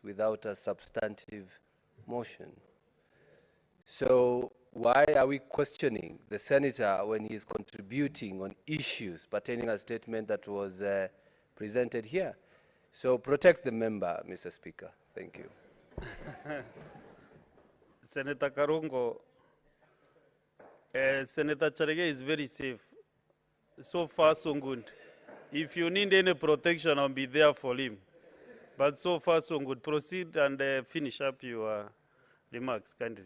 without a substantive motion. So why are we questioning the senator when he is contributing on issues pertaining to a statement that was presented here? So protect the member, Mr. Speaker. Thank you. Senator Karungo, Senator Charege is very safe. So far, so good. If you need any protection, I'll be there for him. But so far, so good. Proceed and finish up your remarks, kindly.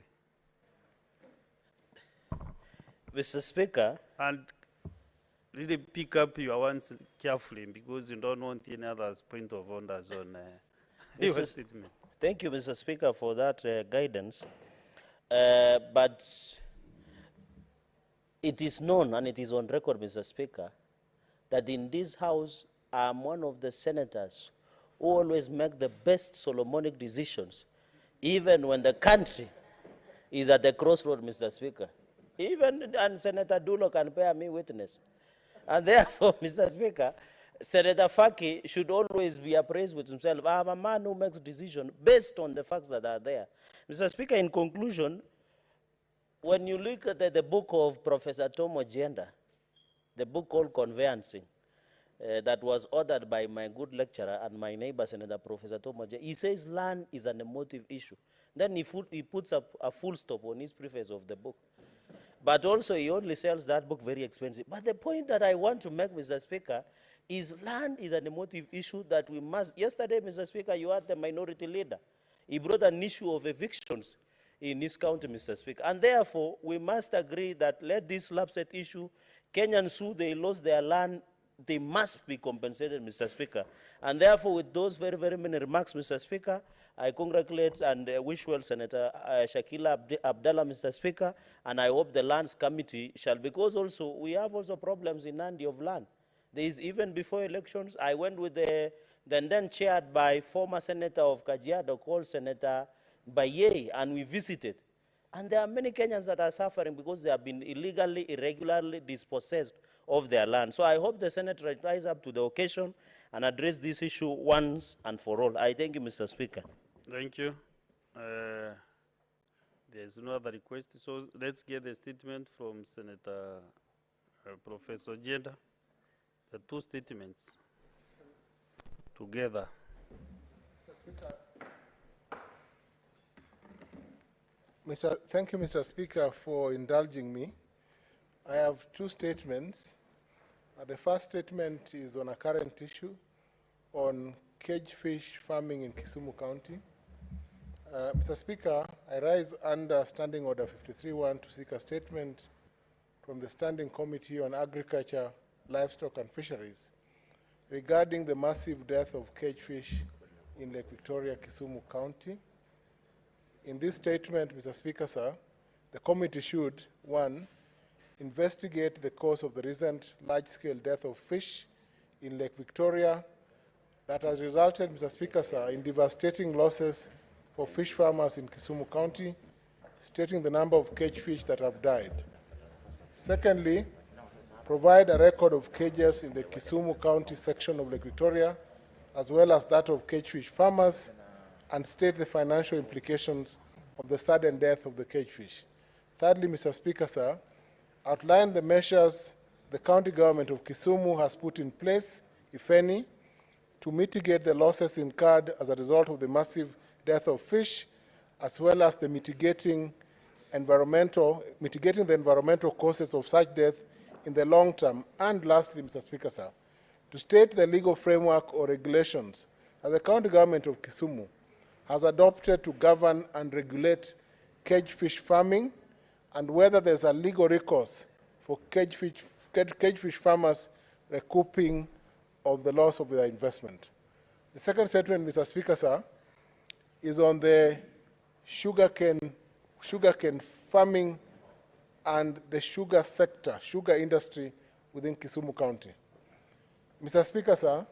Mr. Speaker. And really pick up your ones carefully because you don't want any other's point of orders on your statement. Thank you, Mr. Speaker, for that guidance. But it is known and it is on record, Mr. Speaker, that in this House, I'm one of the senators who always make the best Solomonic decisions, even when the country is at the crossroad, Mr. Speaker. Even, and Senator Dulo can bear me witness. And therefore, Mr. Speaker, Senator Faki should always be appraised with himself. I have a man who makes decisions based on the facts that are there. Mr. Speaker, in conclusion, when you look at the book of Professor Tom Ojenda, the book called Conveyancing, that was ordered by my good lecturer and my neighbor, Senator Professor Tom Ojenda, he says land is an emotive issue. Then he puts up a full stop on his preface of the book. But also, he only sells that book very expensive. But the point that I want to make, Mr. Speaker, is land is an emotive issue that we must. Yesterday, Mr. Speaker, you had the minority leader. He brought an issue of evictions in his county, Mr. Speaker. And therefore, we must agree that let this lapset issue, Kenyans who they lost their land, they must be compensated, Mr. Speaker. And therefore, with those very, very many remarks, Mr. Speaker, I congratulate and wish well Senator Shakila Abdallah, Mr. Speaker, and I hope the Lands Committee shall, because also we have also problems in Nandi of land. There is, even before elections, I went with the then chaired by former Senator of Kajiado called Senator Baye, and we visited. And there are many Kenyans that are suffering because they have been illegally, irregularly dispossessed of their land. So I hope the Senate rises up to the occasion and address this issue once and for all. I thank you, Mr. Speaker. Thank you. There's no other request. So let's get the statement from Senator Professor Ojenda. The two statements together. Mr. Speaker. Thank you, Mr. Speaker, for indulging me. I have two statements. The first statement is on a current issue on cage fish farming in Kisumu County. Mr. Speaker, I rise under Standing Order 53-1 to seek a statement from the Standing Committee on Agriculture, Livestock and Fisheries regarding the massive death of cage fish in Lake Victoria, Kisumu County. In this statement, Mr. Speaker, sir, the committee should, 1, investigate the cause of the recent large-scale death of fish in Lake Victoria that has resulted, Mr. Speaker, sir, in devastating losses for fish farmers in Kisumu County, stating the number of cage fish that have died. Secondly, provide a record of cages in the Kisumu County section of Lake Victoria, as well as that of cage fish farmers, and state the financial implications of the sudden death of the cage fish. Thirdly, Mr. Speaker, sir, outline the measures the county government of Kisumu has put in place, if any, to mitigate the losses incurred as a result of the massive death of fish, as well as the mitigating the environmental causes of such death in the long term. And lastly, Mr. Speaker, sir, to state the legal framework or regulations that the county government of Kisumu has adopted to govern and regulate cage fish farming, and whether there's a legal recourse for cage fish farmers recouping of the loss of their investment. The second statement, Mr. Speaker, sir, is on the sugarcane farming and the sugar sector, sugar industry within Kisumu County. Mr. Speaker, sir,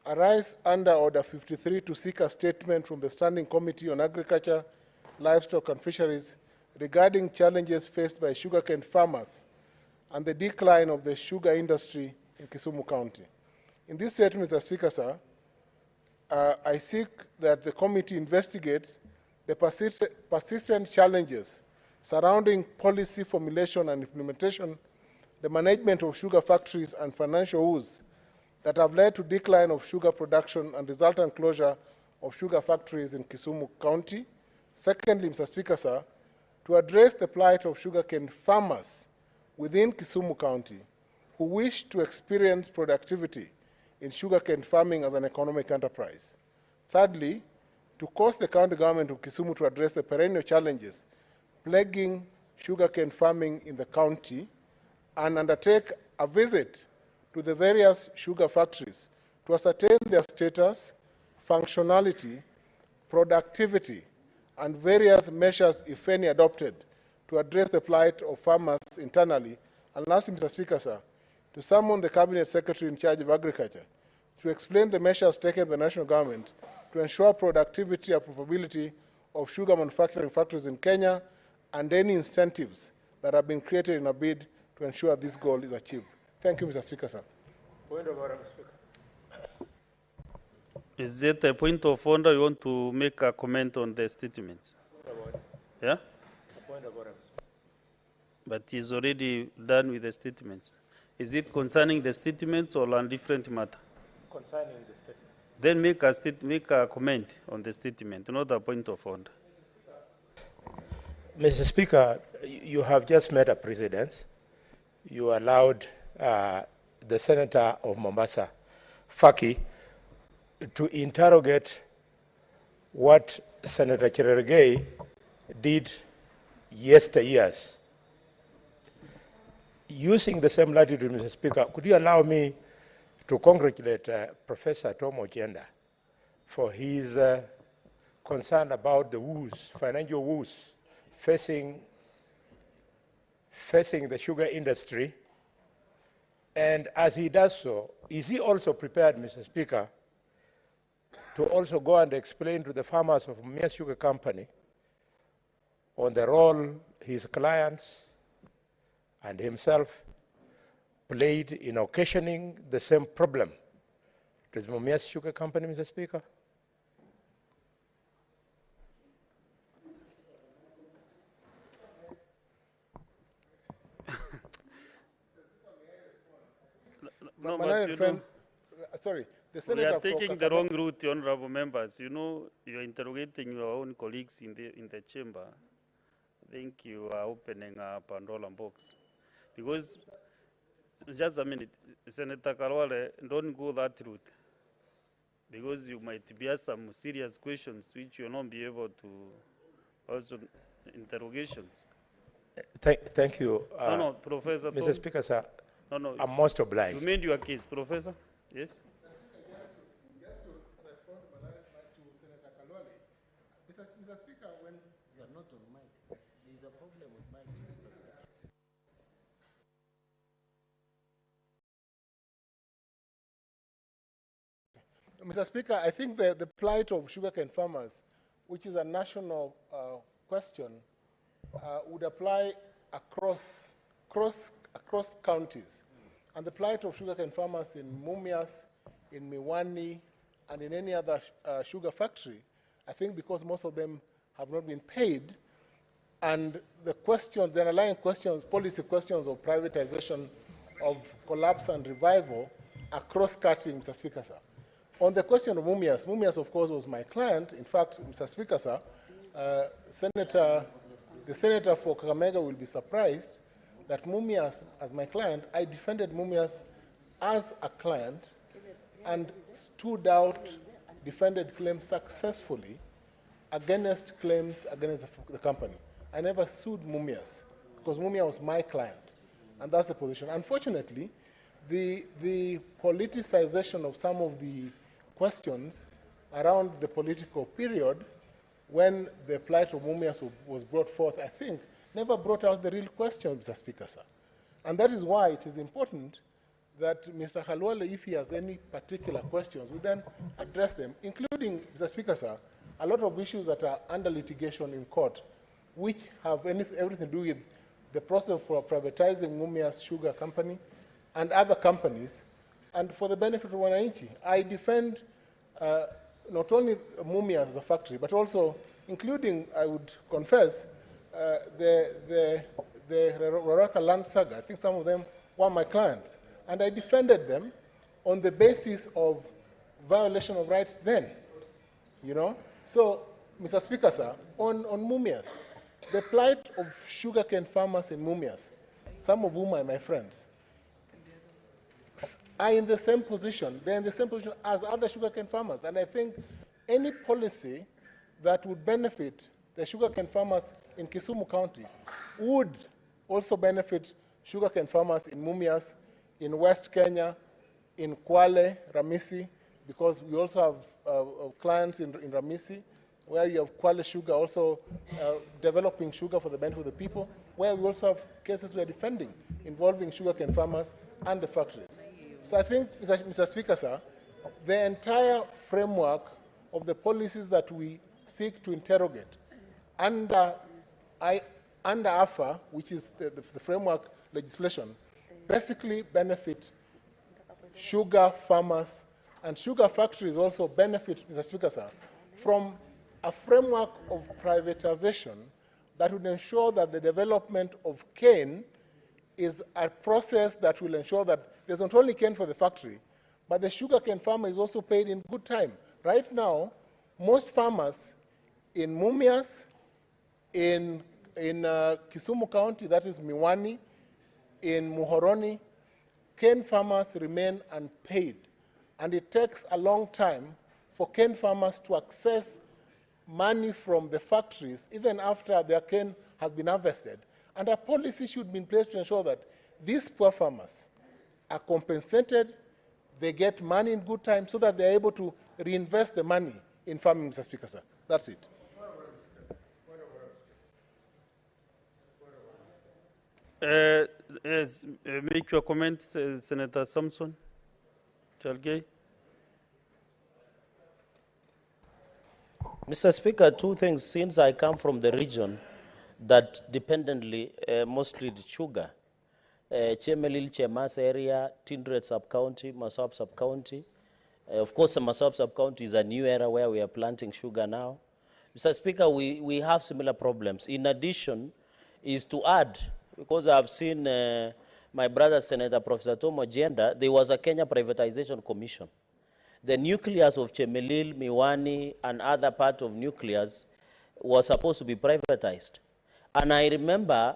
I rise under Order 53 to seek a statement from the Standing Committee on Agriculture, Livestock and Fisheries regarding challenges faced by sugarcane farmers and the decline of the sugar industry in Kisumu County. In this statement, Mr. Speaker, sir, I seek that the committee investigates the persistent challenges surrounding policy formulation and implementation, the management of sugar factories and financial woes that have led to decline of sugar production and resultant closure of sugar factories in Kisumu County. Secondly, Mr. Speaker, sir, to address the plight of sugarcane farmers within Kisumu County who wish to experience productivity in sugarcane farming as an economic enterprise. Thirdly, to cause the county government of Kisumu to address the perennial challenges plaguing sugarcane farming in the county and undertake a visit to the various sugar factories to ascertain their status, functionality, productivity, and various measures, if any, adopted to address the plight of farmers internally. And lastly, Mr. Speaker, sir, to summon the Cabinet Secretary in charge of Agriculture to explain the measures taken by the national government to ensure productivity and profitability of sugar manufacturing factories in Kenya and any incentives that have been created in a bid to ensure this goal is achieved. Thank you, Mr. Speaker, sir. Point of order, Mr. Speaker. Is that a point of order? You want to make a comment on the statements? Yeah? Point of order, Mr. Speaker. But he's already done with the statements. Is it concerning the statements or on different matter? Concerning the statement. Then make a comment on the statement, not a point of order. Mr. Speaker, you have just made a precedent. You allowed the Senator of Mombasa, Faki, to interrogate what Senator Cherargei did yesteryears. Using the same latitude, Mr. Speaker, could you allow me to congratulate Professor Tom Ojenda for his concern about the woes, financial woes, facing the sugar industry. And as he does so, is he also prepared, Mr. Speaker, to also go and explain to the farmers of Mia Sugar Company on the role his clients and himself played in occasioning the same problem to the Mia Sugar Company, Mr. Speaker? No, My but learned you friend, know, sorry, the we Senator are taking for the wrong route, honorable members. You know, you are interrogating your own colleagues in the chamber. I think you are opening a Pandora box. Because, just a minute, Senator Kalwale, don't go that route. Because you might be asked some serious questions which you will not be able to also interrogations. Thank you. No, Professor Mr. Tom. Speaker, sir, No. I'm most obliged. You made your case, Professor? Yes? Just to respond to Senator Kalwale, Mr. Speaker, when You are not on mic. There is a problem with mics, Mr. Speaker. Mr. Speaker, I think the plight of sugarcane farmers, which is a national question, would apply across counties. And the plight of sugarcane farmers in Mumias, in Miwani, and in any other sugar factory, I think because most of them have not been paid, and the underlying questions, policy questions of privatization, of collapse and revival, are cross-cutting, Mr. Speaker, sir. On the question of Mumias, of course, was my client. In fact, Mr. Speaker, sir, the Senator for Kakamega will be surprised that Mumias, as my client, I defended Mumias as a client and stood out, defended claims successfully against claims against the company. I never sued Mumias because Mumia was my client, and that's the position. Unfortunately, the politicization of some of the questions around the political period when the plight of Mumias was brought forth, I think, never brought out the real question, Mr. Speaker, sir. And that is why it is important that Mr. Khalwale, if he has any particular questions, will then address them, including, Mr. Speaker, sir, a lot of issues that are under litigation in court, which have everything to do with the process for privatizing Mumias Sugar Company and other companies, and for the benefit of Wananchi. I defend not only Mumias as a factory, but also including, I would confess, the Roraka land saga. I think some of them were my clients. And I defended them on the basis of violation of rights then, you know. So, Mr. Speaker, sir, on Mumias, the plight of sugarcane farmers in Mumias, some of whom are my friends, are in the same position. They're in the same position as other sugarcane farmers. And I think any policy that would benefit the sugarcane farmers in Kisumu County would also benefit sugarcane farmers in Mumias, in West Kenya, in Kwale, Ramisi, because we also have clients in Ramisi, where you have Kwale Sugar also developing sugar for the benefit of the people, where we also have cases we are defending involving sugarcane farmers and the factories. So I think, Mr. Speaker, sir, the entire framework of the policies that we seek to interrogate under AFA, which is the framework legislation, basically benefit sugar farmers, and sugar factories also benefit, Mr. Speaker, sir, from a framework of privatization that would ensure that the development of cane is a process that will ensure that there's not only cane for the factory, but the sugarcane farmer is also paid in good time. Right now, most farmers in Mumias, in Kisumu County, that is Miwani, in Muhoroni, cane farmers remain unpaid. And it takes a long time for cane farmers to access money from the factories, even after their cane has been harvested. And a policy should be in place to ensure that these poor farmers are compensated, they get money in good time, so that they're able to reinvest the money in farming, Mr. Speaker, sir. That's it. Make your comment, Senator Samson Chalgay. Mr. Speaker, two things. Since I come from the region that dependently mostly the sugar, Chemelil, Chemas area, Tindred sub-county, Masab sub-county. Of course, the Masab sub-county is a new area where we are planting sugar now. Mr. Speaker, we have similar problems. In addition, is to add, because I've seen my brother Senator Professor Tom Ojenda, there was a Kenya Privatization Commission. The nucleus of Chemelil, Miwani, and other part of nucleus was supposed to be privatized. And I remember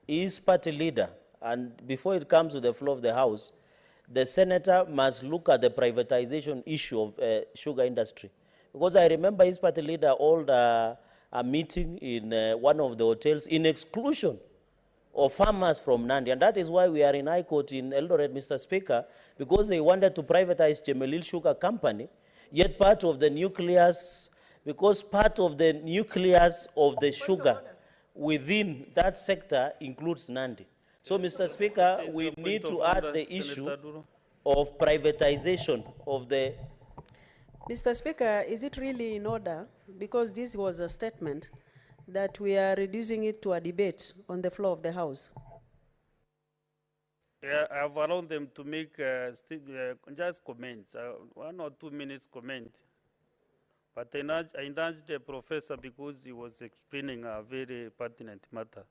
his party leader, and before it comes to the floor of the House, the senator must look at the privatization issue of sugar industry. Because I remember his party leader held a meeting in one of the hotels in exclusion of farmers from Nandi. And that is why we are in High Court in Eldoret, Mr. Speaker, because they wanted to privatize Chemelil Sugar Company, yet part of the nucleus, because part of the nucleus of the sugar within that sector includes Nandi. So, Mr. Speaker, we need to add the issue of privatization of the... Mr. Speaker, is it really in order, because this was a statement, that we are reducing it to a debate on the floor of the House? Yeah, I've allowed them to make just comments, 1 or 2 minutes comment. But I nudged the professor because he was explaining a very pertinent matter.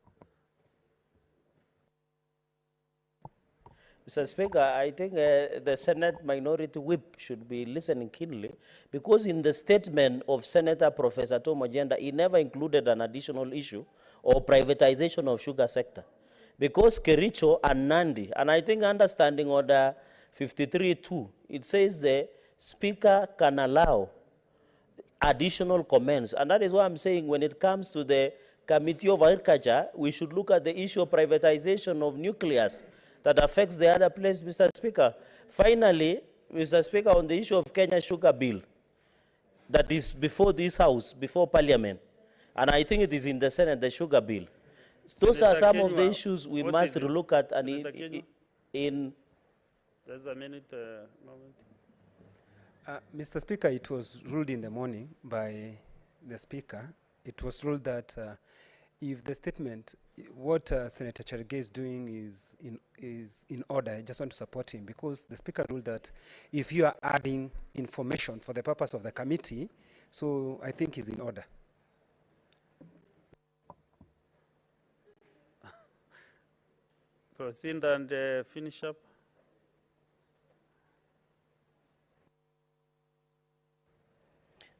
Mr. Speaker, I think the Senate Minority Whip should be listening keenly, because in the statement of Senator Professor Tom Ojenda, he never included an additional issue or privatization of sugar sector. Because Kericho and Nandi, and I think understanding order 53.2, it says the Speaker can allow additional comments. And that is why I'm saying when it comes to the Committee of Agriculture, we should look at the issue of privatization of nucleus that affects the other place, Mr. Speaker. Finally, Mr. Speaker, on the issue of Kenya Sugar Bill, that is before this House, before Parliament, and I think it is in the Senate, the Sugar Bill. Those are some of the issues we must look at, and in... There's a minute moment. Mr. Speaker, it was ruled in the morning by the Speaker. It was ruled that if the statement, what Senator Cherigay is doing is in order, I just want to support him, because the Speaker ruled that if you are adding information for the purpose of the committee, so I think it's in order. Proceed and finish up.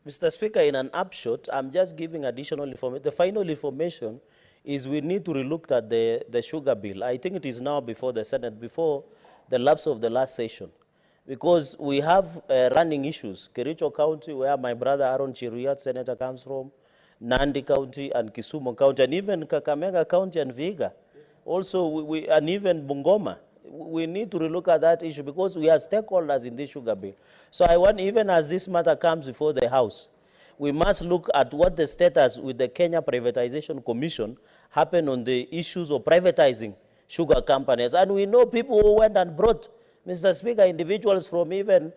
Mr. Speaker, in an upshot, I'm just giving additional information. The final information is we need to relook at the sugar bill. I think it is now before the Senate, before the lapse of the last session, because we have running issues. Kericho County, where my brother Aaron Chiruyat, Senator, comes from, Nandi County and Kisumu County, and even Kakamega County and Vihiga. Also, and even Bungoma. We need to relook at that issue because we are stakeholders in this sugar bill. So I want, even as this matter comes before the House, we must look at what the status with the Kenya Privatization Commission happened on the issues of privatizing sugar companies. And we know people who went and brought, Mr. Speaker, individuals from even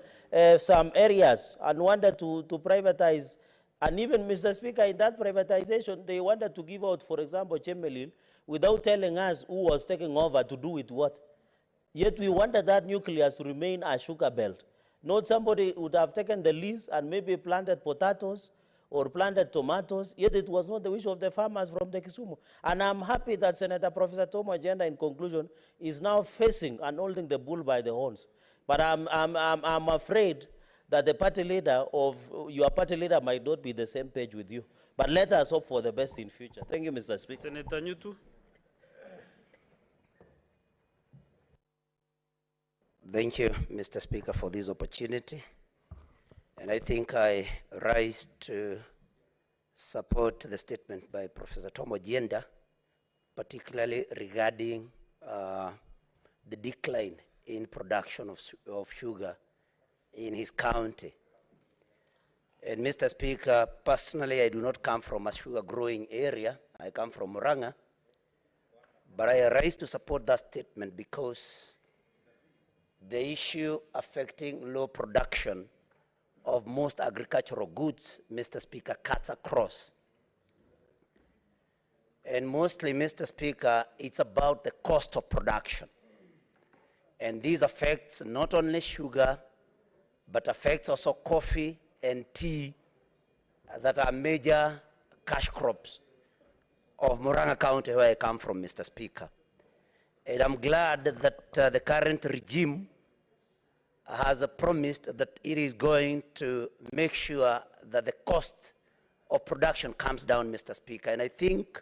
some areas and wanted to privatize. And even, Mr. Speaker, in that privatization, they wanted to give out, for example, Chemelil, without telling us who was taking over to do with what. Yet we wanted that nucleus to remain a sugar belt. Not somebody would have taken the lease and maybe planted potatoes or planted tomatoes, yet it was not the wish of the farmers from the Kisumu. And I'm happy that Senator Professor Tom Ojenda, in conclusion, is now facing and holding the bull by the horns. But I'm afraid that the party leader of, your party leader might not be the same page with you. But let us hope for the best in future. Thank you, Mr. Speaker. Senator Nyutu. Thank you, Mr. Speaker, for this opportunity. And I think I rise to support the statement by Professor Tom Ojenda, particularly regarding the decline in production of sugar in his county. And Mr. Speaker, personally, I do not come from a sugar growing area. I come from Muranga. But I rise to support that statement because the issue affecting low production of most agricultural goods, Mr. Speaker, cuts across. And mostly, Mr. Speaker, it's about the cost of production. And this affects not only sugar, but affects also coffee and tea that are major cash crops of Muranga County, where I come from, Mr. Speaker. And I'm glad that the current regime has promised that it is going to make sure that the cost of production comes down, Mr. Speaker. And I think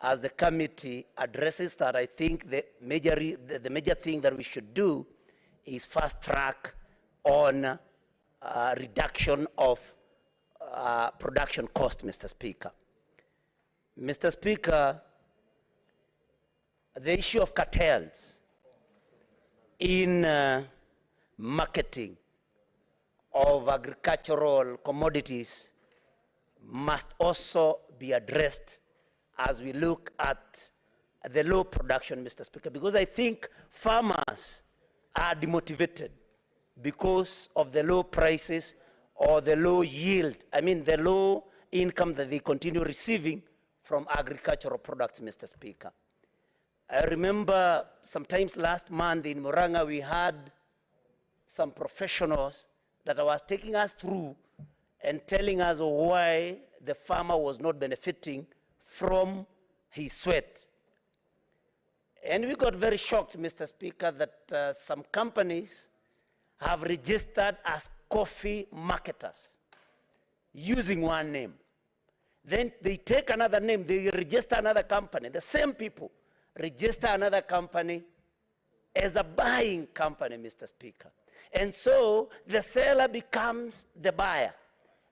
as the committee addresses that, I think the major thing that we should do is fast track on reduction of production cost, Mr. Speaker. Mr. Speaker, the issue of cartels in marketing of agricultural commodities must also be addressed as we look at the low production, Mr. Speaker, because I think farmers are demotivated because of the low prices or the low yield, the low income that they continue receiving from agricultural products, Mr. Speaker. I remember sometimes last month in Muranga we had some professionals that was taking us through and telling us why the farmer was not benefiting from his sweat. And we got very shocked, Mr. Speaker, that some companies have registered as coffee marketers using one name. Then they take another name, they register another company. The same people register another company as a buying company, Mr. Speaker. And so the seller becomes the buyer.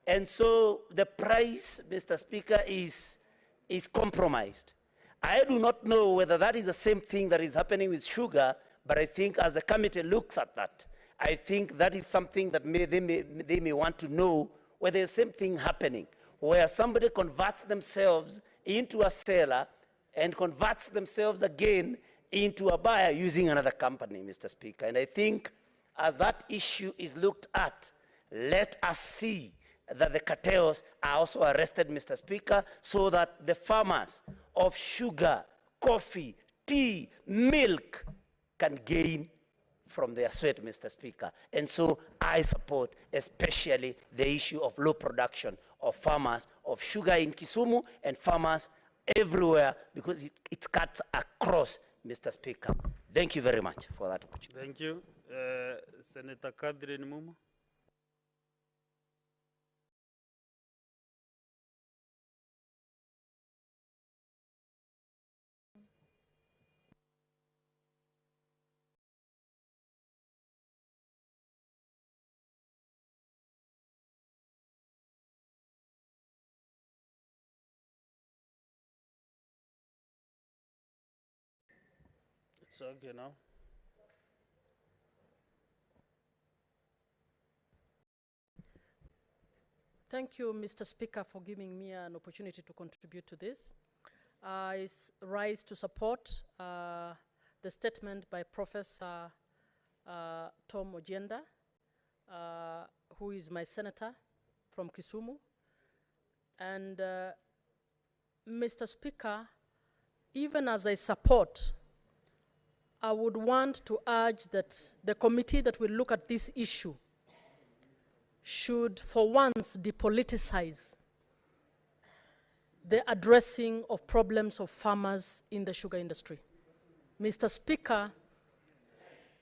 And so the price, Mr. Speaker, is compromised. I do not know whether that is the same thing that is happening with sugar, but I think as the committee looks at that, I think that is something that they may want to know whether the same thing happening, where somebody converts themselves into a seller and converts themselves again into a buyer using another company, Mr. Speaker. And I think as that issue is looked at, let us see that the cartels are also arrested, Mr. Speaker, so that the farmers of sugar, coffee, tea, milk can gain from their sweat, Mr. Speaker. And so I support especially the issue of low production of farmers of sugar in Kisumu and farmers everywhere, because it cuts across, Mr. Speaker. Thank you very much for that opportunity. Thank you. Senator Kadri Mumu. It's okay now. Thank you, Mr. Speaker, for giving me an opportunity to contribute to this. I rise to support the statement by Professor Tom Ojenda, who is my senator from Kisumu. And Mr. Speaker, even as I support, I would want to urge that the committee that will look at this issue should for once depoliticize the addressing of problems of farmers in the sugar industry. Mr. Speaker,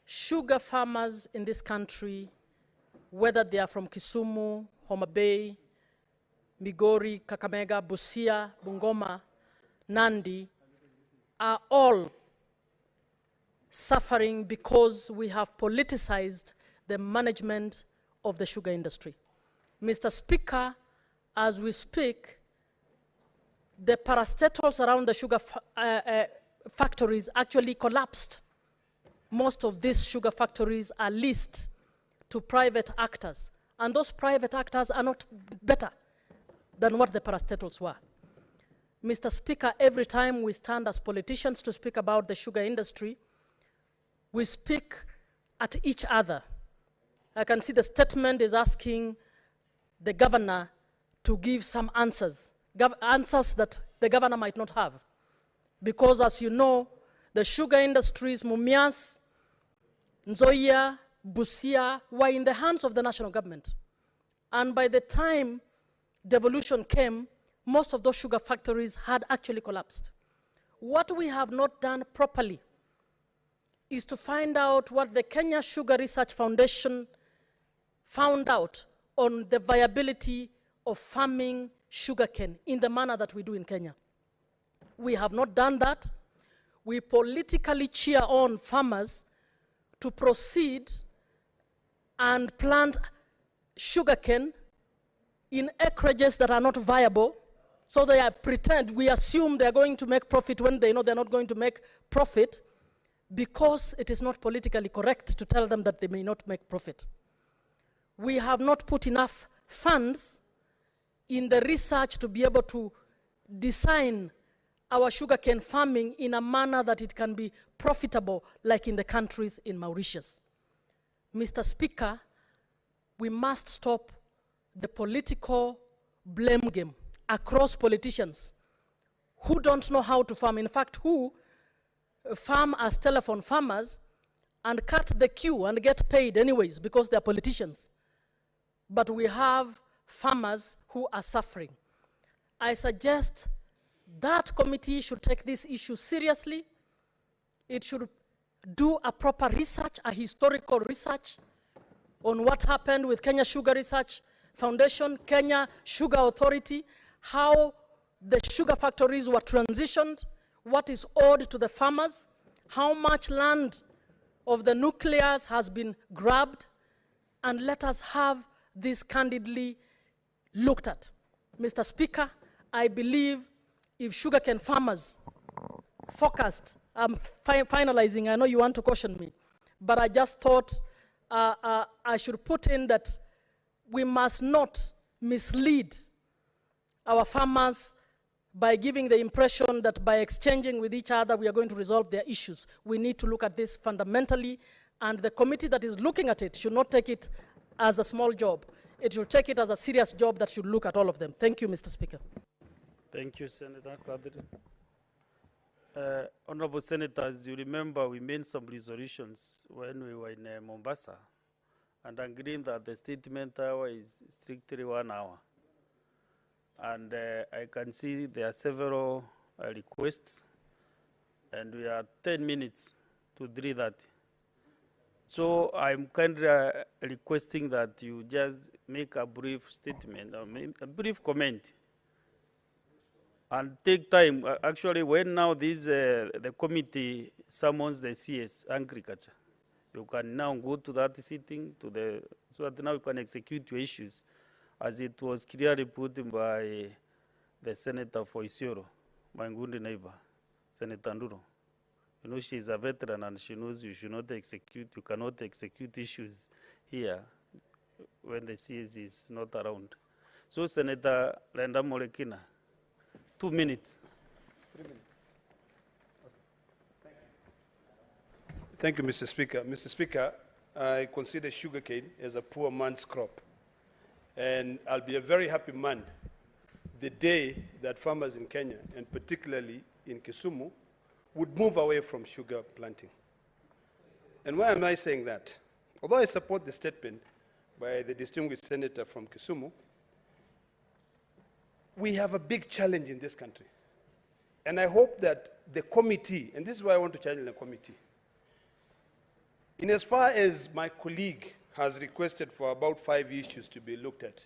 sugar farmers in this country, whether they are from Kisumu, Homa Bay, Migori, Kakamega, Busia, Bungoma, Nandi, are all suffering because we have politicized the management of the sugar industry. Mr. Speaker, as we speak, the parastatals around the sugar factories actually collapsed. Most of these sugar factories are leased to private actors, and those private actors are not better than what the parastatals were. Mr. Speaker, every time we stand as politicians to speak about the sugar industry, we speak at each other. I can see the statement is asking the governor to give some answers, answers that the governor might not have. Because as you know, the sugar industries, Mumias, Nzoia, Busia, were in the hands of the national government. And by the time devolution came, most of those sugar factories had actually collapsed. What we have not done properly is to find out what the Kenya Sugar Research Foundation found out on the viability of farming sugarcane in the manner that we do in Kenya. We have not done that. We politically cheer on farmers to proceed and plant sugarcane in acreages that are not viable. So they are we assume they're going to make profit when they know they're not going to make profit, because it is not politically correct to tell them that they may not make profit. We have not put enough funds in the research to be able to design our sugarcane farming in a manner that it can be profitable, like in the countries in Mauritius. Mr. Speaker, we must stop the political blame game across politicians who don't know how to farm. In fact, who farm as telephone farmers and cut the queue and get paid anyways because they're politicians. But we have farmers who are suffering. I suggest that committee should take this issue seriously. It should do a proper research, a historical research on what happened with Kenya Sugar Research Foundation, Kenya Sugar Authority, how the sugar factories were transitioned, what is owed to the farmers, how much land of the nucleus has been grabbed, and let us have this candidly looked at. Mr. Speaker, I believe if sugarcane farmers focused, I'm finalizing, I know you want to caution me, but I just thought I should put in that we must not mislead our farmers by giving the impression that by exchanging with each other, we are going to resolve their issues. We need to look at this fundamentally, and the committee that is looking at it should not take it as a small job. it should take it as a serious job that should look at all of them. Thank you, Mr. Speaker. Thank you, Senator Kadri. Honorable Senators, you remember we made some resolutions when we were in Mombasa and agreeing that the statement hour is strictly 1 hour. And I can see there are several requests, and we are 10 minutes to do that. So I'm kindly requesting that you just make a brief statement, a brief comment, and take time. Actually, when now the committee summons the CS Agriculture, you can now go to that sitting so that now you can execute your issues, as it was clearly put in by the Senator for Isiolo, my good neighbor, Senator Nduro. You know, she's a veteran and she knows you cannot execute issues here when the CS is not around. So Senator Lenda Molekina, 2 minutes. 3 minutes. Thank you, Mr. Speaker. Mr. Speaker, I consider sugarcane as a poor man's crop. And I'll be a very happy man the day that farmers in Kenya, and particularly in Kisumu, would move away from sugar planting. And why am I saying that? Although I support the statement by the distinguished senator from Kisumu, we have a big challenge in this country. And I hope that the committee, and this is why I want to challenge the committee, in as far as my colleague has requested for about 5 issues to be looked at,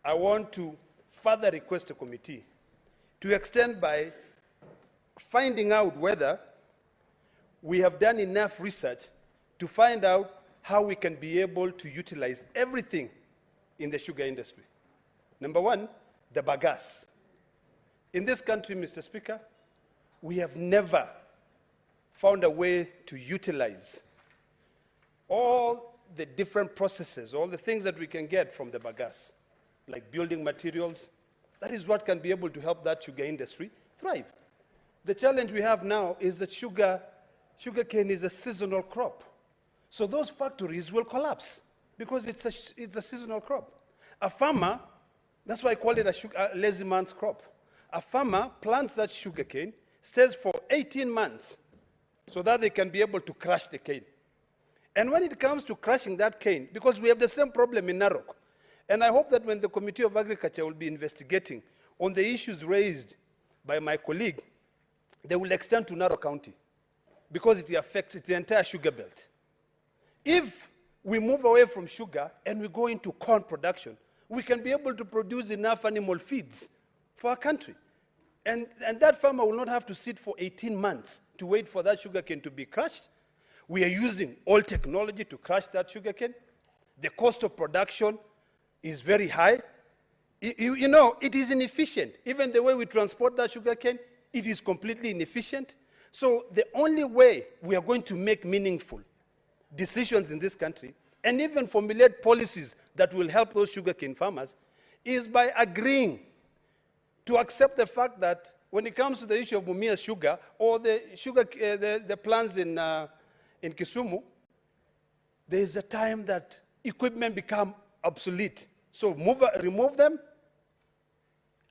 I want to further request the committee to extend by finding out whether we have done enough research to find out how we can be able to utilize everything in the sugar industry. Number one, the bagasse. In this country, Mr. Speaker, we have never found a way to utilize all the different processes, all the things that we can get from the bagasse, like building materials. That is what can be able to help that sugar industry thrive. The challenge we have now is that sugarcane is a seasonal crop. So those factories will collapse because it's a seasonal crop. A farmer, that's why I call it a lazy man's crop. A farmer plants that sugarcane, stays for 18 months so that they can be able to crush the cane. And when it comes to crushing that cane, because we have the same problem in Narok, and I hope that when the Committee of Agriculture will be investigating on the issues raised by my colleague, they will extend to Narok County because it affects the entire sugar belt. If we move away from sugar and we go into corn production, we can be able to produce enough animal feeds for our country. And that farmer will not have to sit for 18 months to wait for that sugarcane to be crushed. We are using old technology to crush that sugarcane. The cost of production is very high. You know, it is inefficient. Even the way we transport that sugarcane, it is completely inefficient. So the only way we are going to make meaningful decisions in this country, and even formulate policies that will help those sugarcane farmers, is by agreeing to accept the fact that when it comes to the issue of Mumias sugar or the plants in Kisumu, there is a time that equipment become obsolete. So remove them,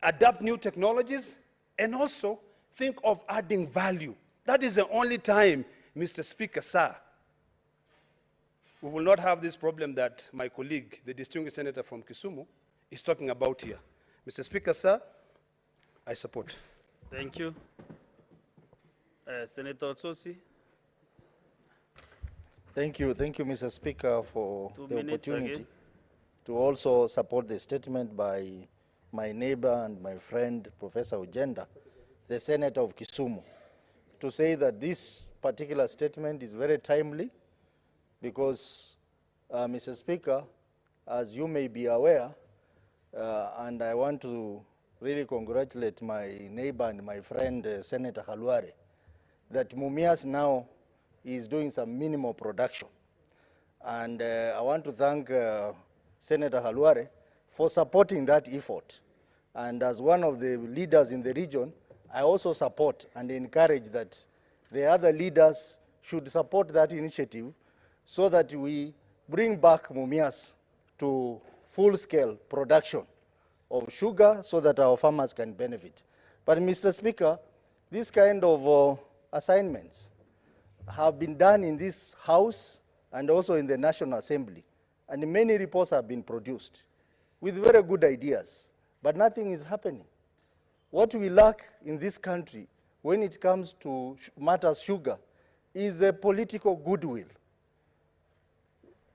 adapt new technologies, and also think of adding value. That is the only time, Mr. Speaker, sir, we will not have this problem that my colleague, the distinguished senator from Kisumu, is talking about here. Mr. Speaker, sir, I support. Thank you. Senator Otsosi. Thank you, Mr. Speaker, for 2 the minutes opportunity again to also support the statement by my neighbor and my friend, Professor Ojenda, the Senator of Kisumu, to say that this particular statement is very timely because, Mr. Speaker, as you may be aware, and I want to really congratulate my neighbor and my friend, Senator Khalware, that Mumias now is doing some minimal production. And I want to thank Senator Khalware for supporting that effort. And as one of the leaders in the region, I also support and encourage that the other leaders should support that initiative so that we bring back Mumias to full-scale production of sugar so that our farmers can benefit. But Mr. Speaker, these kind of assignments have been done in this House and also in the National Assembly, and many reports have been produced with very good ideas, but nothing is happening. What we lack in this country when it comes to matters sugar is a political goodwill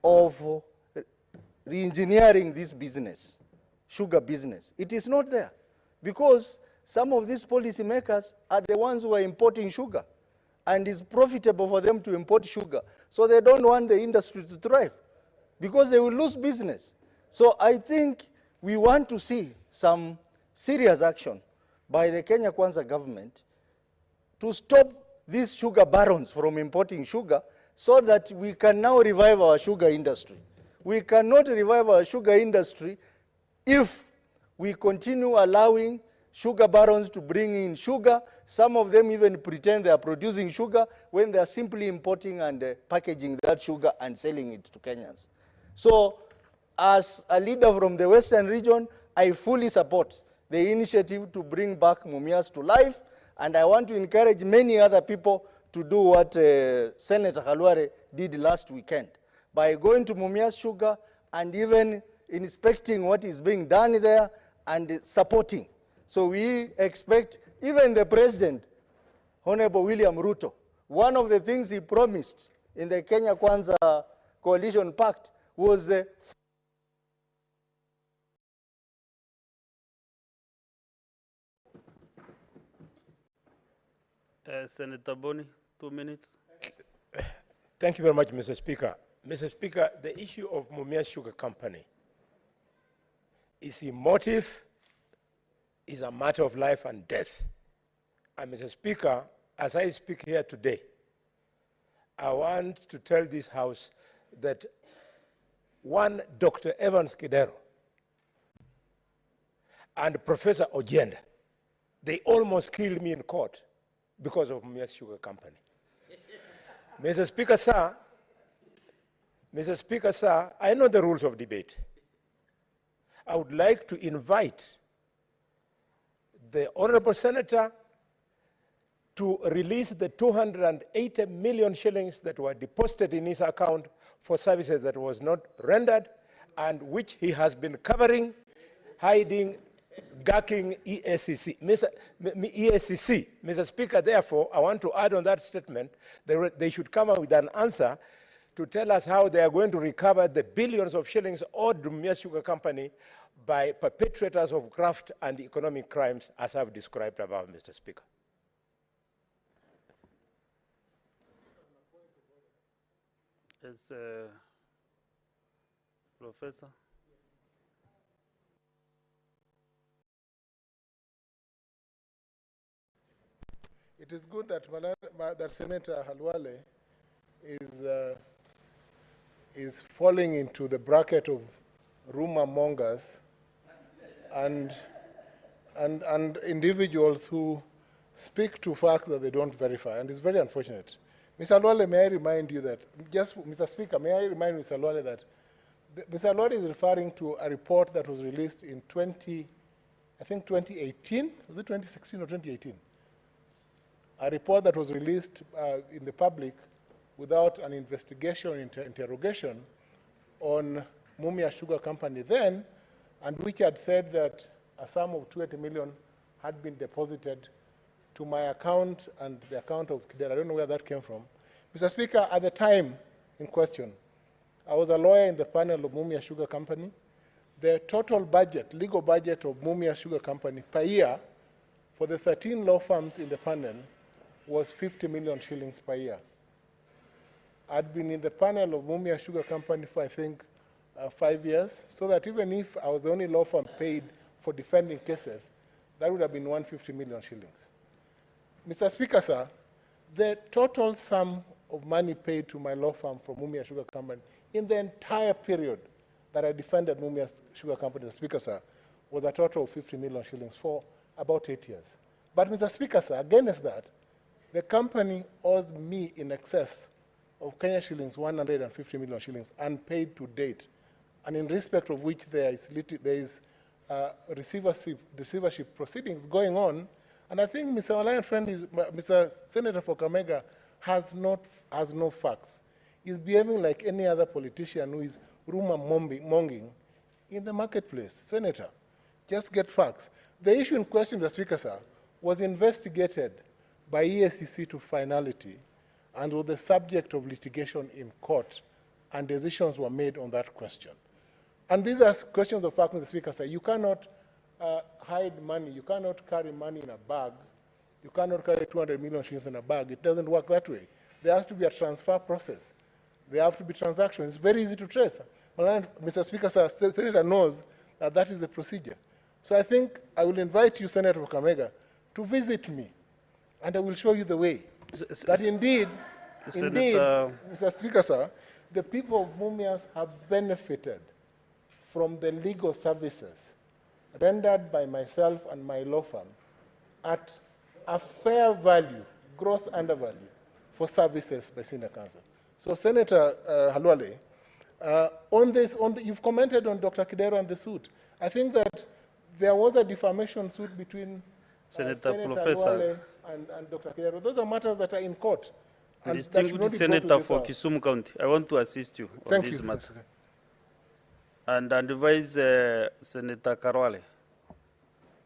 of re-engineering this business, sugar business. It is not there because some of these policymakers are the ones who are importing sugar, and it's profitable for them to import sugar. So they don't want the industry to thrive because they will lose business. So I think we want to see some serious action by the Kenya Kwanza government to stop these sugar barons from importing sugar so that we can now revive our sugar industry. We cannot revive our sugar industry if we continue allowing sugar barons to bring in sugar. Some of them even pretend they are producing sugar when they are simply importing and packaging that sugar and selling it to Kenyans. So as a leader from the Western region, I fully support the initiative to bring back Mumias to life, and I want to encourage many other people to do what Senator Khalwale did last weekend by going to Mumias Sugar and even inspecting what is being done there and supporting. So we expect even the president, Honorable William Ruto, one of the things he promised in the Kenya Kwanza Coalition Pact was Senator Boni, 2 minutes. Thank you very much, Mr. Speaker. Mr. Speaker, the issue of Mumias Sugar Company is emotive, is a matter of life and death. And Mr. Speaker, as I speak here today, I want to tell this House that one Dr. Evans Kidero and Professor Ojenda, they almost killed me in court because of Mumias Sugar Company. Mr. Speaker, sir, I know the rules of debate. I would like to invite the Honorable Senator to release the 280 million shillings that were deposited in his account for services that was not rendered and which he has been covering, hiding, gacking EACC. EACC. Mr. Speaker, therefore, I want to add on that statement that they should come up with an answer to tell us how they are going to recover the billions of shillings owed to Mumias Sugar Company by perpetrators of graft and economic crimes, as I've described above, Mr. Speaker. Yes, Professor. It is good that, that Senator Khalwale is falling into the bracket of rumor mongers and individuals who speak to facts that they don't verify, and it's very unfortunate. Mr. Khalwale, may I remind you that, Mr. Speaker, may I remind Mr. Khalwale that Mr. Khalwale is referring to a report that was released in 2018, was it 2016 or 2018? A report that was released in the public without an investigation or interrogation on Mumias Sugar Company then, and which had said that a sum of 280 million had been deposited to my account and the account of Kidera. I don't know where that came from. Mr. Speaker, at the time in question, I was a lawyer in the panel of Mumias Sugar Company. The total budget, legal budget of Mumias Sugar Company per year for the 13 law firms in the panel was 50 million shillings per year. I'd been in the panel of Mumias Sugar Company for, I think, 5 years, so that even if I was the only law firm paid for defending cases, that would have been 150 million shillings. Mr. Speaker, sir, the total sum of money paid to my law firm from Mumias Sugar Company in the entire period that I defended Mumias Sugar Company, Mr. Speaker, sir, was a total of 50 million shillings for about 8 years. But, Mr. Speaker, sir, against that, the company owes me in excess of Kenya shillings 150 million shillings unpaid to date and in respect of which there is receivership proceedings going on. And I think Mr. Alliance friend Mr. Senator for Kakamega has no facts. He's behaving like any other politician who is rumor monging in the marketplace. Senator, just get facts. The issue in question, the Speaker, sir, was investigated by EACC to finality and was the subject of litigation in court, and decisions were made on that question. And these are questions of fact, Mr. Speaker, sir. You cannot hide money. You cannot carry money in a bag. You cannot carry 200 million shillings in a bag. It doesn't work that way. There has to be a transfer process. There have to be transactions. It's very easy to trace. Mr. Speaker, sir, the Senator knows that that is the procedure. So I think I will invite you, Senator Kakamega, to visit me, and I will show you the way. That indeed, Mr. Speaker, sir, the people of Mumias have benefited from the legal services rendered by myself and my law firm at a fair value, gross undervalue, for services by senior counsel. So, Senator Halwale, you've commented on Dr. Kidero and the suit. I think that there was a defamation suit between Senator Halwale and Dr. Kidero. Those are matters that are in court. And distinguished Senator for Kisumu County, I want to assist you on this matter. And advise Senator Karwale,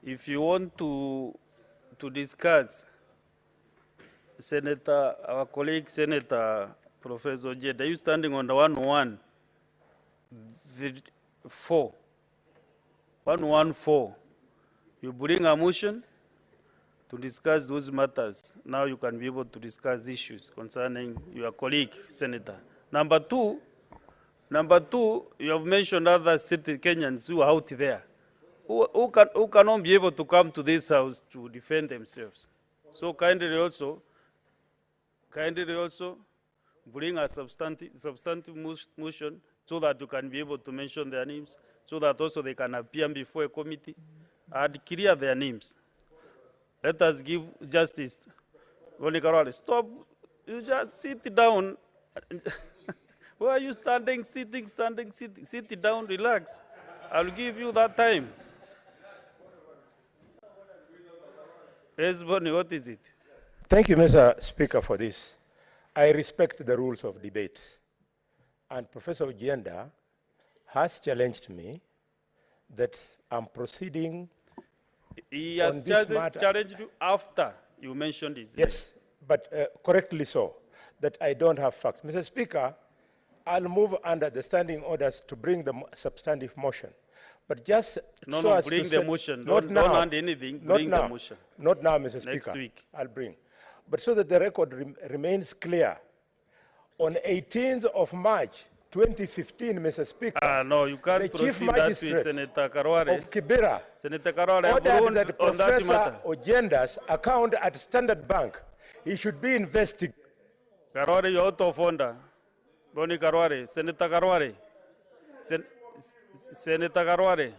if you want to discuss Senator, our colleague Senator Professor Ojenda, you standing on the 114, you bring a motion to discuss those matters. Now you can be able to discuss issues concerning your colleague, Senator. Number two, you have mentioned other Kenyans who are out there, who cannot be able to come to this house to defend themselves. So kindly also bring a substantive motion so that you can be able to mention their names, so that also they can appear before a committee and clear their names. Let us give justice. Stop. You just sit down. Why are you standing, sitting? Sit down, relax. I'll give you that time. Yes, Bonnie, what is it? Thank you, Mr. Speaker, for this. I respect the rules of debate. And Professor Ojenda has challenged me that I'm proceeding. He has challenged you after you mentioned his name. Yes, but correctly so, that I don't have facts. Mr. Speaker, I'll move under the standing orders to bring the substantive motion. But just bring the motion. Don't hand anything. Bring the motion. Not now, Mr. Speaker. Next week. I'll bring. But so that the record remains clear, on 18th of March, 2015, Mr. Speaker, no, you can't the Chief proceed that with Senator Karwale. of Kibera Senator Karwale, ordered that Professor Ojenda's account at Standard Bank, he should be investigated. Karwale, you're out of order. Boni Karwale, Senator Karwale. Senator Karwale.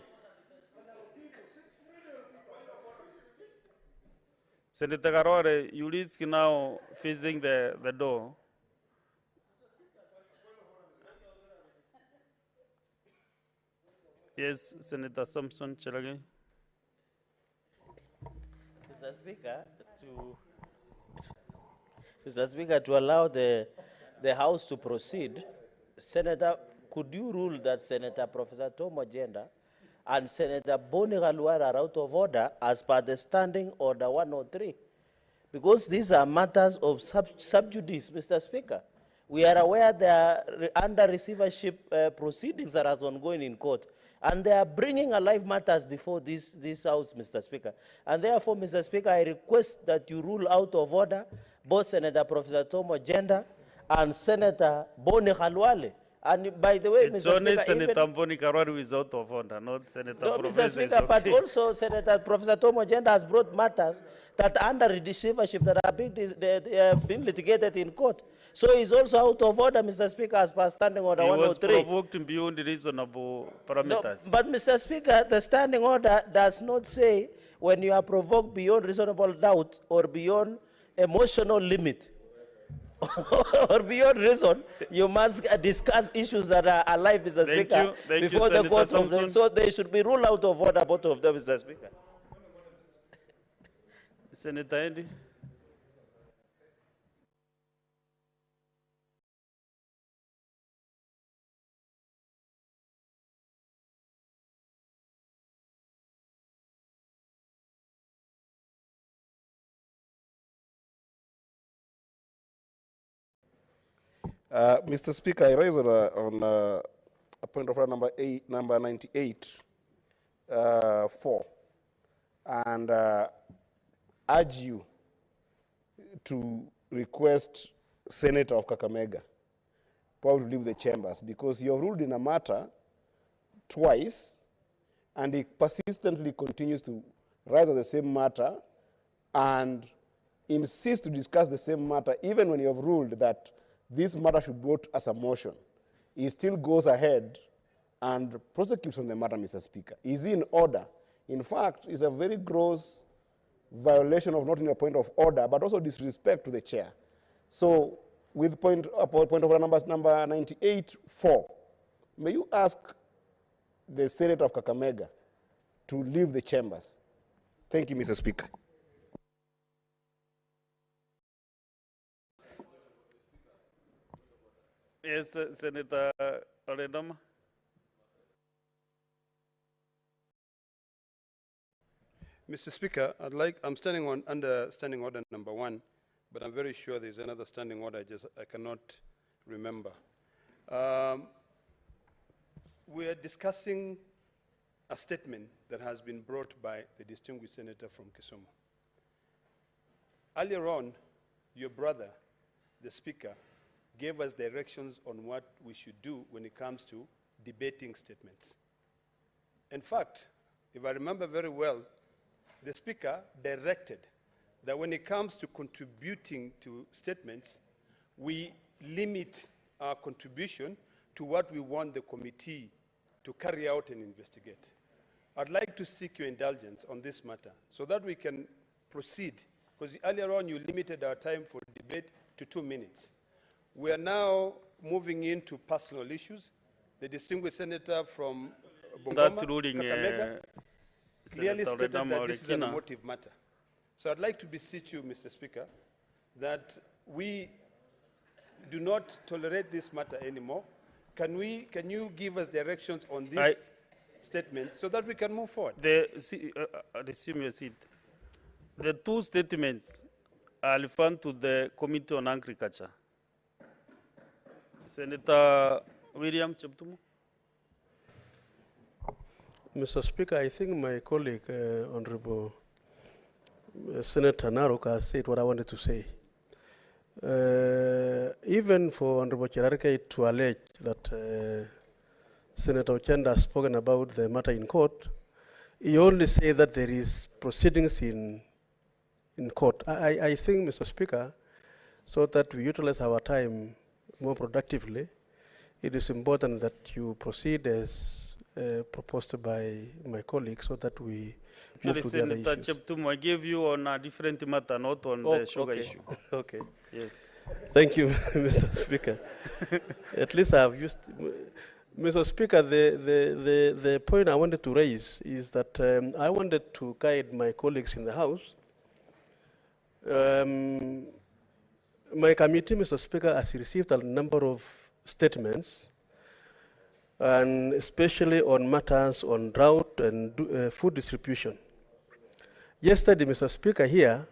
Senator Karwale, you risk now facing the door. Yes, Senator Samson Chelage. Mr. Speaker, to allow the House to proceed, Senator, could you rule that Senator Professor Tom Ojenda and Senator Boni Halwale are out of order as per the Standing Order 103? Because these are matters of sub judice, Mr. Speaker. We are aware they are under receivership proceedings that are ongoing in court. And they are bringing alive matters before this House, Mr. Speaker. And therefore, Mr. Speaker, I request that you rule out of order both Senator Professor Tom Ojenda and Senator Boni Halwale. And by the way, it's Mr. only Speaker, Senator Boni Halwale who is out of order, not Senator Professor. Mr. Speaker, but also Senator Professor Tom Ojenda has brought matters that are under receivership that are being litigated in court. So he's also out of order, Mr. Speaker, as per Standing Order 103. He was provoked beyond reasonable parameters. No, but Mr. Speaker, the Standing Order does not say when you are provoked beyond reasonable doubt or beyond emotional limit. or beyond reason, you must discuss issues that are alive, Mr. Speaker, before the court of the, so they should be ruled out of order, both of them, Mr. Speaker. Senator Eddie. Mr. Speaker, I raise on a point of order number 98, 4, and urge you to request Senator of Kakamega probably to leave the chambers, because you have ruled in a matter twice, and he persistently continues to rise on the same matter and insist to discuss the same matter, even when you have ruled that this matter should vote as a motion. He still goes ahead and prosecutes on the matter, Mr. Speaker. Is he in order? In fact, it's a very gross violation of not only a point of order, but also disrespect to the chair. So, with point of order number 98-4, may you ask the Senator of Kakamega to leave the chambers? Thank you, Mr. Speaker. Yes, Senator Oredama. Mr. Speaker, I'm standing on under standing order number 1, but I'm very sure there's another standing order I cannot remember. We are discussing a statement that has been brought by the distinguished senator from Kisumu. Earlier on, your brother, the Speaker, gave us directions on what we should do when it comes to debating statements. In fact, if I remember very well, the Speaker directed that when it comes to contributing to statements, we limit our contribution to what we want the committee to carry out and investigate. I'd like to seek your indulgence on this matter so that we can proceed, because earlier on you limited our time for debate to 2 minutes. We are now moving into personal issues. The distinguished senator from Bungoma, That ruling, Kakamega, clearly Senator stated Redama that this is an Orekina. emotive matter. So I'd like to beseech you, Mr. Speaker, that we do not tolerate this matter anymore. Can you give us directions on this statement so that we can move forward? Resume your seat. The 2 statements are referred to the Committee on Agriculture. Senator William Cheptumo. Mr. Speaker, I think my colleague, Honorable Senator Narok, has said what I wanted to say. Even for Honorable Cherargei to allege that Senator Ojenda has spoken about the matter in court, he only said that there is proceedings in court. I think, Mr. Speaker, so that we utilize our time more productively, it is important that you proceed as proposed by my colleagues so that we move to the other issues. Senator Cheptumo, I gave you on a different matter, not on the sugar issue. Okay. Yes. Thank you, Mr. Speaker. At least I have used... Mr. Speaker, the point I wanted to raise is that I wanted to guide my colleagues in the House. My committee, Mr. Speaker, has received a number of statements, and especially on matters on drought and food distribution. Yesterday, Mr. Speaker, here,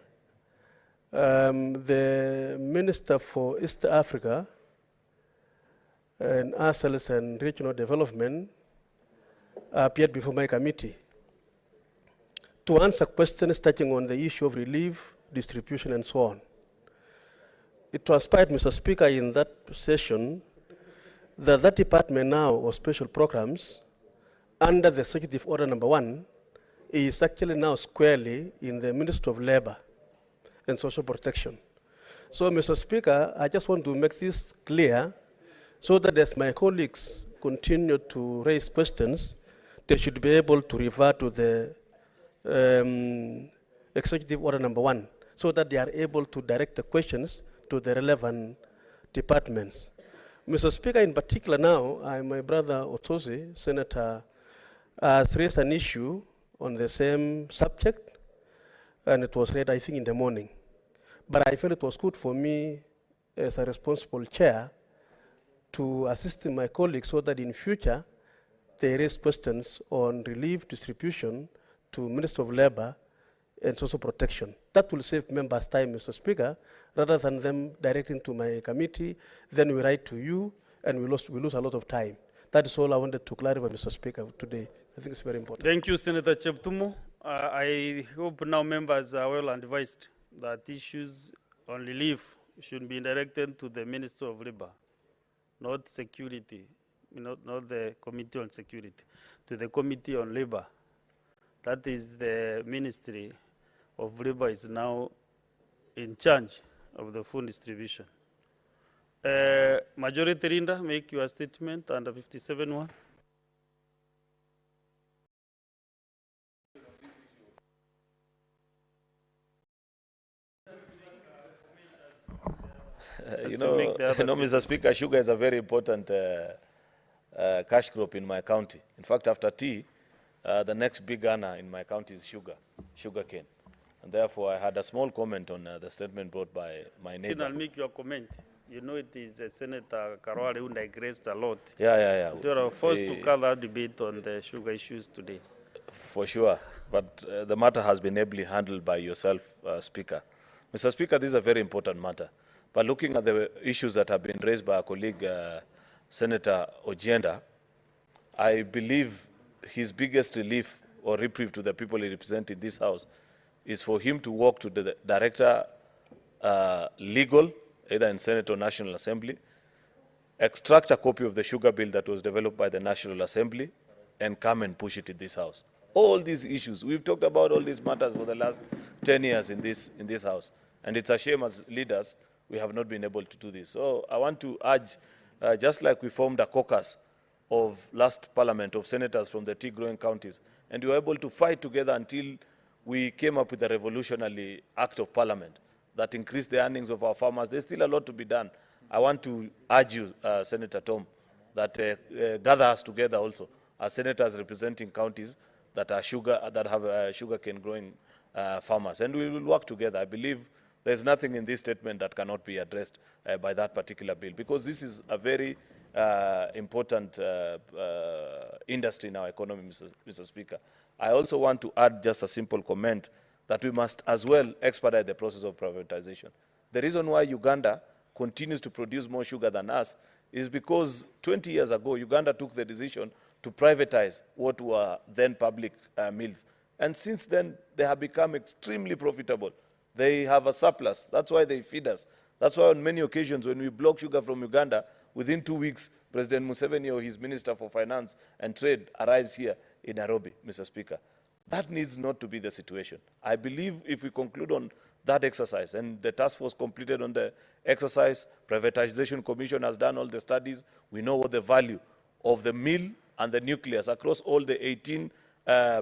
the Minister for East Africa and ASELS and Regional Development appeared before my committee to answer questions touching on the issue of relief, distribution, and so on. It transpired, Mr. Speaker, in that session that that department now, or special programs, under the Executive Order number 1, is actually now squarely in the Ministry of Labor and Social Protection. So, Mr. Speaker, I just want to make this clear so that as my colleagues continue to raise questions, they should be able to refer to the Executive Order number 1 so that they are able to direct the questions to the relevant departments. Mr. Speaker, in particular now, my brother Otose, Senator, has raised an issue on the same subject, and it was read, I think, in the morning. But I felt it was good for me, as a responsible chair, to assist my colleagues so that in future, they raise questions on relief distribution to Minister of Labor and Social Protection. That will save members' time, Mr. Speaker, rather than them directing to my committee, then we write to you, and we lose a lot of time. That is all I wanted to clarify, Mr. Speaker, today. I think it's very important. Thank you, Senator Cheptumo. I hope now members are well advised that issues on relief should be directed to the Minister of Labor, not security, not the Committee on Security, to the Committee on Labor. That is the Ministry of Labor is now in charge of the food distribution. Majority Leader, make your statement under 57(1). Mr. Speaker, sugar is a very important cash crop in my county. In fact, after tea, the next big earner in my county is sugar cane. And therefore, I had a small comment on the statement brought by my neighbor. I'll make your comment. You know, it is Senator Karwale who digressed a lot. Yeah. We are forced to cover debate on the sugar issues today. For sure. But the matter has been ably handled by yourself, Speaker. Mr. Speaker, this is a very important matter. But looking at the issues that have been raised by our colleague, Senator Ojenda, I believe his biggest relief or reprieve to the people he represents in this House is for him to walk to the Director Legal, either in Senate or National Assembly, extract a copy of the sugar bill that was developed by the National Assembly, and come and push it in this House. All these issues, we've talked about all these matters for the last 10 years in this House. And it's a shame as leaders, we have not been able to do this. So I want to urge, just like we formed a caucus of last parliament of senators from the tea-growing counties, and we were able to fight together until we came up with a revolutionary act of parliament that increased the earnings of our farmers. There's still a lot to be done. I want to urge you, Senator Tom, that gather us together also as senators representing counties that are have sugarcane growing farmers, and we will work together. I believe there's nothing in this statement that cannot be addressed by that particular bill, because this is a very important industry in our economy, Mr. Speaker. I also want to add just a simple comment that we must as well expedite the process of privatization. The reason why Uganda continues to produce more sugar than us is because 20 years ago, Uganda took the decision to privatize what were then public mills. And since then, they have become extremely profitable. They have a surplus. That's why they feed us. That's why on many occasions when we block sugar from Uganda, within 2 weeks, President Museveni or his Minister for Finance and Trade arrives here in Nairobi, Mr. Speaker. That needs not to be the situation. I believe if we conclude on that exercise, and the task force completed on the exercise, Privatization Commission has done all the studies, we know what the value of the mill and the nucleus across all the 18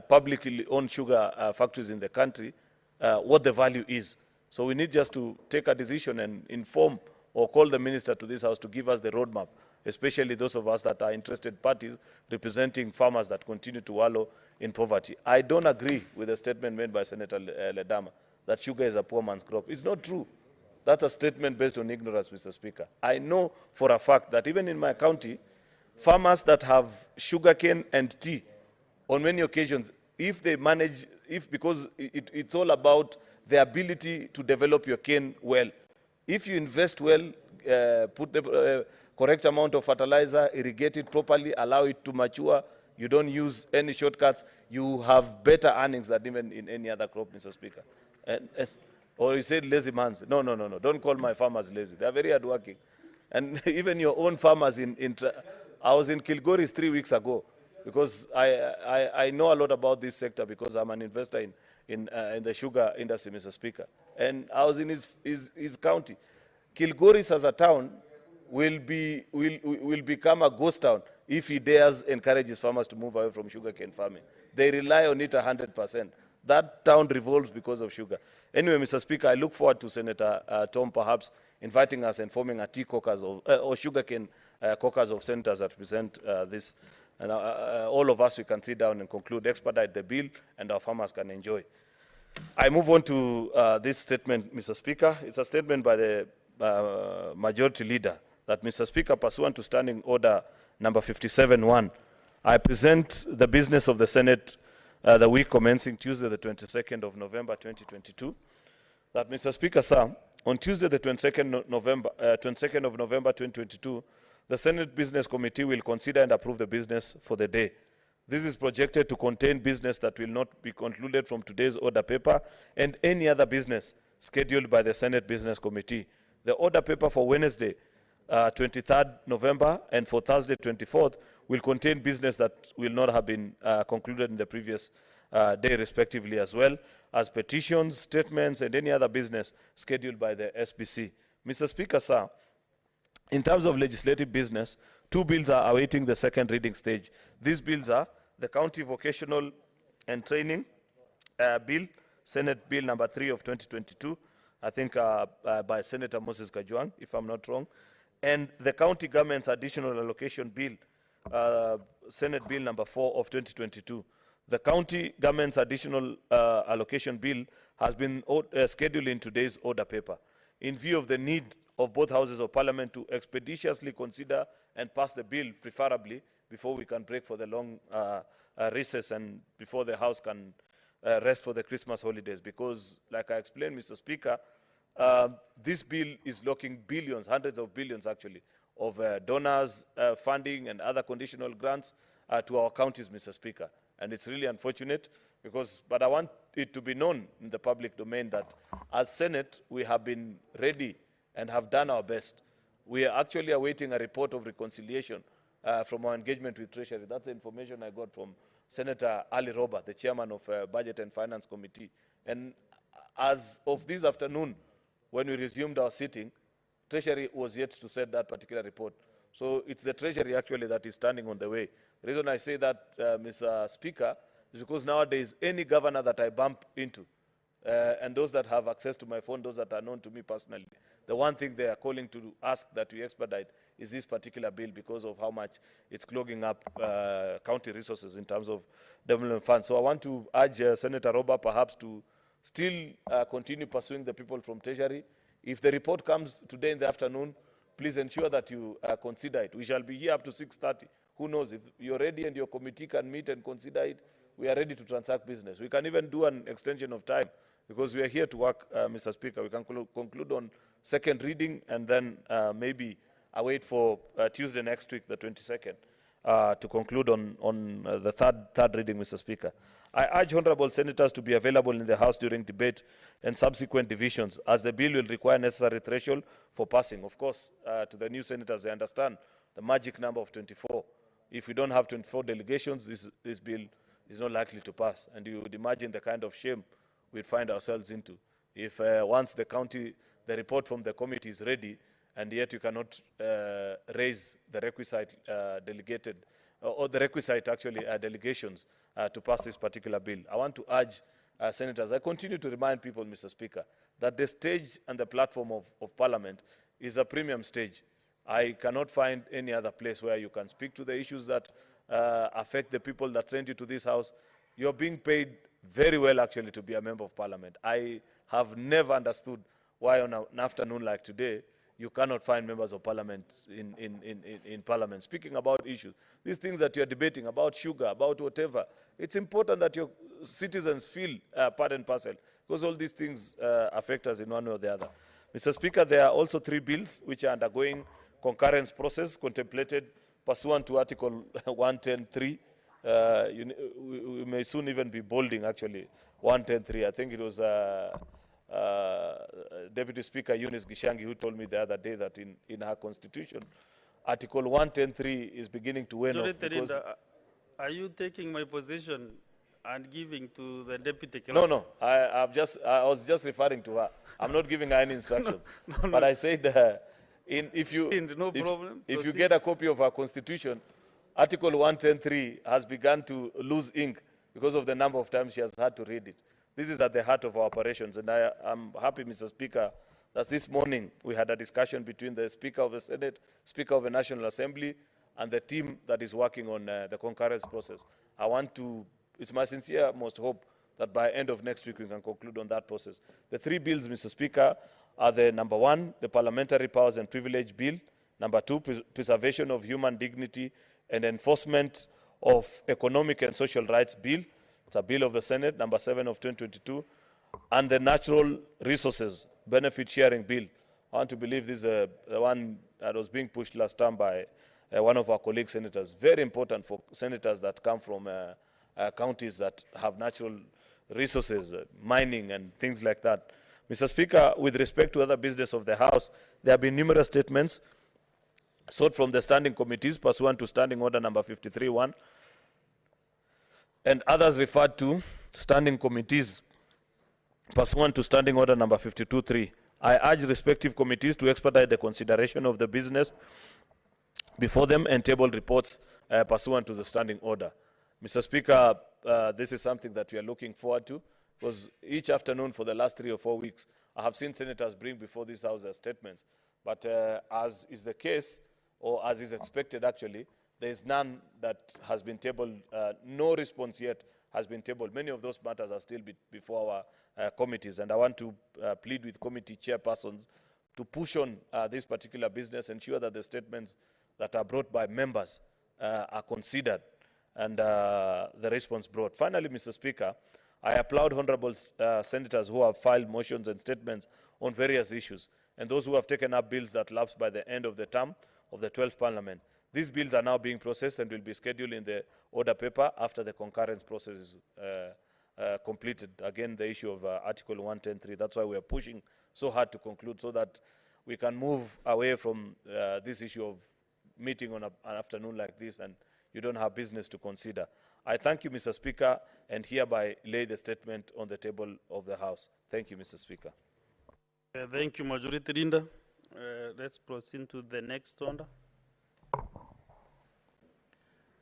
publicly owned sugar factories in the country, what the value is. So we need just to take a decision and inform or call the minister to this House to give us the roadmap, especially those of us that are interested parties representing farmers that continue to wallow in poverty. I don't agree with the statement made by Senator Ledama that sugar is a poor man's crop. It's not true. That's a statement based on ignorance, Mr. Speaker. I know for a fact that even in my county, farmers that have sugarcane and tea, on many occasions, if they manage, because it's all about the ability to develop your cane well. If you invest well, put the correct amount of fertilizer, irrigate it properly, allow it to mature, you don't use any shortcuts, you have better earnings than even in any other crop, Mr. Speaker. Or you said lazy mans. No. Don't call my farmers lazy. They are very hardworking. And even your own farmers I was in Kilgoris 3 weeks ago because I know a lot about this sector because I'm an investor in the sugar industry, Mr. Speaker. And I was in his county. Kilgoris as a town will become a ghost town if he dares encourage his farmers to move away from sugarcane farming. They rely on it 100%. That town revolves because of sugar. Anyway, Mr. Speaker, I look forward to Senator Tom perhaps inviting us and forming a tea caucus of, or sugarcane caucus of senators that represent this. And all of us, we can sit down and conclude, expedite the bill, and our farmers can enjoy. I move on to this statement, Mr. Speaker. It's a statement by the majority leader that, Mr. Speaker, pursuant to Standing Order number 57-1, I present the business of the Senate the week commencing Tuesday, the 22nd of November, 2022. That, Mr. Speaker, sir, on Tuesday, the 22nd of November, 2022, the Senate Business Committee will consider and approve the business for the day. This is projected to contain business that will not be concluded from today's order paper and any other business scheduled by the Senate Business Committee. The order paper for Wednesday, 23rd November, and for Thursday, 24th, will contain business that will not have been concluded in the previous day, respectively, as well as petitions, statements, and any other business scheduled by the SBC. Mr. Speaker, sir, in terms of legislative business, 2 bills are awaiting the second reading stage. These bills are the County Vocational and Training Bill, Senate Bill number 3 of 2022, I think by Senator Moses Kajwang, if I'm not wrong, and the County Government's Additional Allocation Bill, Senate Bill number 4 of 2022. The County Government's Additional Allocation Bill has been scheduled in today's order paper. In view of the need of both houses of parliament to expeditiously consider and pass the bill, preferably before we can break for the long recess and before the House can rest for the Christmas holidays. Because, like I explained, Mr. Speaker, this bill is locking billions, hundreds of billions actually, of donors, funding, and other conditional grants to our counties, Mr. Speaker. And it's really unfortunate because, but I want it to be known in the public domain that as Senate, we have been ready and have done our best. We are actually awaiting a report of reconciliation from our engagement with Treasury. That's the information I got from Senator Ali Roba, the chairman of Budget and Finance Committee. And as of this afternoon, when we resumed our sitting, Treasury was yet to set that particular report. So it's the Treasury actually that is standing on the way. The reason I say that, Mr. Speaker, is because nowadays any governor that I bump into, and those that have access to my phone, those that are known to me personally, the one thing they are calling to ask that we expedite is this particular bill because of how much it's clogging up county resources in terms of development funds. So I want to urge Senator Roba perhaps to still continue pursuing the people from Treasury. If the report comes today in the afternoon, please ensure that you consider it. We shall be here up to 6:30. Who knows, if you're ready and your committee can meet and consider it, we are ready to transact business. We can even do an extension of time because we are here to work, Mr. Speaker. We can conclude on second reading and then maybe await for Tuesday next week, the 22nd, to conclude on the third reading, Mr. Speaker. I urge honorable senators to be available in the House during debate and subsequent divisions, as the bill will require necessary threshold for passing. Of course, to the new senators, they understand the magic number of 24. If we don't have 24 delegations, this bill is not likely to pass. And you would imagine the kind of shame we'd find ourselves into if once the report from the committee is ready, and yet you cannot raise the requisite delegated, or the requisite actually delegations to pass this particular bill. I want to urge senators, I continue to remind people, Mr. Speaker, that the stage and the platform of Parliament is a premium stage. I cannot find any other place where you can speak to the issues that affect the people that sent you to this House. You're being paid very well, actually, to be a member of Parliament. I have never understood why on an afternoon like today, you cannot find members of Parliament in Parliament speaking about issues. These things that you're debating about sugar, about whatever, it's important that your citizens feel part and parcel, because all these things affect us in one way or the other. Mr. Speaker, there are also 3 bills which are undergoing concurrence process contemplated pursuant to Article 110.3. We may soon even be bolding, actually, 110.3. I think it was Deputy Speaker Eunice Gishangi who told me the other day that in her constitution, Article 110.3 is beginning to wane off. Because are you taking my position and giving to the deputy clerk? No, I was just referring to her. I'm not giving her any instructions. No. But I said, if you get a copy of our constitution, Article 110.3 has begun to lose ink because of the number of times she has had to read it. This is at the heart of our operations, and I'm happy, Mr. Speaker, that this morning we had a discussion between the Speaker of the Senate, Speaker of the National Assembly, and the team that is working on the concurrence process. It's my sincere most hope that by end of next week we can conclude on that process. The three bills, Mr. Speaker, are the number one, the Parliamentary Powers and Privilege Bill, number two, Preservation of Human Dignity and Enforcement of Economic and Social Rights Bill. It's a bill of the Senate, number 7 of 2022, and the Natural Resources Benefit Sharing Bill. I want to believe this is the one that was being pushed last time by one of our colleague senators. Very important for senators that come from counties that have natural resources, mining and things like that. Mr. Speaker, with respect to other business of the House, there have been numerous statements sought from the standing committees pursuant to Standing Order number 53-1, and others referred to standing committees pursuant to Standing Order number 52-3. I urge respective committees to expedite the consideration of the business before them and table reports pursuant to the standing order. Mr. Speaker, this is something that we are looking forward to, because each afternoon for the last 3 or 4 weeks, I have seen senators bring before this House their statements. But as is the case, or as is expected actually, there is none that has been tabled, no response yet has been tabled. Many of those matters are still before our committees, and I want to plead with committee chairpersons to push on this particular business, ensure that the statements that are brought by members are considered and the response brought. Finally, Mr. Speaker, I applaud honorable senators who have filed motions and statements on various issues, and those who have taken up bills that lapsed by the end of the term of the 12th Parliament. These bills are now being processed and will be scheduled in the order paper after the concurrence process is completed. Again, the issue of Article 110.3. That's why we are pushing so hard to conclude, so that we can move away from this issue of meeting on an afternoon like this and you don't have business to consider. I thank you, Mr. Speaker, and hereby lay the statement on the table of the House. Thank you, Mr. Speaker. Thank you, Majority Leader. Let's proceed to the next order.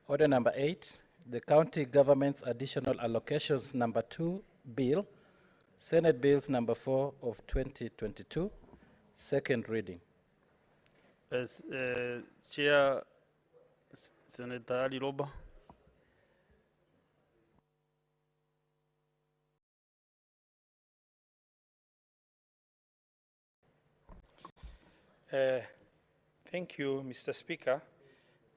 Order number 8, the County Government's Additional Allocations number 2 Bill, Senate Bills number 4 of 2022, second reading. As Chair, Senator Ali Roba. Thank you, Mr. Speaker.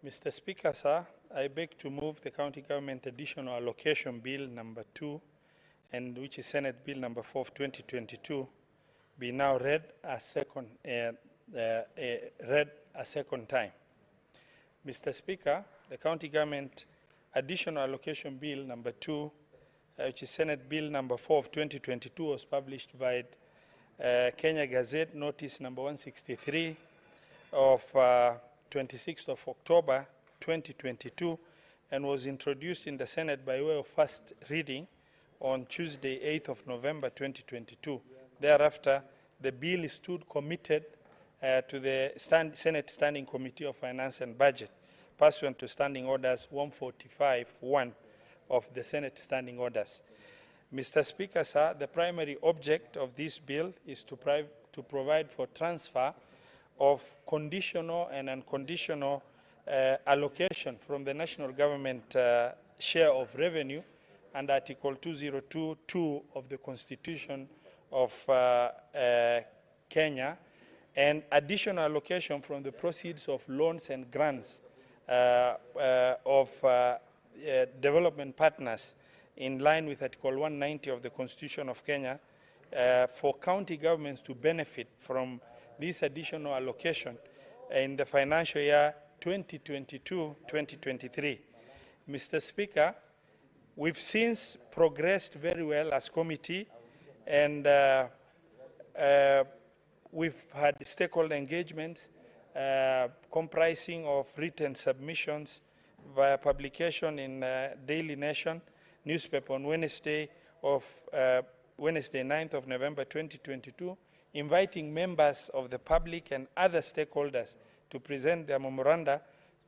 Mr. Speaker, sir, I beg to move the County Government Additional Allocation Bill number 2, and which is Senate Bill number 4 of 2022, be now read a second time. Mr. Speaker, the County Government Additional Allocation Bill number 2, which is Senate Bill number 4 of 2022, was published by Kenya Gazette, notice number 163 of 26th of October 2022, and was introduced in the Senate by way of first reading on Tuesday, 8th of November 2022. Thereafter, the bill stood committed to the Senate Standing Committee of Finance and Budget, pursuant to Standing Orders 145-1 of the Senate Standing Orders. Mr. Speaker, sir, the primary object of this bill is to provide for transfer of conditional and unconditional allocation from the national government share of revenue and Article 2022 of the Constitution of Kenya, and additional allocation from the proceeds of loans and grants of development partners in line with Article 190 of the Constitution of Kenya for county governments to benefit from this additional allocation in the financial year 2022-2023. Mr. Speaker, we've since progressed very well as committee, and we've had stakeholder engagements comprising of written submissions via publication in Daily Nation newspaper on Wednesday, 9th of November 2022, inviting members of the public and other stakeholders to present their memoranda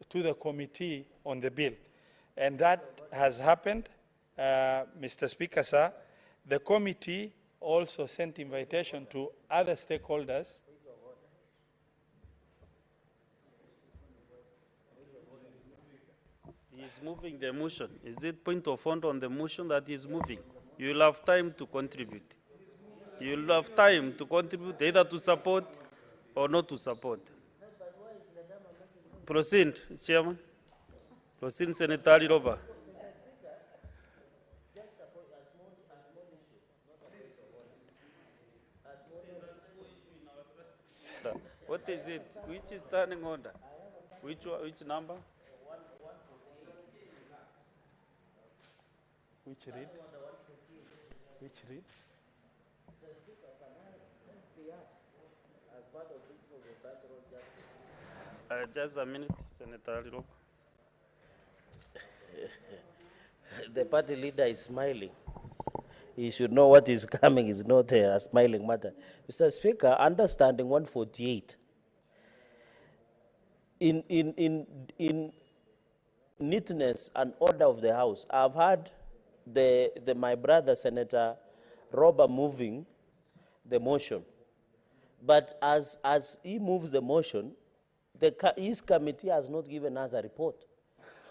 to the committee on the bill. And that has happened, Mr. Speaker, sir. The committee also sent invitation to other stakeholders. He's moving the motion. Is it point of order on the motion that he's moving? You'll have time to contribute. You'll have time to contribute either to support or not to support. Proceed, Chairman. Proceed, Senator Liroba. What is it? Which is standing order? Which number? Which reads? Which reads? Just a minute, Senator Liroba. The party leader is smiling. He should know what is coming is not a smiling matter. Mr. Speaker, understanding 148. In neatness and order of the House, I've heard my brother, Senator Robert, moving the motion. But as he moves the motion, his committee has not given us a report.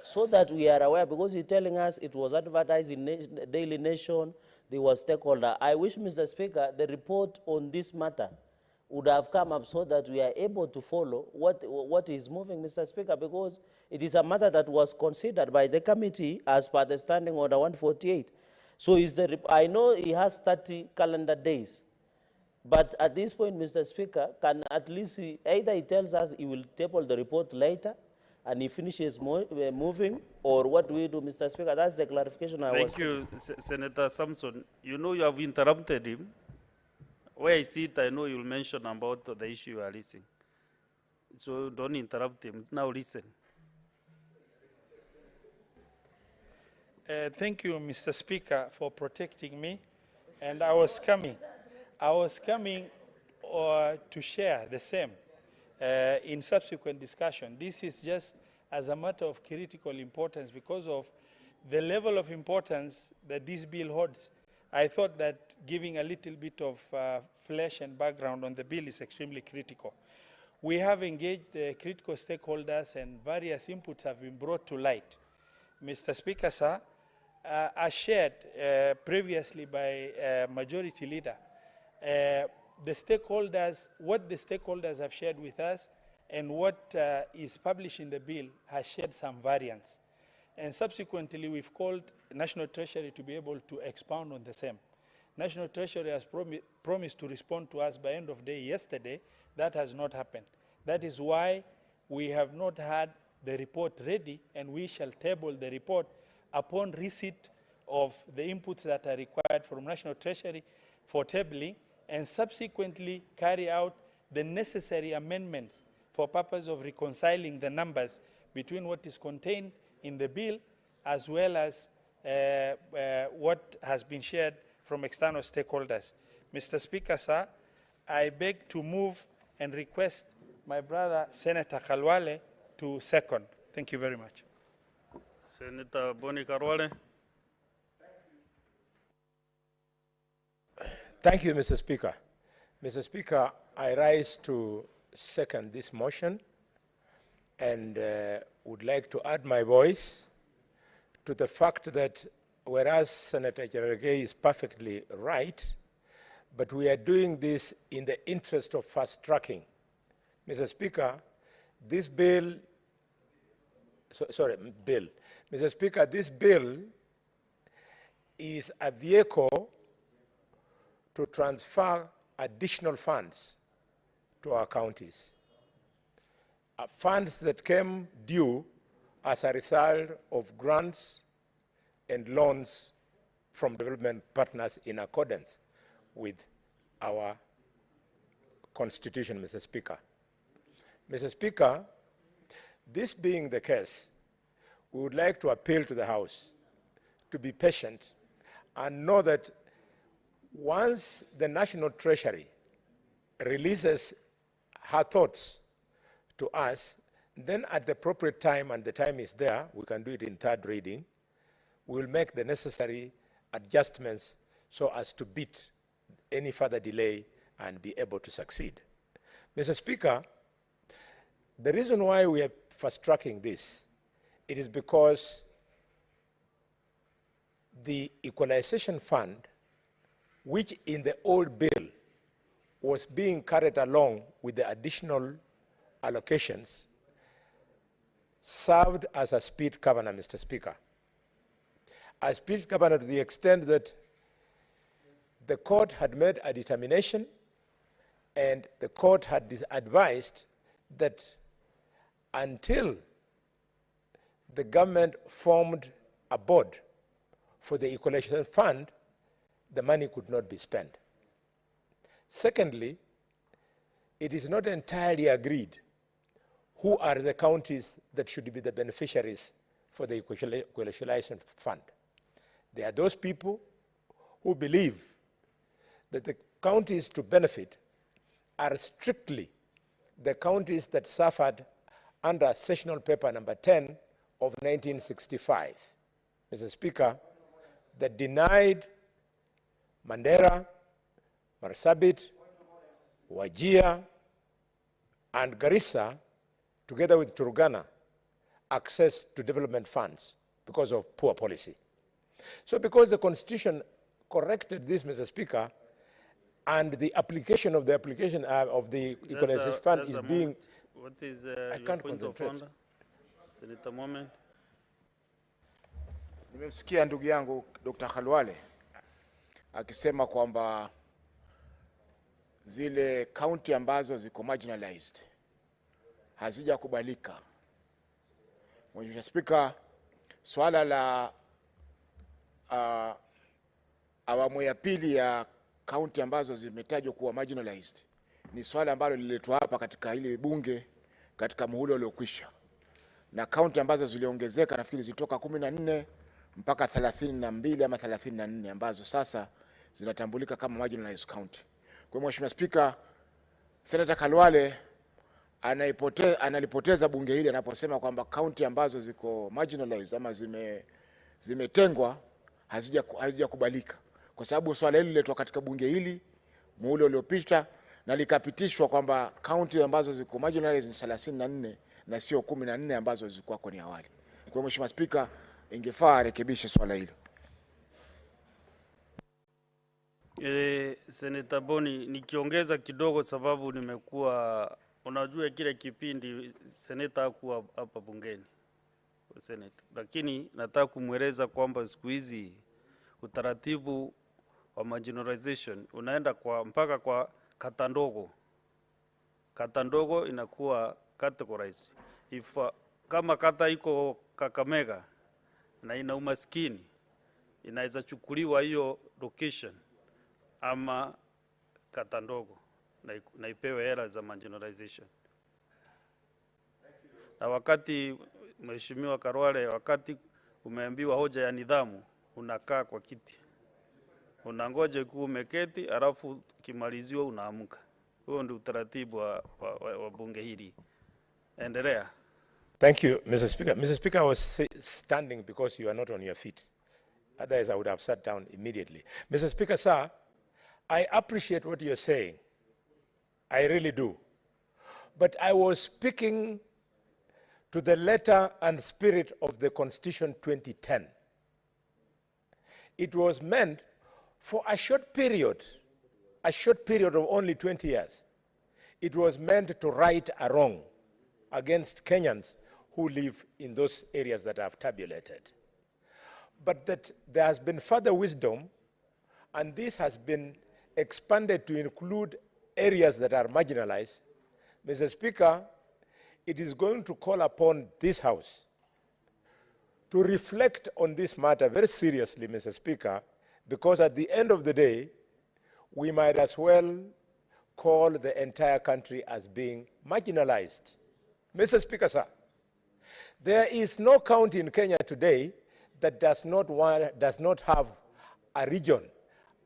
So that we are aware, because he's telling us it was advertised in Daily Nation, there was stakeholder. I wish, Mr. Speaker, the report on this matter would have come up so that we are able to follow what is moving, Mr. Speaker, because it is a matter that was considered by the committee as per the Standing Order 148. So I know he has 30 calendar days, but at this point, Mr. Speaker, can at least either he tells us he will table the report later and he finishes moving, or what do we do, Mr. Speaker? That's the clarification I was. Thank you, Senator Samson. You know you have interrupted him. Where I see it, I know you'll mention about the issue you are raising. So don't interrupt him. Now listen. Thank you, Mr. Speaker, for protecting me. And I was coming to share the same in subsequent discussion. This is just as a matter of critical importance because of the level of importance that this bill holds. I thought that giving a little bit of flesh and background on the bill is extremely critical. We have engaged critical stakeholders and various inputs have been brought to light. Mr. Speaker, sir, as shared previously by Majority Leader, the stakeholders, what the stakeholders have shared with us and what is published in the bill has shared some variance. And subsequently, we've called National Treasury to be able to expound on the same. National Treasury has promised to respond to us by end of day yesterday. That has not happened. That is why we have not had the report ready, and we shall table the report upon receipt of the inputs that are required from National Treasury for tabling, and subsequently carry out the necessary amendments for purpose of reconciling the numbers between what is contained in the bill as well as what has been shared from external stakeholders. Mr. Speaker, sir, I beg to move and request my brother, Senator Khalwale, to second. Thank you very much. Senator Boni Karwale. Thank you, Mr. Speaker. Mr. Speaker, I rise to second this motion and would like to add my voice to the fact that whereas Senator Cherargei is perfectly right, but we are doing this in the interest of fast-tracking. Mr. Speaker, this bill, Mr. Speaker, this bill is a vehicle to transfer additional funds to our counties. Funds that came due as a result of grants and loans from development partners in accordance with our Constitution, Mr. Speaker. Mr. Speaker, this being the case, we would like to appeal to the House to be patient and know that once the National Treasury releases her thoughts to us, then at the appropriate time, and the time is there, we can do it in third reading, we will make the necessary adjustments so as to beat any further delay and be able to succeed. Mr. Speaker, the reason why we are fast-tracking this, it is because the equalization fund, which in the old bill was being carried along with the additional allocations, served as a speed governor, Mr. Speaker. A speed governor to the extent that the court had made a determination and the court had advised that until the government formed a board for the equalization fund, the money could not be spent. Secondly, it is not entirely agreed who are the counties that should be the beneficiaries for the equalization fund. There are those people who believe that the counties to benefit are strictly the counties that suffered under sessional paper number 10 of 1965, Mr. Speaker, that denied Mandera, Marsabit, Wajir, and Garissa, together with Turkana, access to development funds because of poor policy. So because the Constitution corrected this, Mr. Speaker, and the application of the equalization fund is being... What is I can't concentrate. Senator Moment. Nimemsikia ndugu yangu Dr. Khalwale akisema kwamba zile county ambazo ziko marginalized hazijakubalika. Mheshimiwa Spika, swala la awamu ya pili ya county ambazo zimetajwa kuwa marginalized ni swala ambalo liletwa hapa katika ile bunge katika muhula uliokwisha, na county ambazo ziliongezeka nafikiri zilitoka 14 mpaka 32 ama 34 ambazo sasa zinatambulika kama marginalized county. Kwa Mheshimiwa Spika, Senator Khalwale analipoteza bunge hili anaposema kwamba county ambazo ziko marginalized ama zimetengwa hazijakubalika, kwa sababu swala hili liletwa katika bunge hili muhula uliopita na likapitishwa kwamba county ambazo ziko marginalized ni 34 na sio 14 ambazo zilikuwa kwenye awali. Kwa Mheshimiwa Spika, ingefaa rekebishe swala hilo. Senator Boni, nikiongeza kidogo sababu nimekuwa, unajua kile kipindi Senator hakuwa hapa bungeni. Senator. Lakini nataka kumweleza kwamba siku hizi utaratibu wa marginalization unaenda mpaka kwa kata ndogo. Kata ndogo inakuwa categorized. Kama kata iko Kakamega na ina umaskini, inaweza chukuliwa hiyo location ama kata ndogo na ipewe hela za marginalization. Na wakati Mheshimiwa Khalwale, wakati umeambiwa hoja ya nidhamu, unakaa kwa kiti, unangoje kuwa umeketi, alafu kimaliziwa unaamka. Huo ndio utaratibu wa bunge hili. Endelea. Thank you, Mr. Speaker. Mr. Speaker, I was standing because you are not on your feet. Otherwise, I would have sat down immediately. Mr. Speaker, sir, I appreciate what you're saying. I really do. But I was speaking to the letter and spirit of the Constitution 2010. It was meant for a short period of only 20 years. It was meant to right a wrong against Kenyans who live in those areas that I've tabulated. But that there has been further wisdom, and this has been expanded to include areas that are marginalized. Mr. Speaker, it is going to call upon this House to reflect on this matter very seriously, Mr. Speaker, because at the end of the day, we might as well call the entire country as being marginalized. Mr. Speaker, sir, there is no county in Kenya today that does not have a region,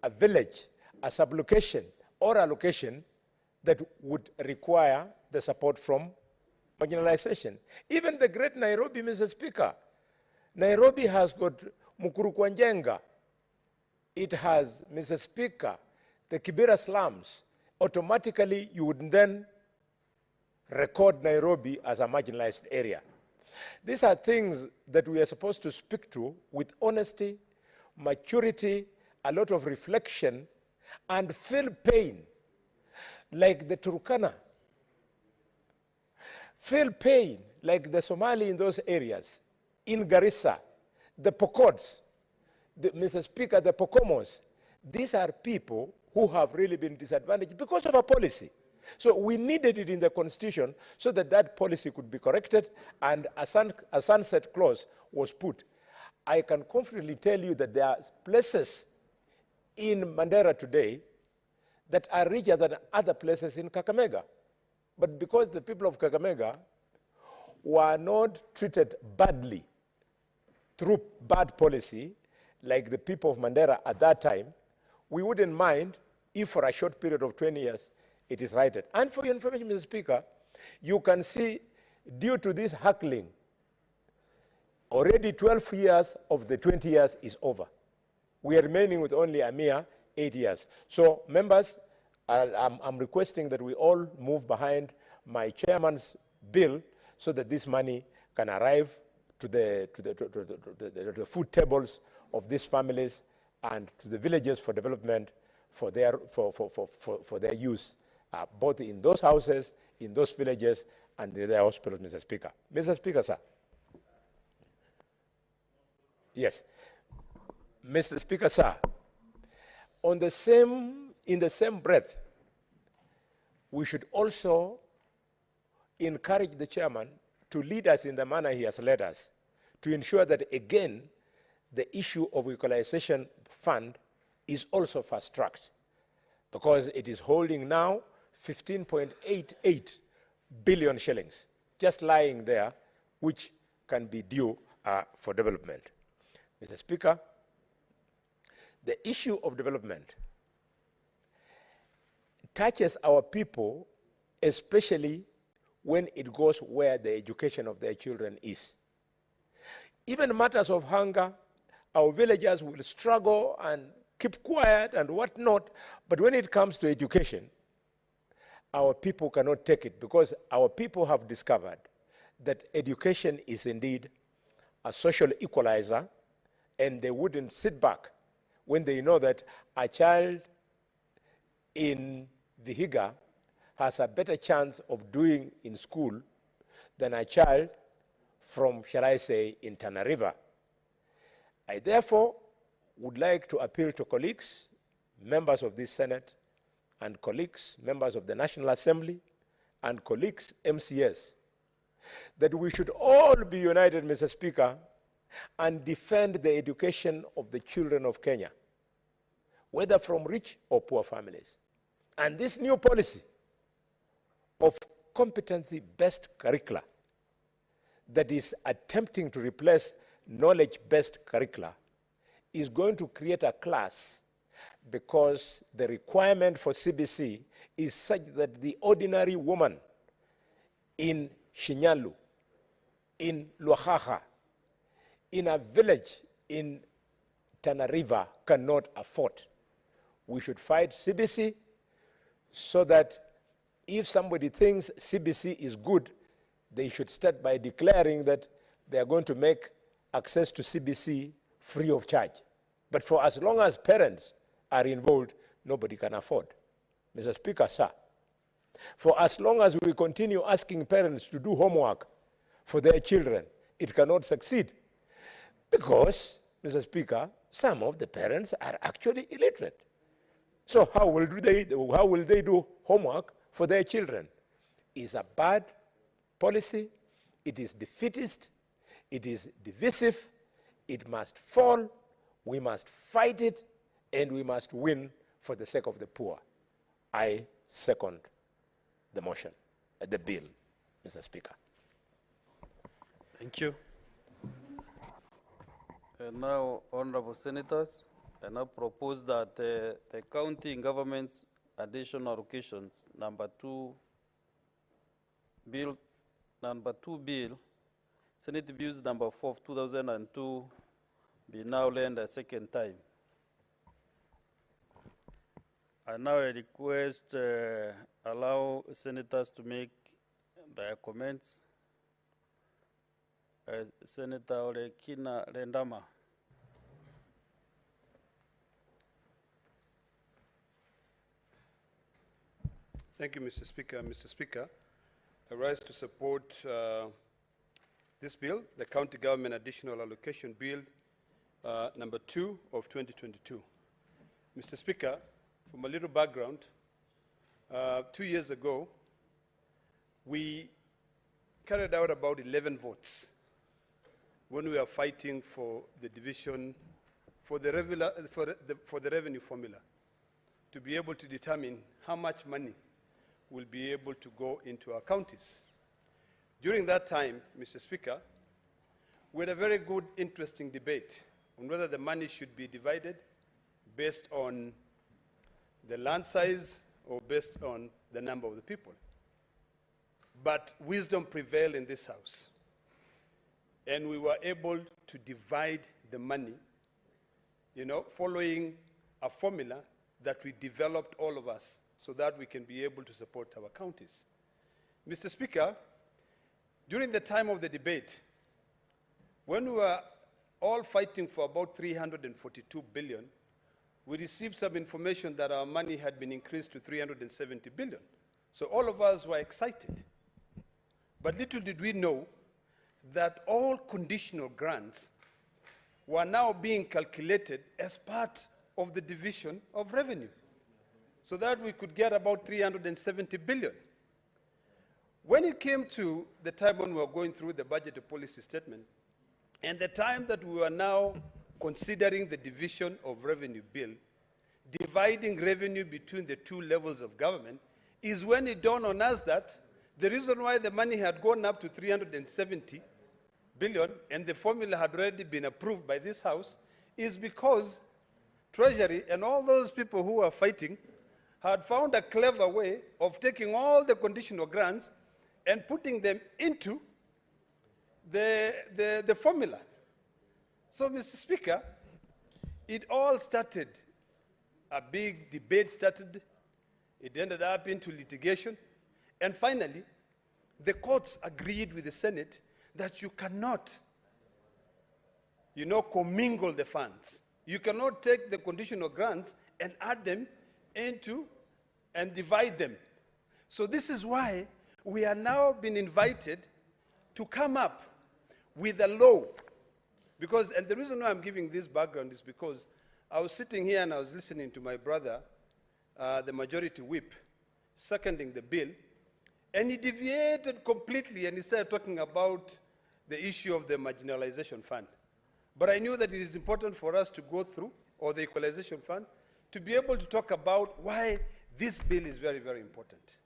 a village, a sublocation, or a location that would require the support from marginalization. Even the great Nairobi, Mr. Speaker, Nairobi has got Mukuru Kwanjenga, it has, Mr. Speaker, the Kibera slums, automatically you would then record Nairobi as a marginalized area. These are things that we are supposed to speak to with honesty, maturity, a lot of reflection, and feel pain, like the Turkana. Feel pain, like the Somali in those areas, in Garissa, the Pokots, Mr. Speaker, the Pokomos. These are people who have really been disadvantaged because of a policy. So we needed it in the Constitution so that that policy could be corrected and a sunset clause was put. I can confidently tell you that there are places in Mandera today that are richer than other places in Kakamega. But because the people of Kakamega were not treated badly through bad policy, like the people of Mandera at that time, we wouldn't mind if for a short period of 20 years it is righted. And for your information, Mr. Speaker, you can see, due to this hackling, already 12 years of the 20 years is over. We are remaining with only a mere 8 years. So, members, I'm requesting that we all move behind my chairman's bill so that this money can arrive to the food tables of these families and to the villages for development for their use, both in those houses, in those villages, and in their hospitals, Mr. Speaker. Mr. Speaker, sir. Yes. Mr. Speaker, sir, in the same breath, we should also encourage the chairman to lead us in the manner he has led us, to ensure that, again, the issue of equalization fund is also fast-tracked, because it is holding now 15.88 billion shillings, just lying there, which can be due for development. Mr. Speaker, the issue of development touches our people, especially when it goes where the education of their children is. Even matters of hunger, our villagers will struggle and keep quiet and whatnot, but when it comes to education, our people cannot take it, because our people have discovered that education is indeed a social equalizer, and they wouldn't sit back when they know that a child in Vihiga has a better chance of doing in school than a child from, shall I say, in Tana River. I therefore would like to appeal to colleagues, members of this Senate, and colleagues, members of the National Assembly, and colleagues, MCS, that we should all be united, Mr. Speaker, and defend the education of the children of Kenya, whether from rich or poor families. And this new policy of competency-based curricula that is attempting to replace knowledge-based curricula is going to create a class, because the requirement for CBC is such that the ordinary woman in Shinyalu, in Luahaha, in a village in Tana River cannot afford. We should fight CBC so that if somebody thinks CBC is good, they should start by declaring that they are going to make access to CBC free of charge. But for as long as parents are involved, nobody can afford. Mr. Speaker, sir, for as long as we continue asking parents to do homework for their children, it cannot succeed. Because, Mr. Speaker, some of the parents are actually illiterate. So how will they do homework for their children? It's a bad policy. It is defeatist. It is divisive. It must fall. We must fight it, and we must win for the sake of the poor. I second the motion, the bill, Mr. Speaker. Thank you. And now, honorable senators, I now propose that the county government's additional allocations number 2 bill, Senate Bills number 4 of 2002 be now lent a second time. I now request allow senators to make their comments. Senator Olekina Rendama. Thank you, Mr. Speaker. Mr. Speaker, I rise to support this bill, the County Government Additional Allocation Bill number 2 of 2022. Mr. Speaker, from a little background, 2 years ago, we carried out about 11 votes when we were fighting for the division, for the revenue formula, to be able to determine how much money will be able to go into our counties. During that time, Mr. Speaker, we had a very good, interesting debate on whether the money should be divided based on the land size or based on the number of the people. But wisdom prevailed in this House, and we were able to divide the money, following a formula that we developed, all of us, so that we can be able to support our counties. Mr. Speaker, during the time of the debate, when we were all fighting for about 342 billion, we received some information that our money had been increased to 370 billion. So all of us were excited. But little did we know that all conditional grants were now being calculated as part of the division of revenue, so that we could get about 370 billion. When it came to the time when we were going through the budget policy statement, and the time that we were now considering the division of revenue bill, dividing revenue between the two levels of government, is when it dawned on us that the reason why the money had gone up to 370 billion and the formula had already been approved by this House is because Treasury and all those people who were fighting had found a clever way of taking all the conditional grants and putting them into the formula. So, Mr. Speaker, it all started, a big debate started, it ended up into litigation, and finally, the courts agreed with the Senate that you cannot, commingle the funds. You cannot take the conditional grants and add them into and divide them. So this is why we are now being invited to come up with a law. And the reason why I'm giving this background is because I was sitting here and I was listening to my brother, the majority whip, seconding the bill, and he deviated completely and he started talking about the issue of the marginalization fund. But I knew that it is important for us to go through, or the equalization fund, to be able to talk about why this bill is very, very important.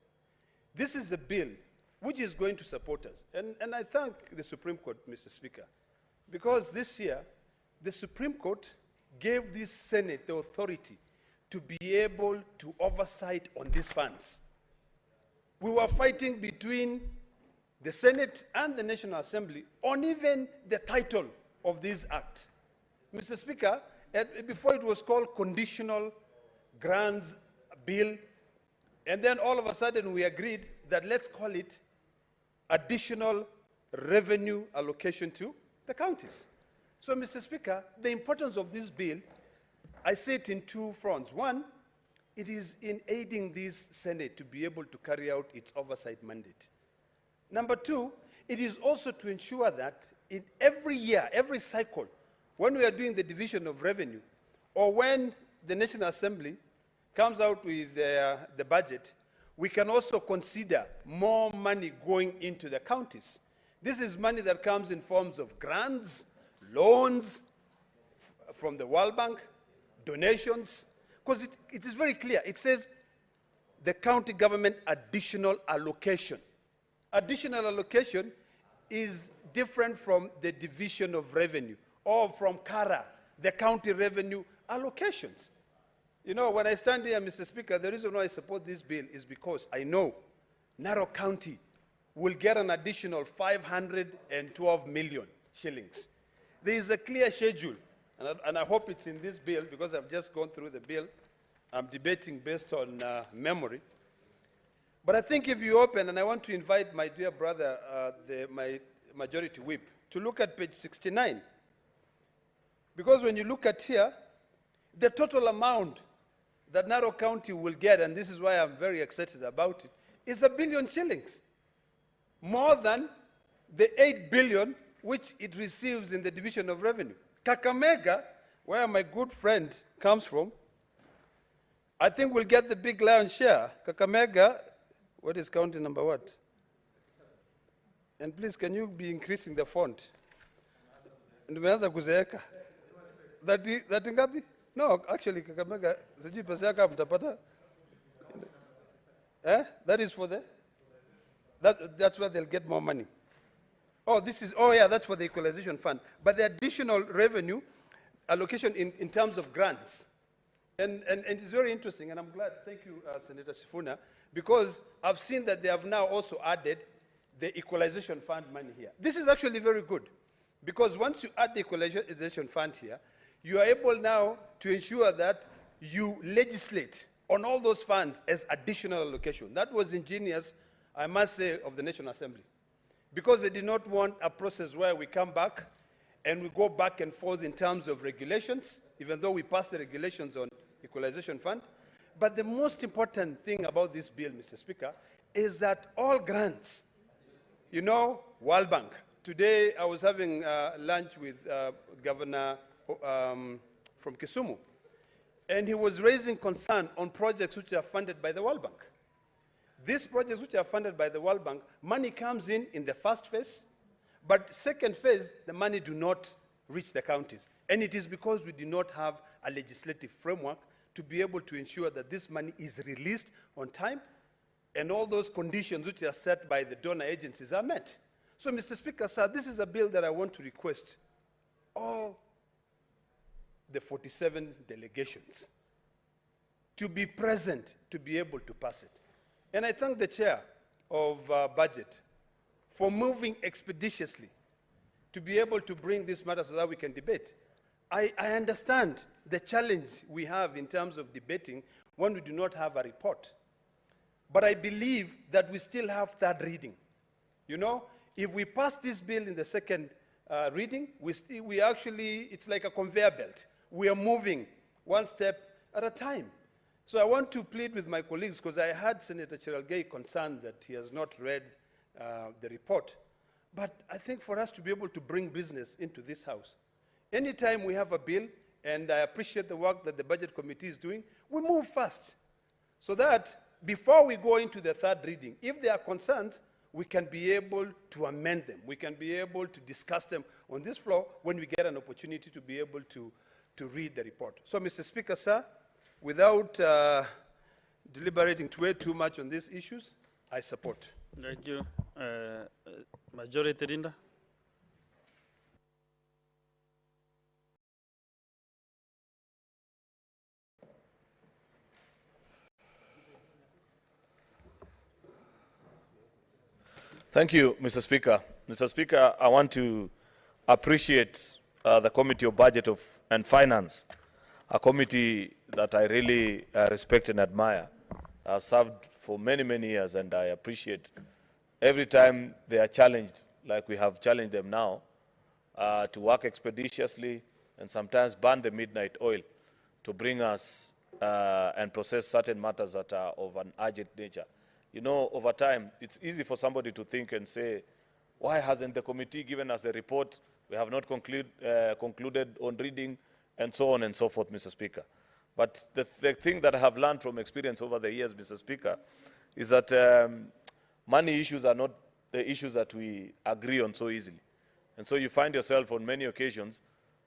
This is a bill which is going to support us. And I thank the Supreme Court, Mr. Speaker, because this year, the Supreme Court gave this Senate the authority to be able to oversight on these funds. We were fighting between the Senate and the National Assembly on even the title of this act. Mr. Speaker, before it was called Conditional Grants Bill, and then all of a sudden we agreed that let's call it Additional Revenue Allocation to the counties. So, Mr. Speaker, the importance of this bill, I see it in two fronts. One, it is in aiding this Senate to be able to carry out its oversight mandate. Number two, it is also to ensure that in every year, every cycle, when we are doing the division of revenue, or when the National Assembly comes out with the budget, we can also consider more money going into the counties. This is money that comes in forms of grants, loans from the World Bank, donations, because it is very clear. It says the county government additional allocation. Additional allocation is different from the division of revenue or from CARA, the county revenue allocations. When I stand here, Mr. Speaker, the reason why I support this bill is because I know Narok County will get an additional 512 million shillings. There is a clear schedule, and I hope it's in this bill because I've just gone through the bill. I'm debating based on memory. But I think if you open, and I want to invite my dear brother, my majority whip, to look at page 69. Because when you look at here, the total amount that Narok County will get, and this is why I'm very excited about it, is $1 billion shillings. More than the 8 billion which it receives in the division of revenue. Kakamega, where my good friend comes from, I think we'll get the big lion's share. Kakamega, what is county number what? And please, can you be increasing the font? Nimeanza kuzeeka. That ngapi? No, actually, Kakamega, sijui pesa yako mtapata. That is for the, that's where they'll get more money. Oh, yeah, that's for the equalization fund. But the additional revenue allocation in terms of grants. And it's very interesting, and I'm glad, thank you, Senator Sifuna, because I've seen that they have now also added the equalization fund money here. This is actually very good, because once you add the equalization fund here, you are able now to ensure that you legislate on all those funds as additional allocation. That was ingenious, I must say, of the National Assembly, because they did not want a process where we come back and we go back and forth in terms of regulations, even though we passed the regulations on equalization fund. But the most important thing about this bill, Mr. Speaker, is that all grants, you know, World Bank. Today I was having lunch with Governor from Kisumu, and he was raising concern on projects which are funded by the World Bank. These projects which are funded by the World Bank, money comes in the first phase, but second phase, the money do not reach the counties. And it is because we do not have a legislative framework to be able to ensure that this money is released on time and all those conditions which are set by the donor agencies are met. So, Mr. Speaker, sir, this is a bill that I want to request all the 47 delegations to be present to be able to pass it. And I thank the chair of budget for moving expeditiously to be able to bring this matter so that we can debate. I understand the challenge we have in terms of debating when we do not have a report. But I believe that we still have third reading. You know, if we pass this bill in the second reading, we actually, it's like a conveyor belt. We are moving one step at a time. So I want to plead with my colleagues, because I had Senator Cherargei concerned that he has not read the report. But I think for us to be able to bring business into this house, anytime we have a bill, and I appreciate the work that the Budget Committee is doing, we move fast, so that before we go into the third reading, if there are concerns, we can be able to amend them. We can be able to discuss them on this floor when we get an opportunity to be able to read the report. So, Mr. Speaker, sir, without deliberating too much on these issues, I support. Thank you. Majority Leader. Thank you, Mr. Speaker. Mr. Speaker, I want to appreciate the Committee of Budget and Finance, a committee that I really respect and admire. I've served for many, many years, and I appreciate every time they are challenged, like we have challenged them now, to work expeditiously and sometimes burn the midnight oil to bring us and process certain matters that are of an urgent nature. You know, over time, it's easy for somebody to think and say, why hasn't the committee given us a report? We have not concluded on reading, and so on and so forth, Mr. Speaker. But the thing that I have learned from experience over the years, Mr. Speaker, is that money issues are not the issues that we agree on so easily. And so you find yourself on many occasions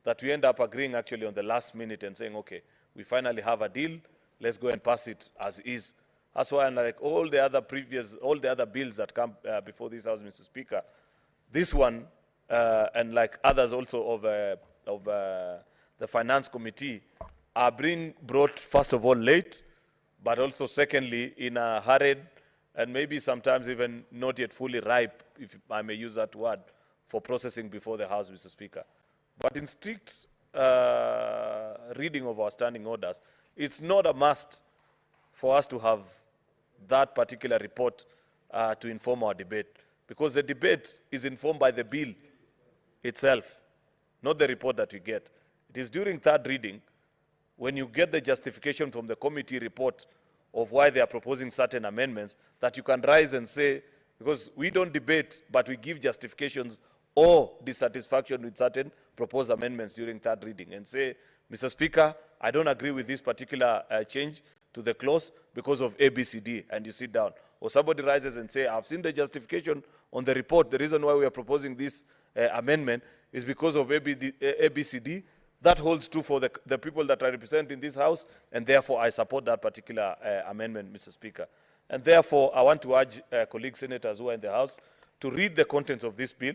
that we end up agreeing actually on the last minute and saying, okay, we finally have a deal, let's go and pass it as is. That's why, unlike all the other bills that come before this House, Mr. Speaker, this one, and like others also of the Finance Committee, are being brought, first of all, late, but also, secondly, in a hurried and maybe sometimes even not yet fully ripe, if I may use that word, for processing before the House, Mr. Speaker. But in strict reading of our standing orders, it's not a must for us to have that particular report to inform our debate, because the debate is informed by the bill itself, not the report that we get. It is during third reading, when you get the justification from the committee report of why they are proposing certain amendments, that you can rise and say, because we don't debate, but we give justifications or dissatisfaction with certain proposed amendments during third reading, and say, Mr. Speaker, I don't agree with this particular change to the clause because of ABCD, and you sit down. Or somebody rises and say, I've seen the justification on the report. The reason why we are proposing this amendment is because of ABCD. That holds true for the people that I represent in this House, and therefore I support that particular amendment, Mr. Speaker. And therefore, I want to urge colleague senators who are in the House to read the contents of this bill.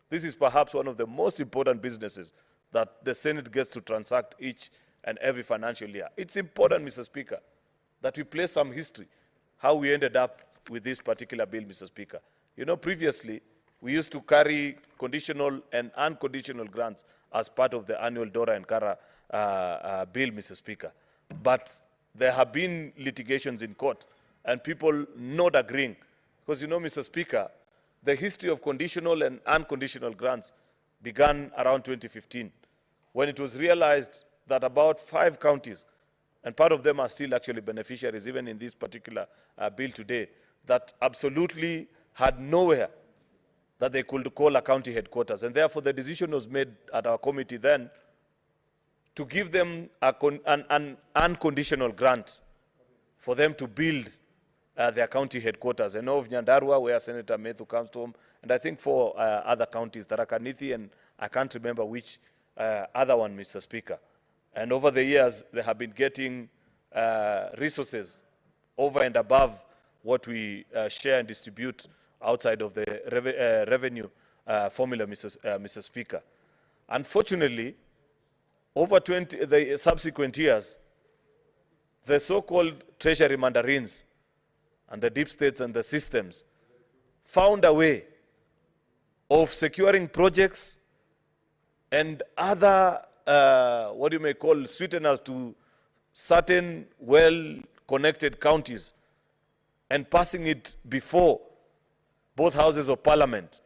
This is perhaps one of the most important businesses that the Senate gets to transact each and every financial year. It's important, Mr. Speaker, that we play some history, how we ended up with this particular bill, Mr. Speaker. You know, previously, we used to carry conditional and unconditional grants as part of the annual Dora and Kara bill, Mr. Speaker. But there have been litigations in court and people not agreeing. Because, you know, Mr. Speaker, the history of conditional and unconditional grants began around 2015, when it was realized that about 5 counties, and part of them are still actually beneficiaries, even in this particular bill today, that absolutely had nowhere that they could call a county headquarters. And therefore, the decision was made at our committee then to give them an unconditional grant for them to build their county headquarters. I know of Nyandarua, where Senator Methu comes from, and I think 4 other counties, Tharaka Nithi, and I can't remember which other one, Mr. Speaker. And over the years, they have been getting resources over and above what we share and distribute outside of the revenue formula, Mr. Speaker. Unfortunately, over the subsequent years, the so-called treasury mandarins and the deep states and the systems found a way of securing projects and other, what you may call, sweeteners to certain well-connected counties and passing it before both houses of parliament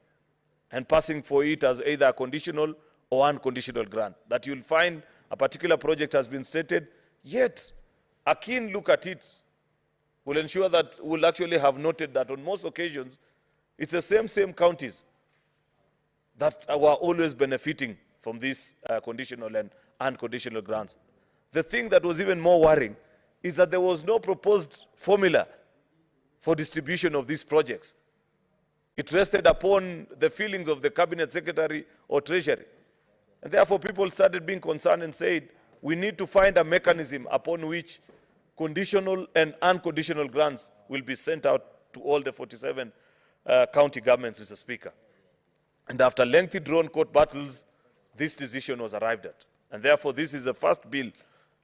and passing for it as either a conditional or unconditional grant. That you'll find a particular project has been stated, yet a keen look at it will ensure that we'll actually have noted that on most occasions, it's the same counties that were always benefiting from these conditional and unconditional grants. The thing that was even more worrying is that there was no proposed formula for distribution of these projects. It rested upon the feelings of the cabinet secretary or treasury. And therefore, people started being concerned and said, we need to find a mechanism upon which conditional and unconditional grants will be sent out to all the 47 county governments, Mr. Speaker. And after lengthy drawn court battles, this decision was arrived at. And therefore, this is the first bill,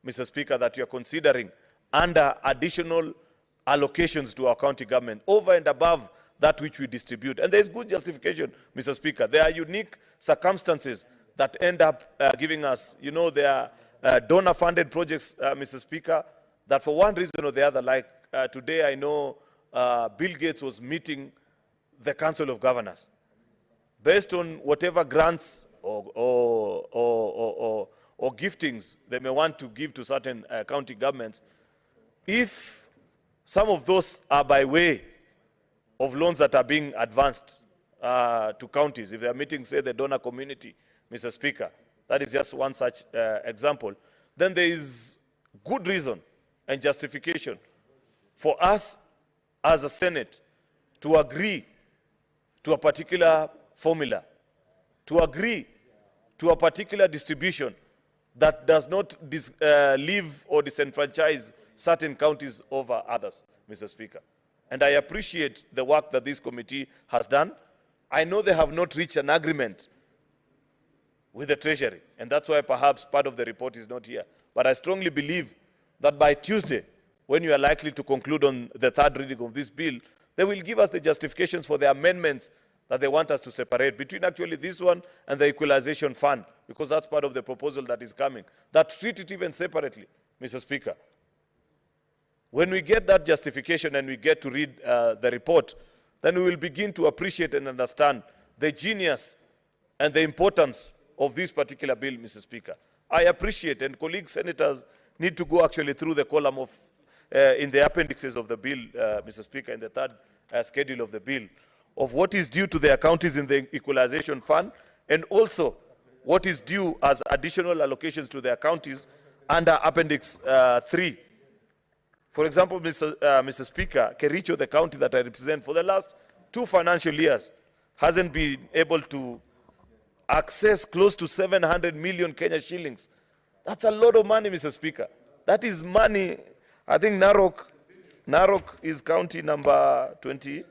Mr. Speaker, that you are considering under additional allocations to our county government over and above that which we distribute. And there is good justification, Mr. Speaker. There are unique circumstances that end up giving us, you know, there are donor-funded projects, Mr. Speaker, that for one reason or the other, like today I know Bill Gates was meeting the Council of Governors. Based on whatever grants or giftings they may want to give to certain county governments, if some of those are by way of loans that are being advanced to counties, if they are meeting, say, the donor community, Mr. Speaker, that is just one such example, then there is good reason and justification for us as a Senate to agree to a particular formula, to agree to a particular distribution that does not leave or disenfranchise certain counties over others, Mr. Speaker. And I appreciate the work that this committee has done. I know they have not reached an agreement with the Treasury, and that's why perhaps part of the report is not here. But I strongly believe that by Tuesday, when you are likely to conclude on the third reading of this bill, they will give us the justifications for the amendments that they want us to separate between actually this one and the equalization fund, because that's part of the proposal that is coming, that treat it even separately, Mr. Speaker. When we get that justification and we get to read the report, then we will begin to appreciate and understand the genius and the importance of this particular bill, Mr. Speaker. I appreciate, and colleague senators need to go actually through the column of, in the appendixes of the bill, Mr. Speaker, in the third schedule of the bill, of what is due to the counties in the equalization fund, and also what is due as additional allocations to their counties under Appendix 3. For example, Mr. Speaker, Kericho, the county that I represent, for the last 2 financial years, hasn't been able to access close to 700 million Kenya shillings. That's a lot of money, Mr. Speaker. That is money. I think Narok is county number 33.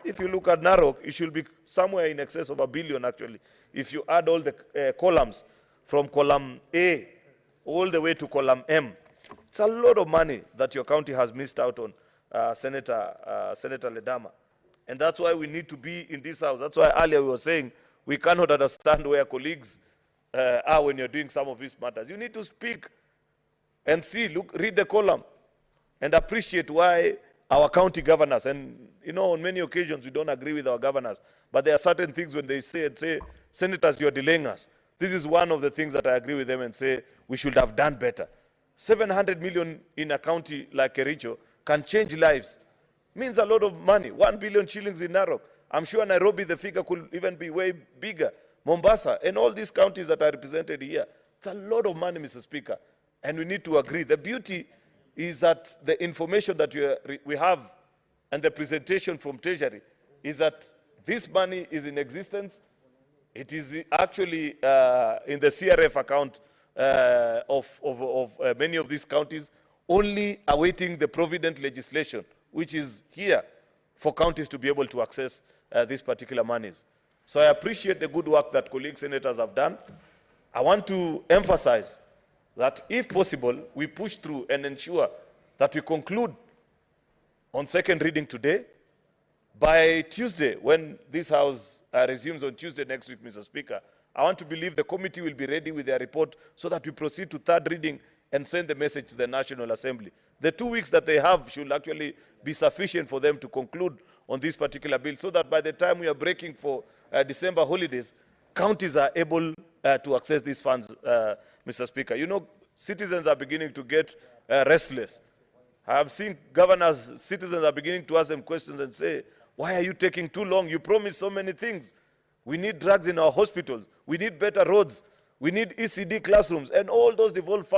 If you look at Narok, it should be somewhere in excess of $1 billion, actually, if you add all the columns from column A all the way to column M. It's a lot of money that your county has missed out on, Senator Ledama. And that's why we need to be in this house. That's why earlier we were saying we cannot understand where colleagues are when you're doing some of these matters. You need to speak and see, look, read the column and appreciate why our county governors, and you know, on many occasions we don't agree with our governors, but there are certain things when they say, senators, you're delaying us. This is one of the things that I agree with them and say we should have done better. 700 million in a county like Kericho can change lives. Means a lot of money. 1 billion shillings in Narok. I'm sure Nairobi, the figure could even be way bigger. Mombasa, and all these counties that are represented here. It's a lot of money, Mr. Speaker. And we need to agree. The beauty is that the information that we have and the presentation from Treasury is that this money is in existence. It is actually in the CRF account of many of these counties, only awaiting the provident legislation, which is here for counties to be able to access these particular monies. So I appreciate the good work that colleague senators have done. I want to emphasize that if possible, we push through and ensure that we conclude on second reading today. By Tuesday, when this House resumes on Tuesday next week, Mr. Speaker, I want to believe the committee will be ready with their report so that we proceed to third reading and send the message to the National Assembly. The 2 weeks that they have should actually be sufficient for them to conclude on this particular bill so that by the time we are breaking for December holidays, counties are able to access these funds, Mr. Speaker. You know, citizens are beginning to get restless. I have seen governors, citizens are beginning to ask them questions and say, why are you taking too long? You promised so many things. We need drugs in our hospitals. We need better roads. We need ECD classrooms and all those devolved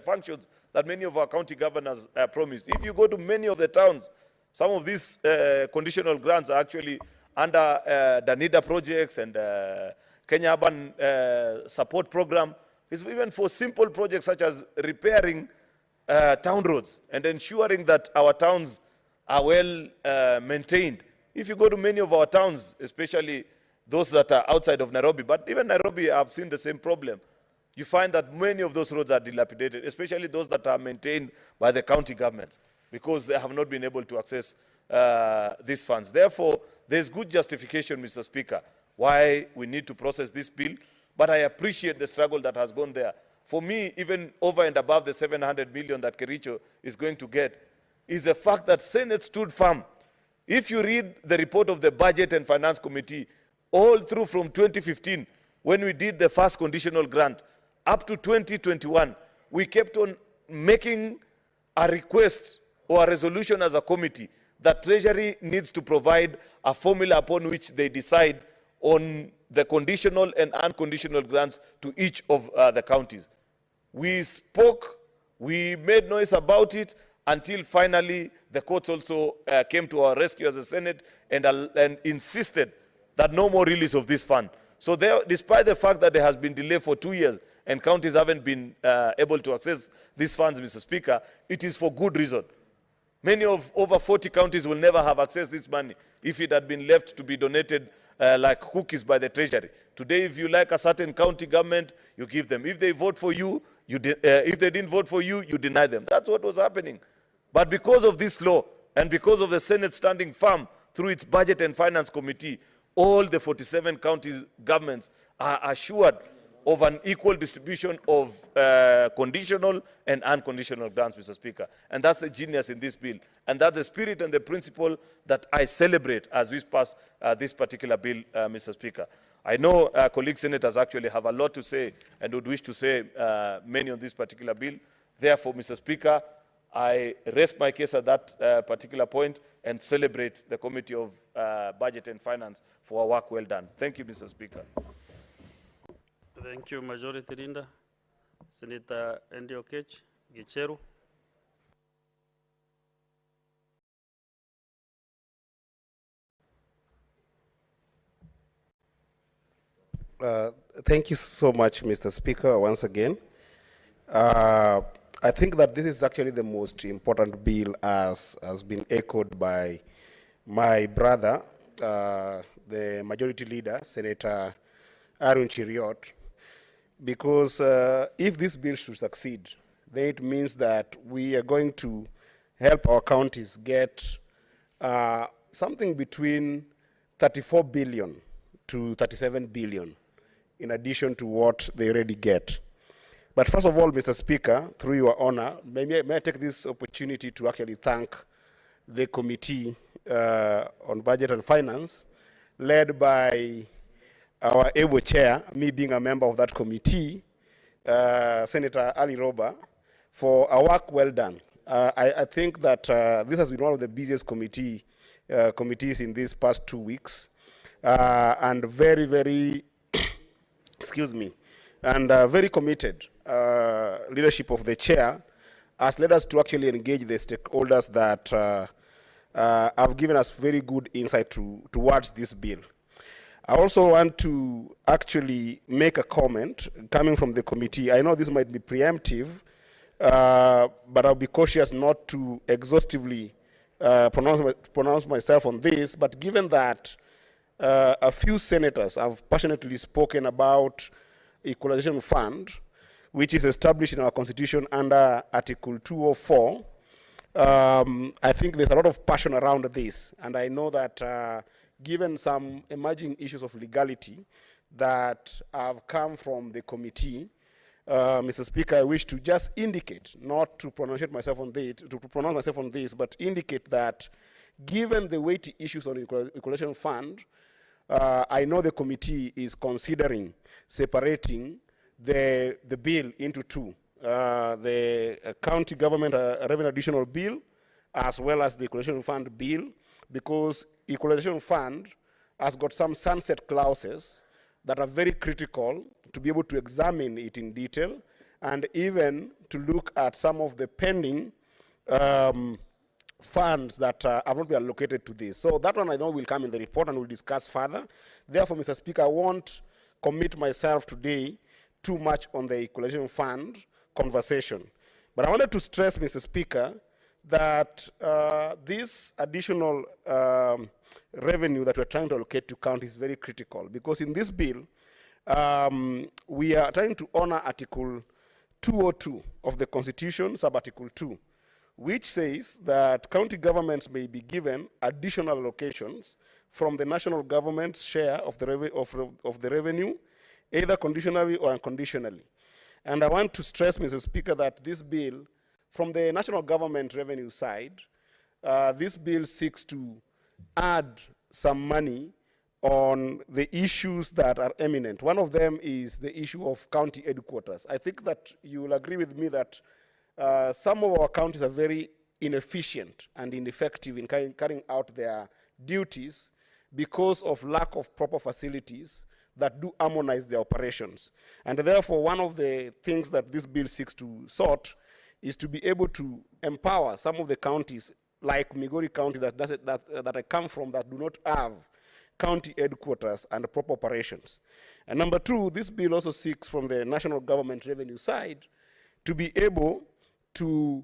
functions that many of our county governors promised. If you go to many of the towns, some of these conditional grants are actually under the NIDA projects and Kenya Urban Support Program. It's even for simple projects such as repairing town roads and ensuring that our towns are well maintained. If you go to many of our towns, especially those that are outside of Nairobi, but even Nairobi, I've seen the same problem. You find that many of those roads are dilapidated, especially those that are maintained by the county governments, because they have not been able to access these funds. Therefore, there's good justification, Mr. Speaker, why we need to process this bill, but I appreciate the struggle that has gone there. For me, even over and above the 700 million that Kericho is going to get, is the fact that Senate stood firm. If you read the report of the Budget and Finance Committee, all through from 2015, when we did the first conditional grant, up to 2021, we kept on making a request or a resolution as a committee that Treasury needs to provide a formula upon which they decide on the conditional and unconditional grants to each of the counties. We spoke, we made noise about it, until finally the courts also came to our rescue as a Senate and insisted that no more release of this fund. So there, despite the fact that there has been delay for 2 years and counties haven't been able to access these funds, Mr. Speaker, it is for good reason. Many of over 40 counties will never have accessed this money if it had been left to be donated like cookies by the Treasury. Today, if you like a certain county government, you give them. If they vote for you, if they didn't vote for you, you deny them. That's what was happening. But because of this law and because of the Senate standing firm through its Budget and Finance Committee, all the 47 county governments are assured of an equal distribution of conditional and unconditional grants, Mr. Speaker. And that's the genius in this bill. And that's the spirit and the principle that I celebrate as we pass this particular bill, Mr. Speaker. I know colleague senators actually have a lot to say and would wish to say many on this particular bill. Therefore, Mr. Speaker, I rest my case at that particular point and celebrate the Committee of Budget and Finance for our work well done. Thank you, Mr. Speaker. Thank you, Majority Leader. Senator Ndiokech, Gicheru. Thank you so much, Mr. Speaker, once again. I think that this is actually the most important bill, as has been echoed by my brother, the Majority Leader, Senator Arun Chiriot, because if this bill should succeed, then it means that we are going to help our counties get something between 34 billion to 37 billion in addition to what they already get. But first of all, Mr. Speaker, through your honor, may I take this opportunity to actually thank the Committee on Budget and Finance, led by our able chair, me being a member of that committee, Senator Ali Roba, for a work well done. I think that this has been one of the busiest committees in these past 2 weeks, and very, very, excuse me, and very committed leadership of the chair has led us to actually engage the stakeholders that have given us very good insight towards this bill. I also want to actually make a comment coming from the committee. I know this might be preemptive, but I'll be cautious not to exhaustively pronounce myself on this. But given that a few senators have passionately spoken about Equalization Fund, which is established in our Constitution under Article 204, I think there's a lot of passion around this. And I know that given some emerging issues of legality that have come from the committee, Mr. Speaker, I wish to just indicate, not to pronounce myself on this, but indicate that given the weighty issues on Equalization Fund, I know the committee is considering separating the bill into two, the county government revenue additional bill, as well as the Equalization Fund bill, because Equalization Fund has got some sunset clauses that are very critical to be able to examine it in detail and even to look at some of the pending funds that have not been allocated to this. So that one I know will come in the report and we'll discuss further. Therefore, Mr. Speaker, I won't commit myself today too much on the Equalization Fund conversation. But I wanted to stress, Mr. Speaker, that this additional revenue that we're trying to allocate to counties is very critical, because in this bill, we are trying to honor Article 202 of the Constitution, sub-Article 2, which says that county governments may be given additional allocations from the national government's share of the revenue, either conditionally or unconditionally. And I want to stress, Mr. Speaker, that this bill, from the national government revenue side, this bill seeks to add some money on the issues that are eminent. One of them is the issue of county headquarters. I think that you will agree with me that some of our counties are very inefficient and ineffective in carrying out their duties because of lack of proper facilities that do harmonize their operations. And therefore, one of the things that this bill seeks to sort is to be able to empower some of the counties, like Migori County that I come from, that do not have county headquarters and proper operations. And number two, this bill also seeks from the national government revenue side to be able to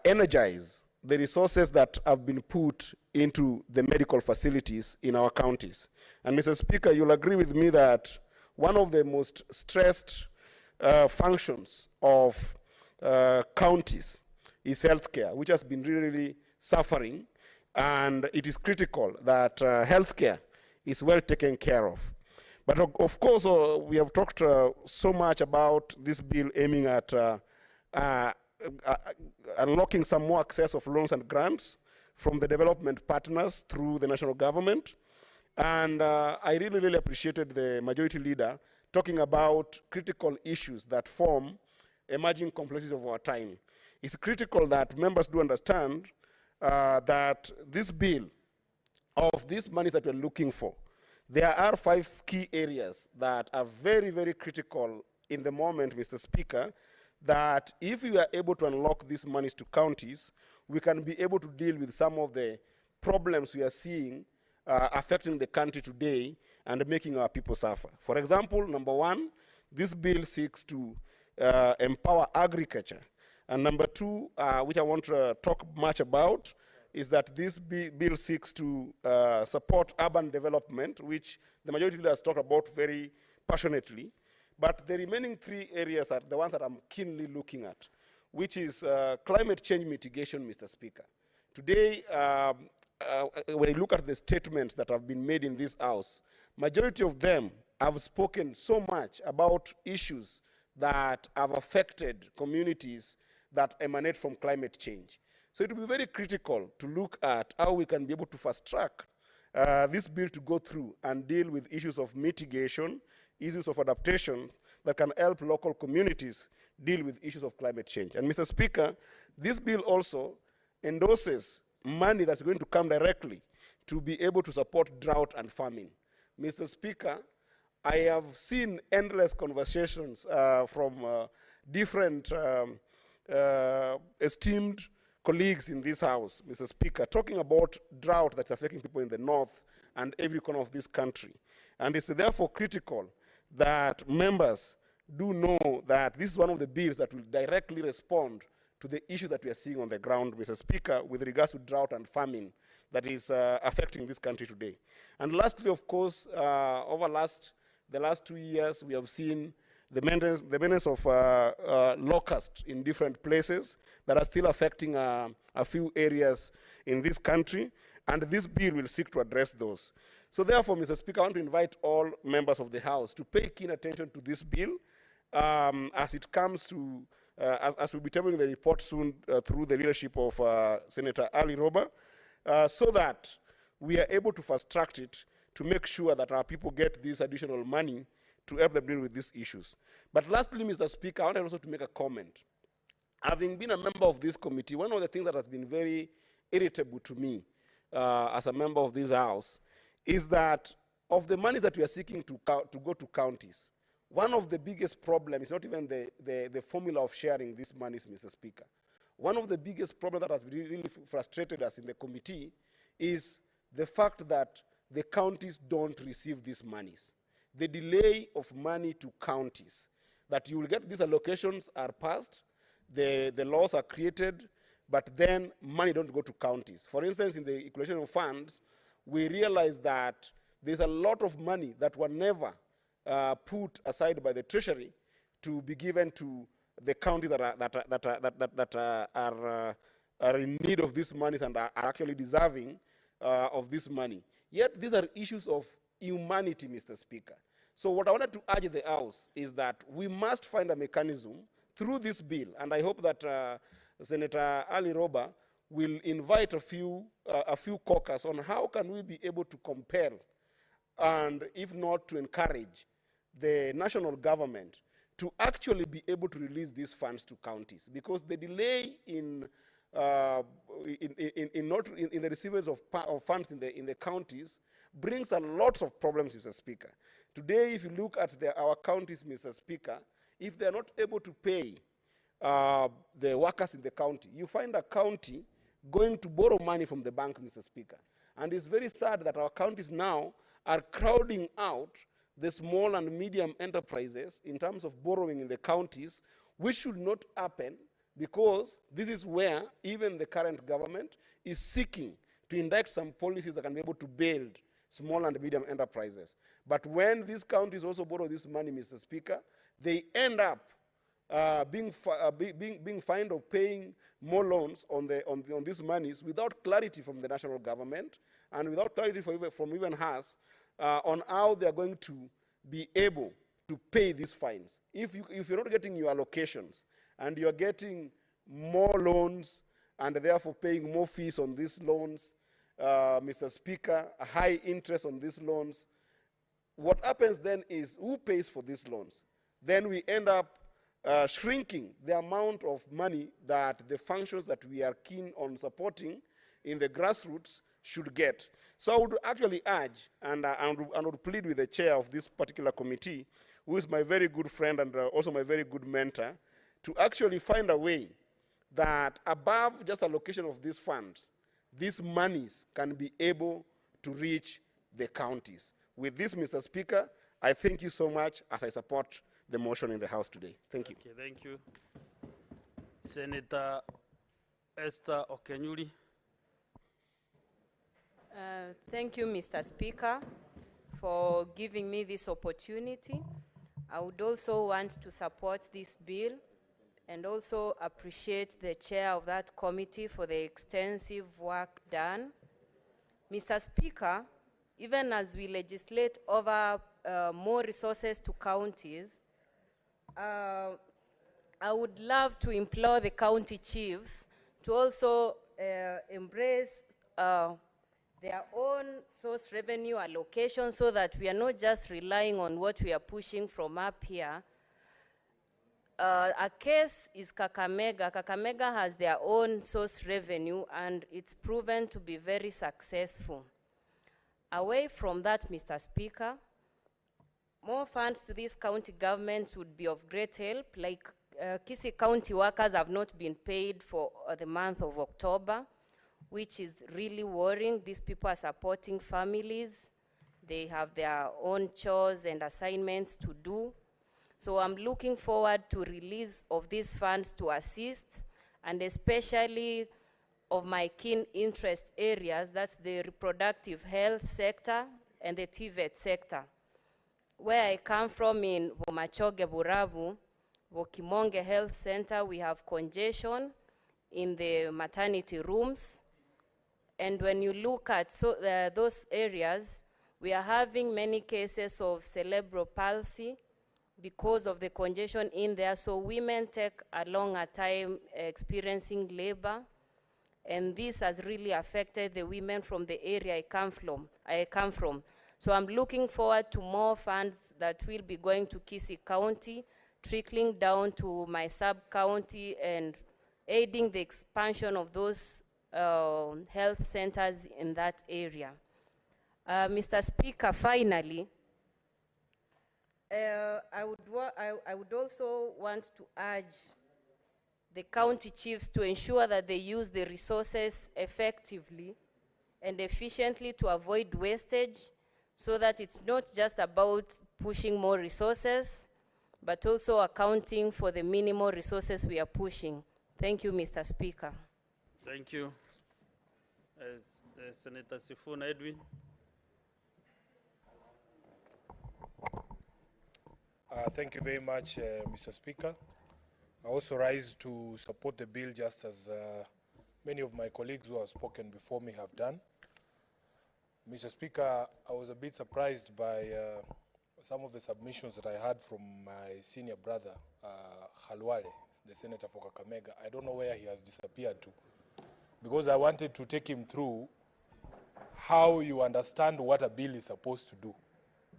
energize the resources that have been put into the medical facilities in our counties. And Mr. Speaker, you'll agree with me that one of the most stressed functions of counties is healthcare, which has been really suffering, and it is critical that healthcare is well taken care of. But of course, we have talked so much about this bill aiming at unlocking some more access of loans and grants from the development partners through the national government. And I really, really appreciated the majority leader talking about critical issues that form emerging complexities of our time. It's critical that members do understand that this bill, of these monies that we're looking for, there are 5 key areas that are very, very critical in the moment, Mr. Speaker, that if we are able to unlock these monies to counties, we can be able to deal with some of the problems we are seeing affecting the country today and making our people suffer. For example, number 1, this bill seeks to empower agriculture. And number 2, which I want to talk much about, is that this bill seeks to support urban development, which the majority leaders talk about very passionately. But the remaining 3 areas are the ones that I'm keenly looking at, which is climate change mitigation, Mr. Speaker. Today, when you look at the statements that have been made in this House, majority of them have spoken so much about issues that have affected communities that emanate from climate change. So it will be very critical to look at how we can be able to fast track this bill to go through and deal with issues of mitigation, issues of adaptation that can help local communities deal with issues of climate change. And Mr. Speaker, this bill also endorses money that's going to come directly to be able to support drought and famine. Mr. Speaker, I have seen endless conversations from different esteemed colleagues in this House, Mr. Speaker, talking about drought that's affecting people in the north and every corner of this country. And it's therefore critical that members do know that this is one of the bills that will directly respond to the issue that we are seeing on the ground, Mr. Speaker, with regards to drought and famine that is affecting this country today. And lastly, of course, over the last 2 years, we have seen the maintenance of locusts in different places that are still affecting a few areas in this country, and this bill will seek to address those. So therefore, Mr. Speaker, I want to invite all members of the House to pay keen attention to this bill as it comes to, as we'll be tabling the report soon through the leadership of Senator Ali Roba, so that we are able to fast track it to make sure that our people get this additional money to help them deal with these issues. But lastly, Mr. Speaker, I want also to make a comment. Having been a member of this committee, one of the things that has been very irritable to me as a member of this House is that of the monies that we are seeking to go to counties, one of the biggest problems is not even the formula of sharing these monies, Mr. Speaker. One of the biggest problems that has really frustrated us in the committee is the fact that the counties don't receive these monies. The delay of money to counties, that you will get these allocations are passed, the laws are created, but then money don't go to counties. For instance, in the equalization of funds, we realize that there's a lot of money that were never put aside by the Treasury to be given to the counties that are in need of these monies and are actually deserving of this money. Yet these are issues of humanity, Mr. Speaker. So what I wanted to urge the House is that we must find a mechanism through this bill, and I hope that Senator Ali Roba will invite a few caucus on how can we be able to compel and, if not, to encourage the national government to actually be able to release these funds to counties, because the delay in the receivers of funds in the counties brings a lot of problems, Mr. Speaker. Today, if you look at our counties, Mr. Speaker, if they're not able to pay the workers in the county, you find a county going to borrow money from the bank, Mr. Speaker. And it's very sad that our counties now are crowding out the small and medium enterprises in terms of borrowing in the counties, which should not happen, because this is where even the current government is seeking to enact some policies that can be able to build small and medium enterprises. But when these counties also borrow this money, Mr. Speaker, they end up being fined or paying more loans on these monies without clarity from the national government and without clarity from even us on how they are going to be able to pay these fines. If you're not getting your allocations and you're getting more loans and therefore paying more fees on these loans, Mr. Speaker, a high interest on these loans, what happens then is who pays for these loans? Then we end up shrinking the amount of money that the functions that we are keen on supporting in the grassroots should get. So I would actually urge, and I would plead with the chair of this particular committee, who is my very good friend and also my very good mentor, to actually find a way that above just allocation of these funds, these monies can be able to reach the counties. With this, Mr. Speaker, I thank you so much as I support the motion in the House today. Thank you. Okay, thank you. Senator Esther Okenyuri. Thank you, Mr. Speaker, for giving me this opportunity. I would also want to support this bill and also appreciate the chair of that committee for the extensive work done. Mr. Speaker, even as we legislate over more resources to counties, I would love to implore the county chiefs to also embrace their own source revenue allocation so that we are not just relying on what we are pushing from up here. A case is Kakamega. Kakamega has their own source revenue and it's proven to be very successful. Away from that, Mr. Speaker, more funds to these county governments would be of great help. Like Kisii County workers have not been paid for the month of October, which is really worrying. These people are supporting families. They have their own chores and assignments to do. So I'm looking forward to release of these funds to assist, and especially of my keen interest areas, that's the reproductive health sector and the TVET sector. Where I come from in Bomachoge, Burabu, Bokimonge Health Center, we have congestion in the maternity rooms. And when you look at those areas, we are having many cases of cerebral palsy because of the congestion in there. So women take a longer time experiencing labor. And this has really affected the women from the area I come from. So I'm looking forward to more funds that will be going to Kisii County, trickling down to my sub-county and aiding the expansion of those health centers in that area. Mr. Speaker, finally, I would also want to urge the county chiefs to ensure that they use the resources effectively and efficiently to avoid wastage, so that it's not just about pushing more resources, but also accounting for the minimal resources we are pushing. Thank you, Mr. Speaker. Thank you. Senator Sifuna Edwin. Thank you very much, Mr. Speaker. I also rise to support the bill just as many of my colleagues who have spoken before me have done. Mr. Speaker, I was a bit surprised by some of the submissions that I had from my senior brother, Khalwale, the senator for Kakamega. I don't know where he has disappeared to, because I wanted to take him through how you understand what a bill is supposed to do.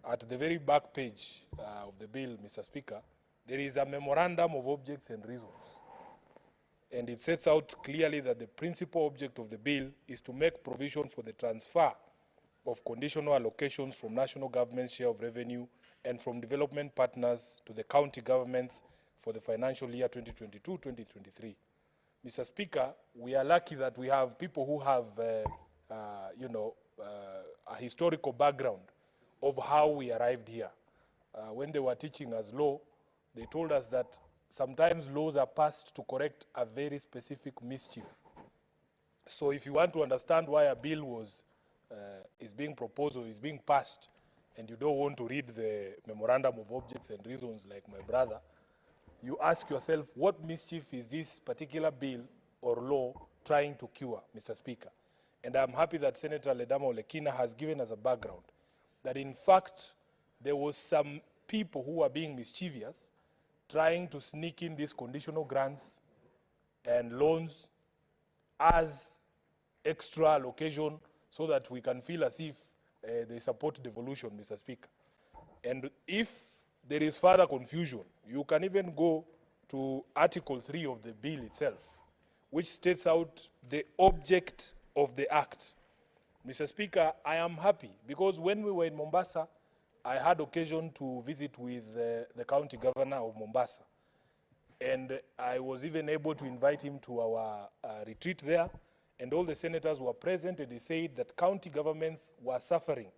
At the very back page of the bill, Mr. Speaker, there is a memorandum of objects and reasons. And it sets out clearly that the principal object of the bill is to make provision for the transfer of conditional allocations from national government's share of revenue and from development partners to the county governments for the financial year 2022-2023. Mr. Speaker, we are lucky that we have people who have, a historical background of how we arrived here. When they were teaching us law, they told us that sometimes laws are passed to correct a very specific mischief. So if you want to understand why a bill is being proposed or is being passed, and you don't want to read the memorandum of objects and reasons like my brother, you ask yourself, what mischief is this particular bill or law trying to cure, Mr. Speaker? And I'm happy that Senator Ledama Olekina has given us a background, that in fact, there was some people who were being mischievous, trying to sneak in these conditional grants and loans as extra allocation so that we can feel as if they support devolution, Mr. Speaker. And if there is further confusion, you can even go to Article 3 of the bill itself, which states out the object of the act. Mr. Speaker, I am happy because when we were in Mombasa, I had occasion to visit with the county governor of Mombasa. And I was even able to invite him to our retreat there. And all the senators were present, and they said that county governments were suffering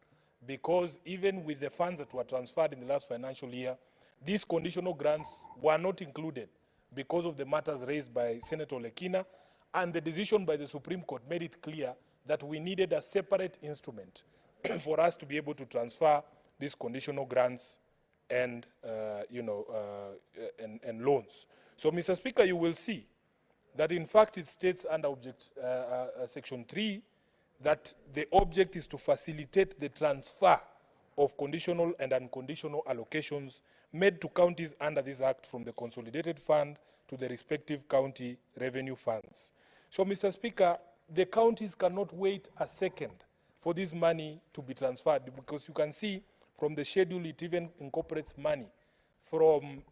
because even with the funds that were transferred in the last financial year, these conditional grants were not included because of the matters raised by Senator Lekina, and the decision by the Supreme Court made it clear that we needed a separate instrument for us to be able to transfer these conditional grants and, and loans. So, Mr. Speaker, you will see that in fact it states under Section 3 that the object is to facilitate the transfer of conditional and unconditional allocations made to counties under this act from the consolidated fund to the respective county revenue funds. So, Mr. Speaker, the counties cannot wait a second for this money to be transferred, because you can see from the schedule it even incorporates money from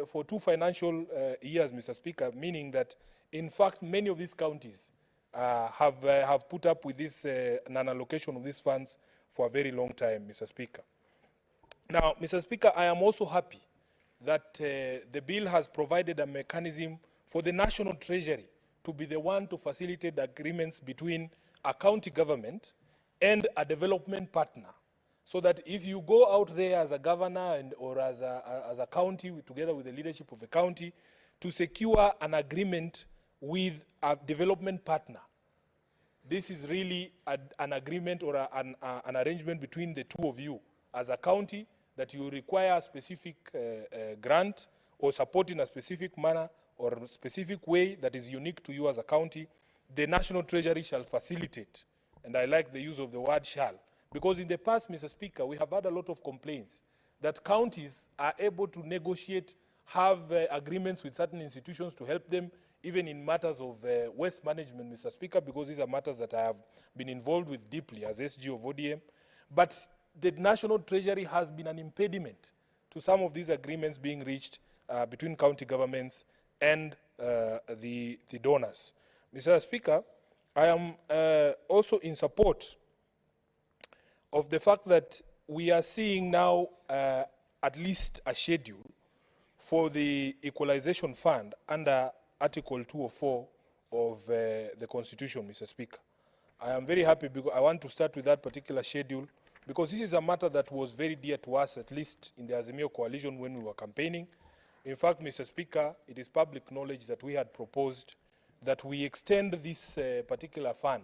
for 2 financial years, Mr. Speaker, meaning that in fact many of these counties have put up with this non-allocation of these funds for a very long time, Mr. Speaker. Now, Mr. Speaker, I am also happy that the bill has provided a mechanism for the National Treasury to be the one to facilitate agreements between a county government and a development partner, so that if you go out there as a governor or as a county together with the leadership of a county to secure an agreement with a development partner, this is really an agreement or an arrangement between the two of you as a county, that you require a specific grant or support in a specific manner or a specific way that is unique to you as a county. The National Treasury shall facilitate, and I like the use of the word shall, because in the past, Mr. Speaker, we have had a lot of complaints that counties are able to negotiate, have agreements with certain institutions to help them, even in matters of waste management, Mr. Speaker, because these are matters that I have been involved with deeply as SG of ODM. But the National Treasury has been an impediment to some of these agreements being reached between county governments and the donors. Mr. Speaker, I am also in support of the fact that we are seeing now at least a schedule for the equalization fund under Article 204 of the Constitution, Mr. Speaker. I am very happy because I want to start with that particular schedule, because this is a matter that was very dear to us, at least in the Azimio coalition when we were campaigning. In fact, Mr. Speaker, it is public knowledge that we had proposed that we extend this particular fund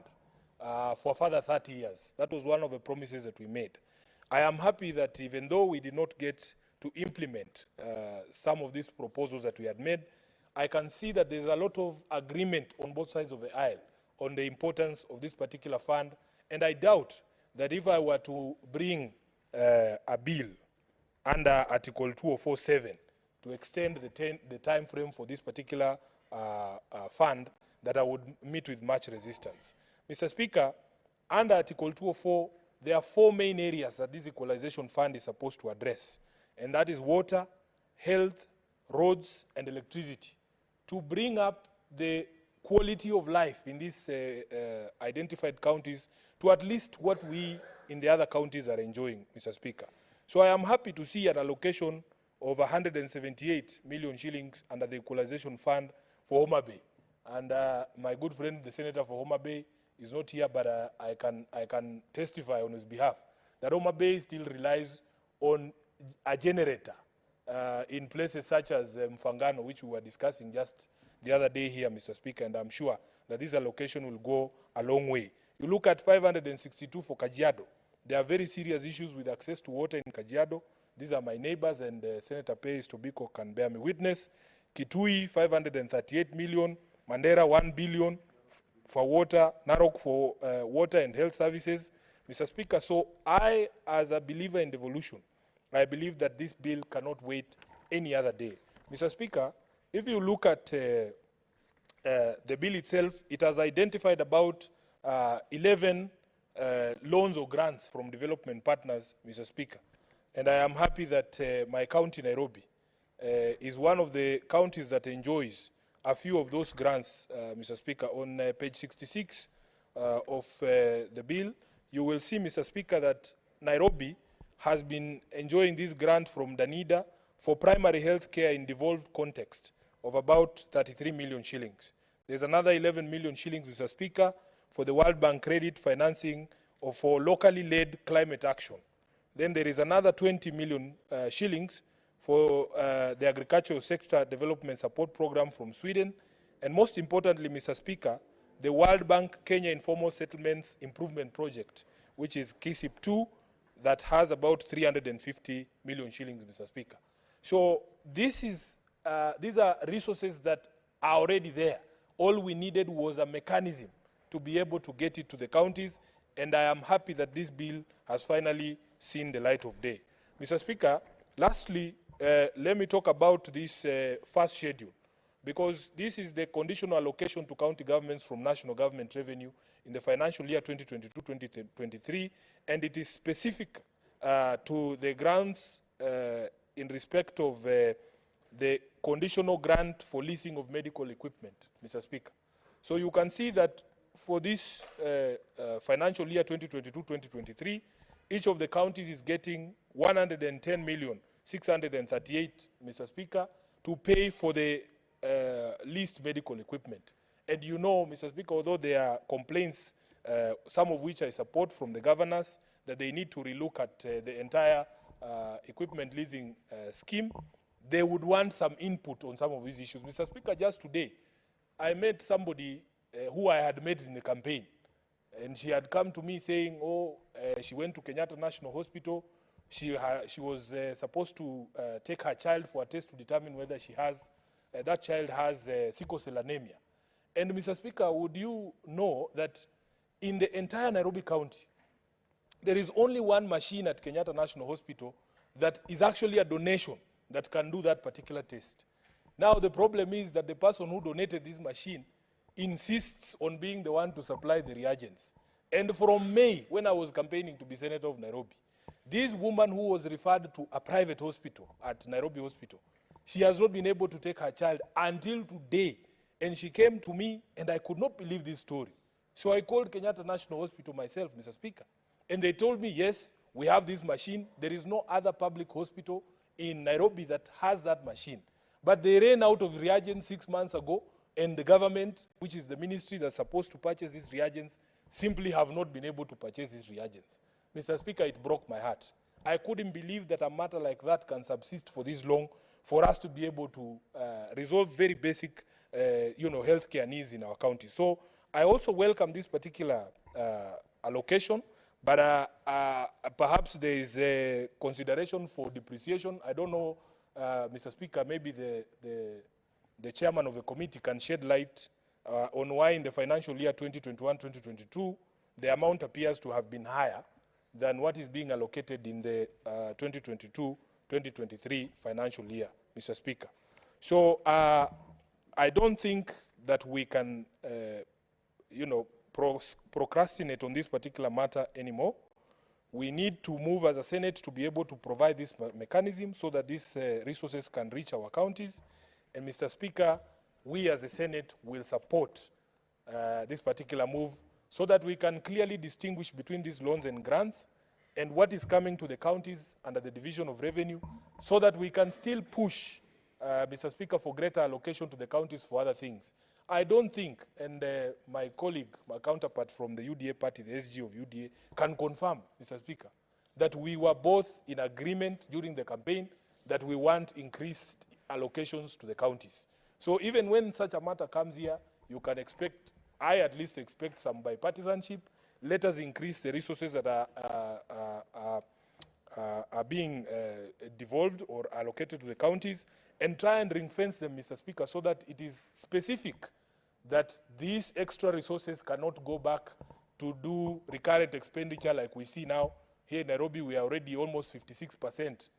for further 30 years. That was one of the promises that we made. I am happy that even though we did not get to implement some of these proposals that we had made, I can see that there's a lot of agreement on both sides of the aisle on the importance of this particular fund, and I doubt that if I were to bring a bill under Article 204(7) to extend the time frame for this particular fund, that I would meet with much resistance. Mr. Speaker, under Article 204, there are 4 main areas that this equalization fund is supposed to address, and that is water, health, roads, and electricity, to bring up the quality of life in these identified counties to at least what we in the other counties are enjoying, Mr. Speaker. So I am happy to see an allocation of 178 million shillings under the equalization fund for Homa Bay. And my good friend, the senator for Homa Bay, is not here, but I can testify on his behalf that Homa Bay still relies on a generator in places such as Mfangano, which we were discussing just the other day here, Mr. Speaker, and I'm sure that this allocation will go a long way. You look at 562 for Kajiado. There are very serious issues with access to water in Kajiado. These are my neighbors, and Senator Pais Tobiko can bear me witness. Kitui, 538 million. Mandera, 1 billion for water. Narok for water and health services. Mr. Speaker, so I, as a believer in devolution, I believe that this bill cannot wait any other day. Mr. Speaker, if you look at the bill itself, it has identified about 11 loans or grants from development partners, Mr. Speaker. And I am happy that my county, Nairobi, is one of the counties that enjoys a few of those grants, Mr. Speaker. On page 66 of the bill, you will see, Mr. Speaker, that Nairobi has been enjoying this grant from Danida for primary health care in devolved context of about 33 million shillings. There's another 11 million shillings, Mr. Speaker, for the World Bank credit financing or for locally led climate action. Then there is another 20 million shillings for the agricultural sector development support program from Sweden. And most importantly, Mr. Speaker, the World Bank Kenya Informal Settlements Improvement Project, which is KSIP 2, that has about 350 million shillings, Mr. Speaker. So these are resources that are already there. All we needed was a mechanism to be able to get it to the counties, and I am happy that this bill has finally seen the light of day. Mr. Speaker, lastly, let me talk about this first schedule, because this is the conditional allocation to county governments from national government revenue in the financial year 2022-2023, and it is specific to the grants in respect of the conditional grant for leasing of medical equipment, Mr. Speaker. So you can see that for this financial year 2022-2023, each of the counties is getting 110,638,000, Mr. Speaker, to pay for the leased medical equipment. And you know, Mr. Speaker, although there are complaints, some of which I support from the governors, that they need to relook at the entire equipment leasing scheme, they would want some input on some of these issues. Mr. Speaker, just today, I met somebody who I had met in the campaign, and she had come to me saying, she went to Kenyatta National Hospital. She was supposed to take her child for a test to determine whether she has, that child has sickle cell anemia. And Mr. Speaker, would you know that in the entire Nairobi County, there is only one machine at Kenyatta National Hospital that is actually a donation that can do that particular test. Now the problem is that the person who donated this machine insists on being the one to supply the reagents. And from May, when I was campaigning to be Senator of Nairobi, this woman who was referred to a private hospital at Nairobi Hospital, she has not been able to take her child until today. And she came to me, and I could not believe this story. So I called Kenyatta National Hospital myself, Mr. Speaker. And they told me, yes, we have this machine. There is no other public hospital in Nairobi that has that machine. But they ran out of reagents 6 months ago, and the government, which is the ministry that's supposed to purchase these reagents, simply have not been able to purchase these reagents. Mr. Speaker, it broke my heart. I couldn't believe that a matter like that can subsist for this long, for us to be able to resolve very basic healthcare needs in our county. So I also welcome this particular allocation, but perhaps there is a consideration for depreciation. I don't know, Mr. Speaker, maybe the chairman of the committee can shed light on why in the financial year 2021-2022, the amount appears to have been higher than what is being allocated in the 2022-2023 financial year, Mr. Speaker. So I don't think that we can, procrastinate on this particular matter anymore. We need to move as a Senate to be able to provide this mechanism so that these resources can reach our counties. And Mr. Speaker, we as a Senate will support this particular move so that we can clearly distinguish between these loans and grants and what is coming to the counties under the division of revenue, so that we can still push, Mr. Speaker, for greater allocation to the counties for other things. I don't think, and my colleague, my counterpart from the UDA party, the SG of UDA, can confirm, Mr. Speaker, that we were both in agreement during the campaign that we want increased allocations to the counties. So even when such a matter comes here, you can expect, I at least expect some bipartisanship. Let us increase the resources that are being devolved or allocated to the counties and try and ring fence them, Mr. Speaker, so that it is specific that these extra resources cannot go back to do recurrent expenditure like we see now. Here in Nairobi, we are already almost 56%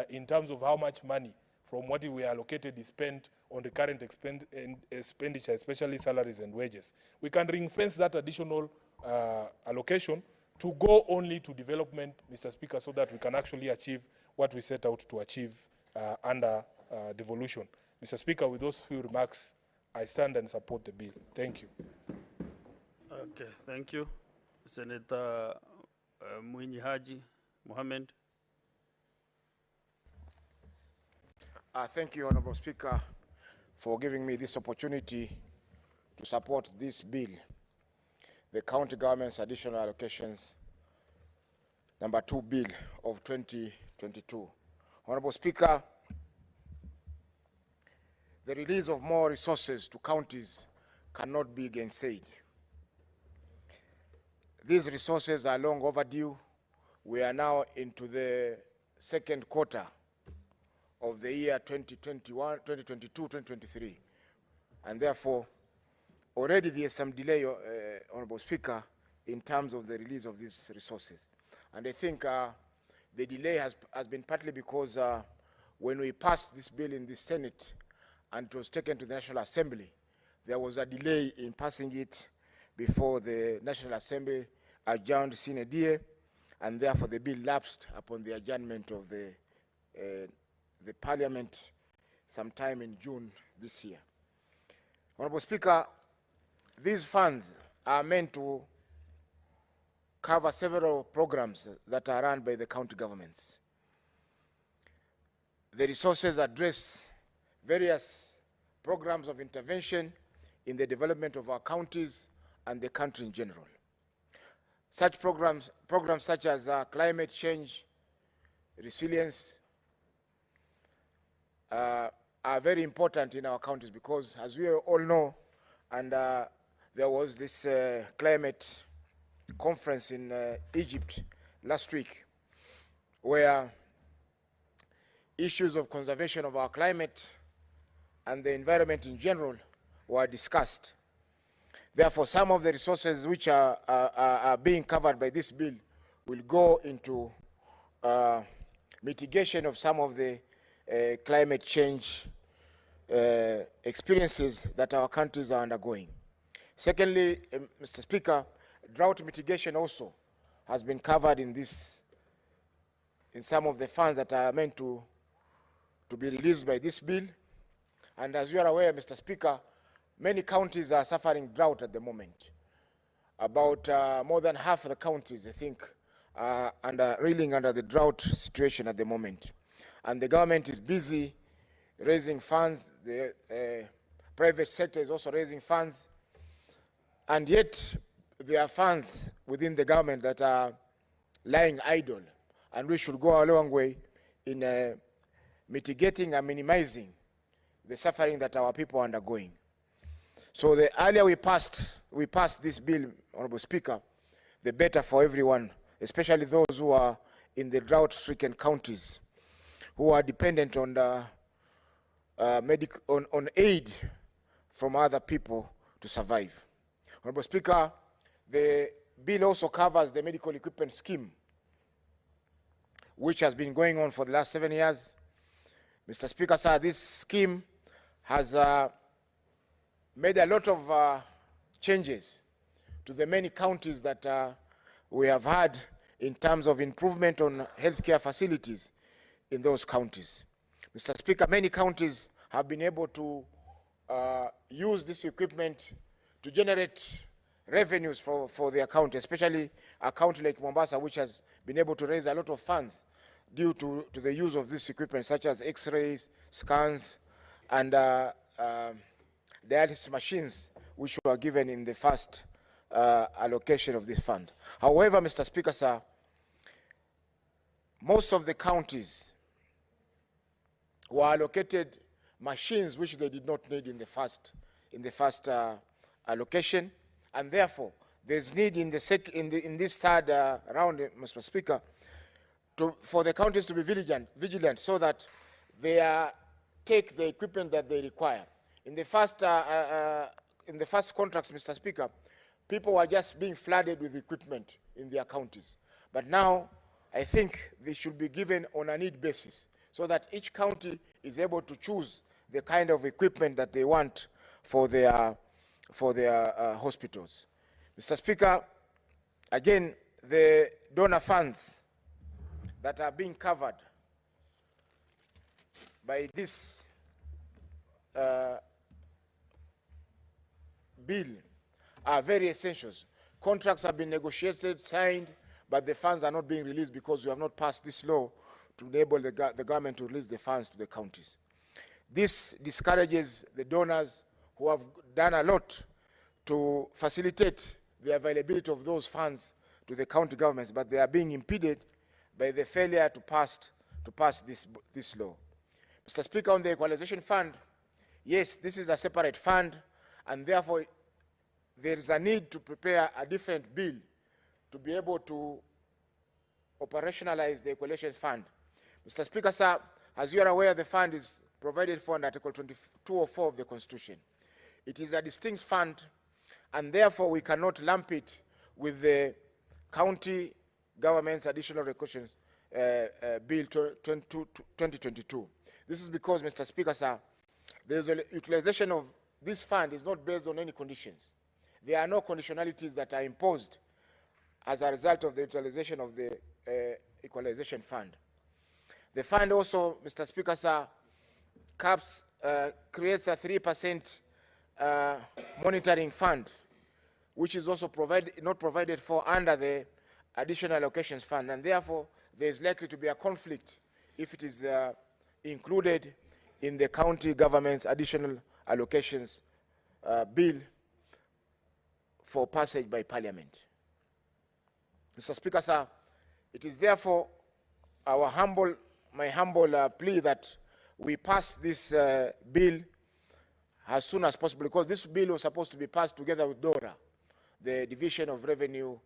in terms of how much money from what we allocated is spent on recurrent expenditure, especially salaries and wages. We can ring-fence that additional allocation to go only to development, Mr. Speaker, so that we can actually achieve what we set out to achieve under devolution. Mr. Speaker, with those few remarks, I stand and support the bill. Thank you. Okay, thank you. Senator Mwinyi Haji Mohammed. Thank you, Honorable Speaker, for giving me this opportunity to support this bill, the County Government's Additional Allocations number 2 bill of 2022. Honorable Speaker, the release of more resources to counties cannot be gainsaid. These resources are long overdue. We are now into the second quarter of the year 2021, 2022, 2023. And therefore, already there is some delay, Honorable Speaker, in terms of the release of these resources. And I think the delay has been partly because when we passed this bill in the Senate and it was taken to the National Assembly, there was a delay in passing it before the National Assembly adjourned sine die, and therefore the bill lapsed upon the adjournment of the Parliament sometime in June this year. Honorable Speaker, these funds are meant to cover several programs that are run by the county governments. The resources address various programs of intervention in the development of our counties and the country in general. Such programs such as climate change, resilience, are very important in our counties because, as we all know, and there was this climate conference in Egypt last week where issues of conservation of our climate and the environment in general were discussed. Therefore, some of the resources which are being covered by this bill will go into mitigation of some of the climate change experiences that our countries are undergoing. Secondly, Mr. Speaker, drought mitigation also has been covered in some of the funds that are meant to be released by this bill. And as you are aware, Mr. Speaker, many counties are suffering drought at the moment. About more than half of the counties, I think, are reeling under the drought situation at the moment. And the government is busy raising funds. The private sector is also raising funds. And yet, there are funds within the government that are lying idle. And we should go a long way in mitigating and minimizing the suffering that our people are undergoing. So the earlier we passed this bill, Honorable Speaker, the better for everyone, especially those who are in the drought-stricken counties, who are dependent on on aid from other people to survive. Honorable Speaker, the bill also covers the medical equipment scheme, which has been going on for the last 7 years. Mr. Speaker, sir, this scheme has made a lot of changes to the many counties that we have had in terms of improvement on healthcare facilities in those counties. Mr. Speaker, many counties have been able to use this equipment to generate revenues for their county, especially a county like Mombasa, which has been able to raise a lot of funds due to the use of this equipment, such as X-rays, scans, and dialysis machines, which were given in the first allocation of this fund. However, Mr. Speaker, sir, most of the counties were allocated machines which they did not need in the first allocation, and therefore there's need in this third round, Mr. Speaker, for the counties to be vigilant so that they take the equipment that they require. In the first contracts, Mr. Speaker, people were just being flooded with equipment in their counties. But now, I think they should be given on a need basis so that each county is able to choose the kind of equipment that they want for their hospitals. Mr. Speaker, again, the donor funds that are being covered by this bill are very essential. Contracts have been negotiated, signed, but the funds are not being released because we have not passed this law to enable the government to release the funds to the counties. This discourages the donors who have done a lot to facilitate the availability of those funds to the county governments, but they are being impeded by the failure to pass this law. Mr. Speaker, on the equalization fund, yes, this is a separate fund, and therefore there is a need to prepare a different bill to be able to operationalize the equalization fund. Mr. Speaker, sir, as you are aware, the fund is provided for under Article 204 of the Constitution. It is a distinct fund, and therefore we cannot lump it with the County Government's Additional Allocation Bill 2022. This is because, Mr. Speaker, sir, the utilization of this fund is not based on any conditions. There are no conditionalities that are imposed as a result of the utilization of the equalization fund. The fund also, Mr. Speaker, sir, creates a 3% monitoring fund, which is also not provided for under the additional allocations fund, and therefore there is likely to be a conflict if it is included in the county government's additional allocations bill for passage by Parliament. Mr. Speaker, sir, it is therefore my humble plea that we pass this bill as soon as possible, because this bill was supposed to be passed together with DORA, the Division of Revenue,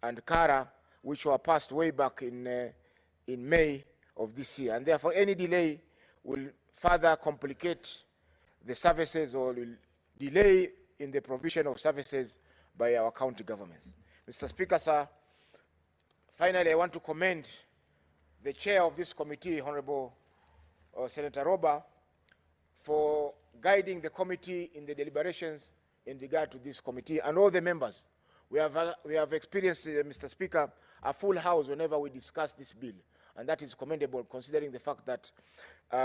and CARA, which were passed way back in May of this year. And therefore, any delay will further complicate the services or will delay in the provision of services by our county governments. Mr. Speaker, sir, finally, I want to commend the chair of this committee, Honorable Senator Roba, for guiding the committee in the deliberations in regard to this committee and all the members. We have experienced, Mr. Speaker, a full house whenever we discuss this bill, and that is commendable considering the fact that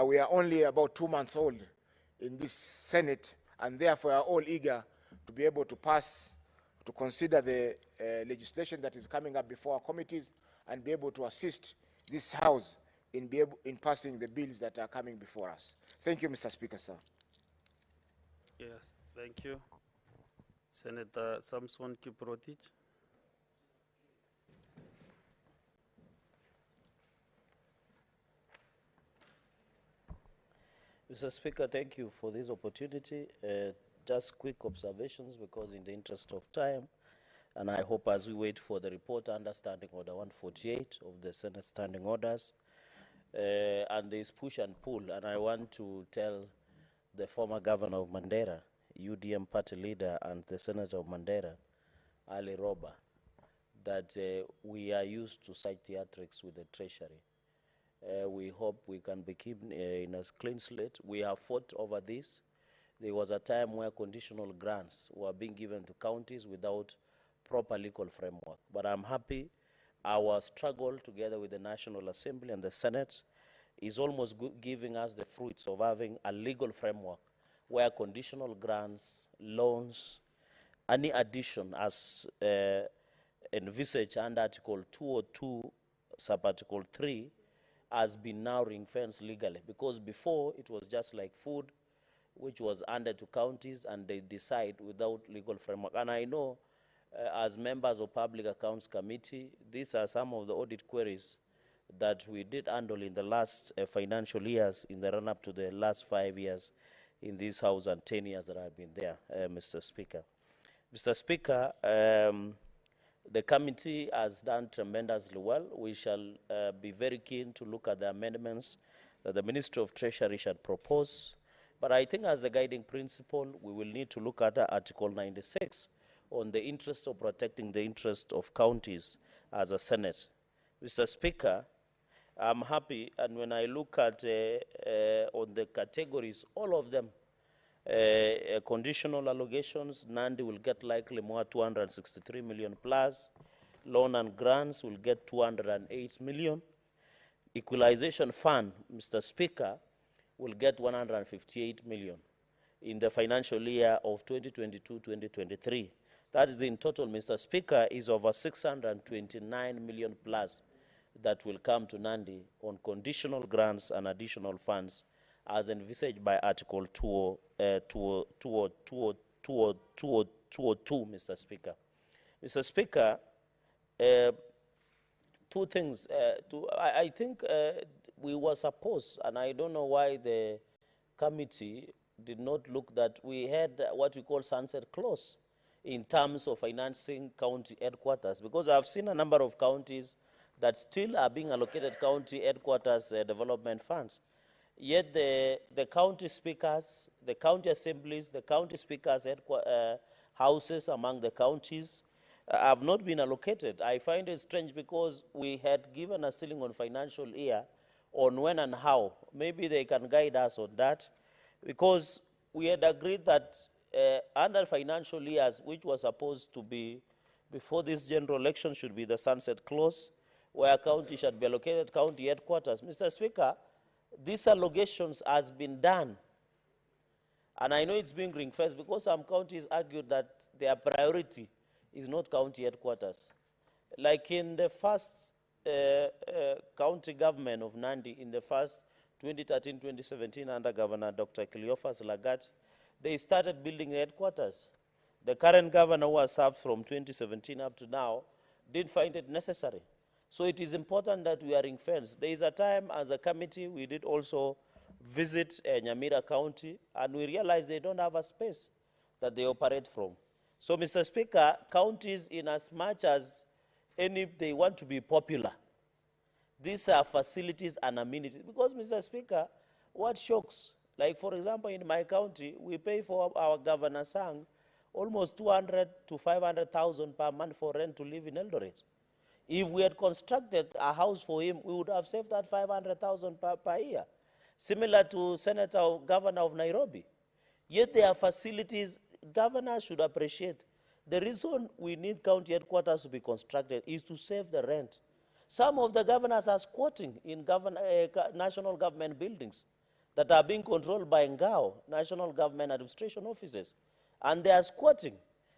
we are only about 2 months old in this Senate, and therefore are all eager to be able to consider the legislation that is coming up before our committees and be able to assist this House in passing the bills that are coming before us. Thank you, Mr. Speaker, sir. Yes, thank you. Senator Samson Kiprotich. Mr. Speaker, thank you for this opportunity. Just quick observations, because in the interest of time, and I hope as we wait for the report under Standing Order 148 of the Senate Standing Orders, and there's push and pull, and I want to tell the former governor of Mandera, UDM party leader, and the senator of Mandera, Ali Roba, that we are used to such theatrics with the treasury. We hope we can be kept in a clean slate. We have fought over this. There was a time where conditional grants were being given to counties without proper legal framework. But I'm happy our struggle together with the National Assembly and the Senate is almost giving us the fruits of having a legal framework where conditional grants, loans, any addition as envisaged under Article 202, Sub-Article 3, has been now ring-fenced legally. Because before, it was just like food, which was handed to counties, and they decide without legal framework. And I know, as members of Public Accounts Committee, these are some of the audit queries that we did handle in the last financial years, in the run-up to the last 5 years in this House and 10 years that I've been there, Mr. Speaker. Mr. Speaker, the committee has done tremendously well. We shall be very keen to look at the amendments that the Ministry of Treasury shall propose. But I think as the guiding principle, we will need to look at Article 96, on the interest of protecting the interest of counties as a Senate. Mr. Speaker, I'm happy, and when I look at on the categories, all of them, conditional allocations, Nandi will get likely more 263 million plus, loan and grants will get 208 million, equalization fund, Mr. Speaker, will get 158 million in the financial year of 2022-2023. That is in total, Mr. Speaker, is over 629 million plus that will come to Nandi on conditional grants and additional funds as envisaged by Article 202, Mr. Speaker. Mr. Speaker, two things. I think we were supposed, and I don't know why the committee did not look that we had what we call sunset clause in terms of financing county headquarters, because I've seen a number of counties that still are being allocated county headquarters development funds. Yet the county speakers, the county assemblies, the county speakers' houses among the counties have not been allocated. I find it strange because we had given a ceiling on financial year on when and how. Maybe they can guide us on that, because we had agreed that under financial years, which was supposed to be before this general election, should be the sunset clause, where county should be allocated county headquarters. Mr. Speaker, these allocations has been done, and I know it's being ring-fenced because some counties argued that their priority is not county headquarters. Like in the first county government of Nandi, in the first 2013-2017 under Governor Dr. Cleophas Lagat, they started building headquarters. The current governor, who has served from 2017 up to now, didn't find it necessary. So it is important that we are ring-fenced. There is a time as a committee we did also visit Nyamira County, and we realized they don't have a space that they operate from. So, Mr. Speaker, counties, in as much as they want to be popular, these are facilities and amenities. Because, Mr. Speaker, what shocks, like for example, in my county, we pay for our Governor Sang almost 200 to 500,000 per month for rent to live in Eldoret. If we had constructed a house for him, we would have saved that 500,000 per year. Similar to Senator or Governor of Nairobi. Yet there are facilities governors should appreciate. The reason we need county headquarters to be constructed is to save the rent. Some of the governors are squatting in national government buildings that are being controlled by NGAO, National Government Administration Offices, and they are squatting.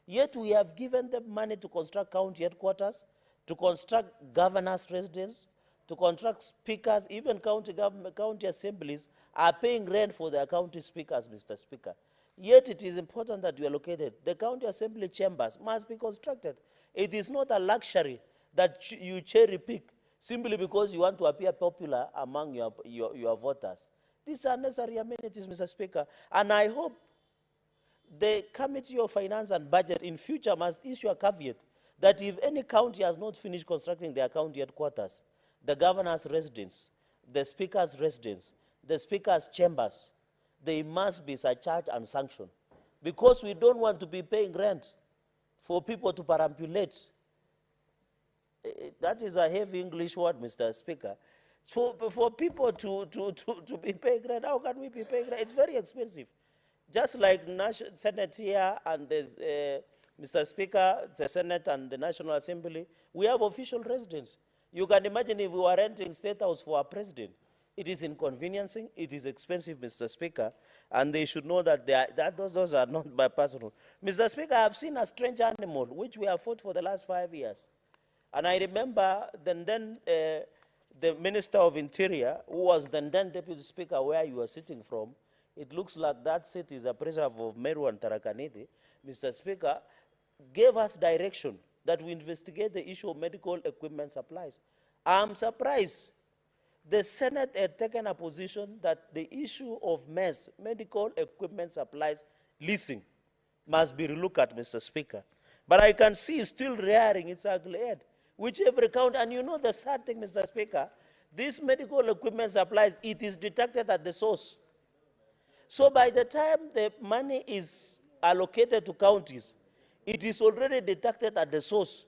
Yet we have given them money to construct county headquarters, to construct governors' residence, to construct speakers. Even county assemblies are paying rent for their county speakers, Mr. Speaker. Yet it is important that we are located. The county assembly chambers must be constructed. It is not a luxury that you cherry pick simply because you want to appear popular among your voters. These are necessary amenities, Mr. Speaker. And I hope the Committee of Finance and Budget in future must issue a caveat that if any county has not finished constructing their county headquarters, the governor's residence, the speaker's residence, the speaker's chambers, they must be surcharged and sanctioned. Because we don't want to be paying rent for people to perambulate. That is a heavy English word, Mr. Speaker. For people to be paying rent, how can we be paying rent? It's very expensive. Just like Senate here and there's, Mr. Speaker, the Senate and the National Assembly, we have official residence. You can imagine if we were renting State House for our president. It is inconveniencing, it is expensive, Mr. Speaker, and they should know that, those are not my personal. Mr. Speaker, I have seen a strange animal, which we have fought for the last 5 years. And I remember the Minister of Interior, who was the then Deputy Speaker where you were sitting from, it looks like that seat is a preserve of Meru and Tarakaniti, Mr. Speaker, gave us direction that we investigate the issue of medical equipment supplies. I'm surprised. The Senate had taken a position that the issue of MES, medical equipment supplies leasing, must be relooked at, Mr. Speaker. But I can see it's still rearing its ugly head, which every county, and you know the sad thing, Mr. Speaker, this medical equipment supplies, it is detected at the source. So by the time the money is allocated to counties, It is already detected at the source.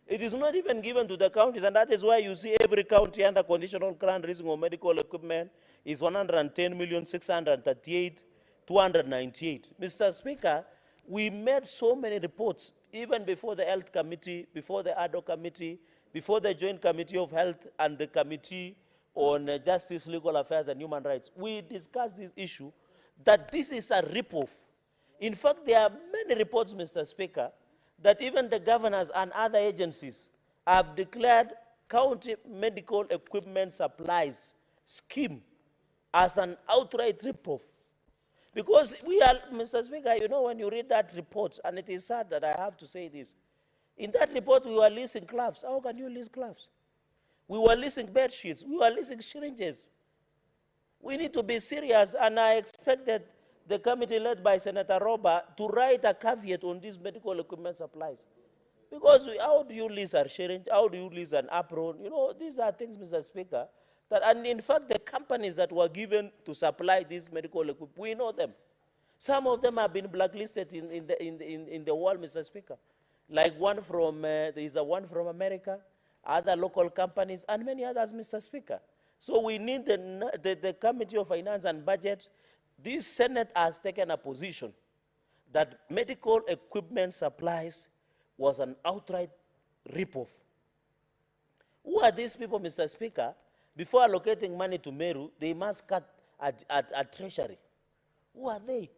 It is not even given to the counties, and that is why you see every county under conditional grant raising of medical equipment is 110,638,298. Mr. Speaker, we made so many reports, even before the Health Committee, before the ADO Committee, before the Joint Committee of Health and the Committee on Justice, Legal Affairs and Human Rights. We discussed this issue, that this is a ripoff. In fact, there are many reports, Mr. Speaker, that even the governors and other agencies have declared county medical equipment supplies scheme as an outright ripoff. Because we are, Mr. Speaker, you know, when you read that report, and it is sad that I have to say this, in that report we were leasing gloves. How can you lease gloves? We were leasing bed sheets. We were leasing syringes. We need to be serious, and I expected the committee led by Senator Roba to write a caveat on these medical equipment supplies. Because how do you lease a syringe? How do you lease an apron? You know, these are things, Mr. Speaker, that, and in fact, the companies that were given to supply these medical equipment, we know them. Some of them have been blacklisted in the world, Mr. Speaker. Like one from, there is a one from America, other local companies, and many others, Mr. Speaker. So we need the Committee of Finance and Budget. This Senate has taken a position that medical equipment supplies was an outright ripoff. Who are these people, Mr. Speaker? Before allocating money to Meru, they must cut at Treasury. Who are they?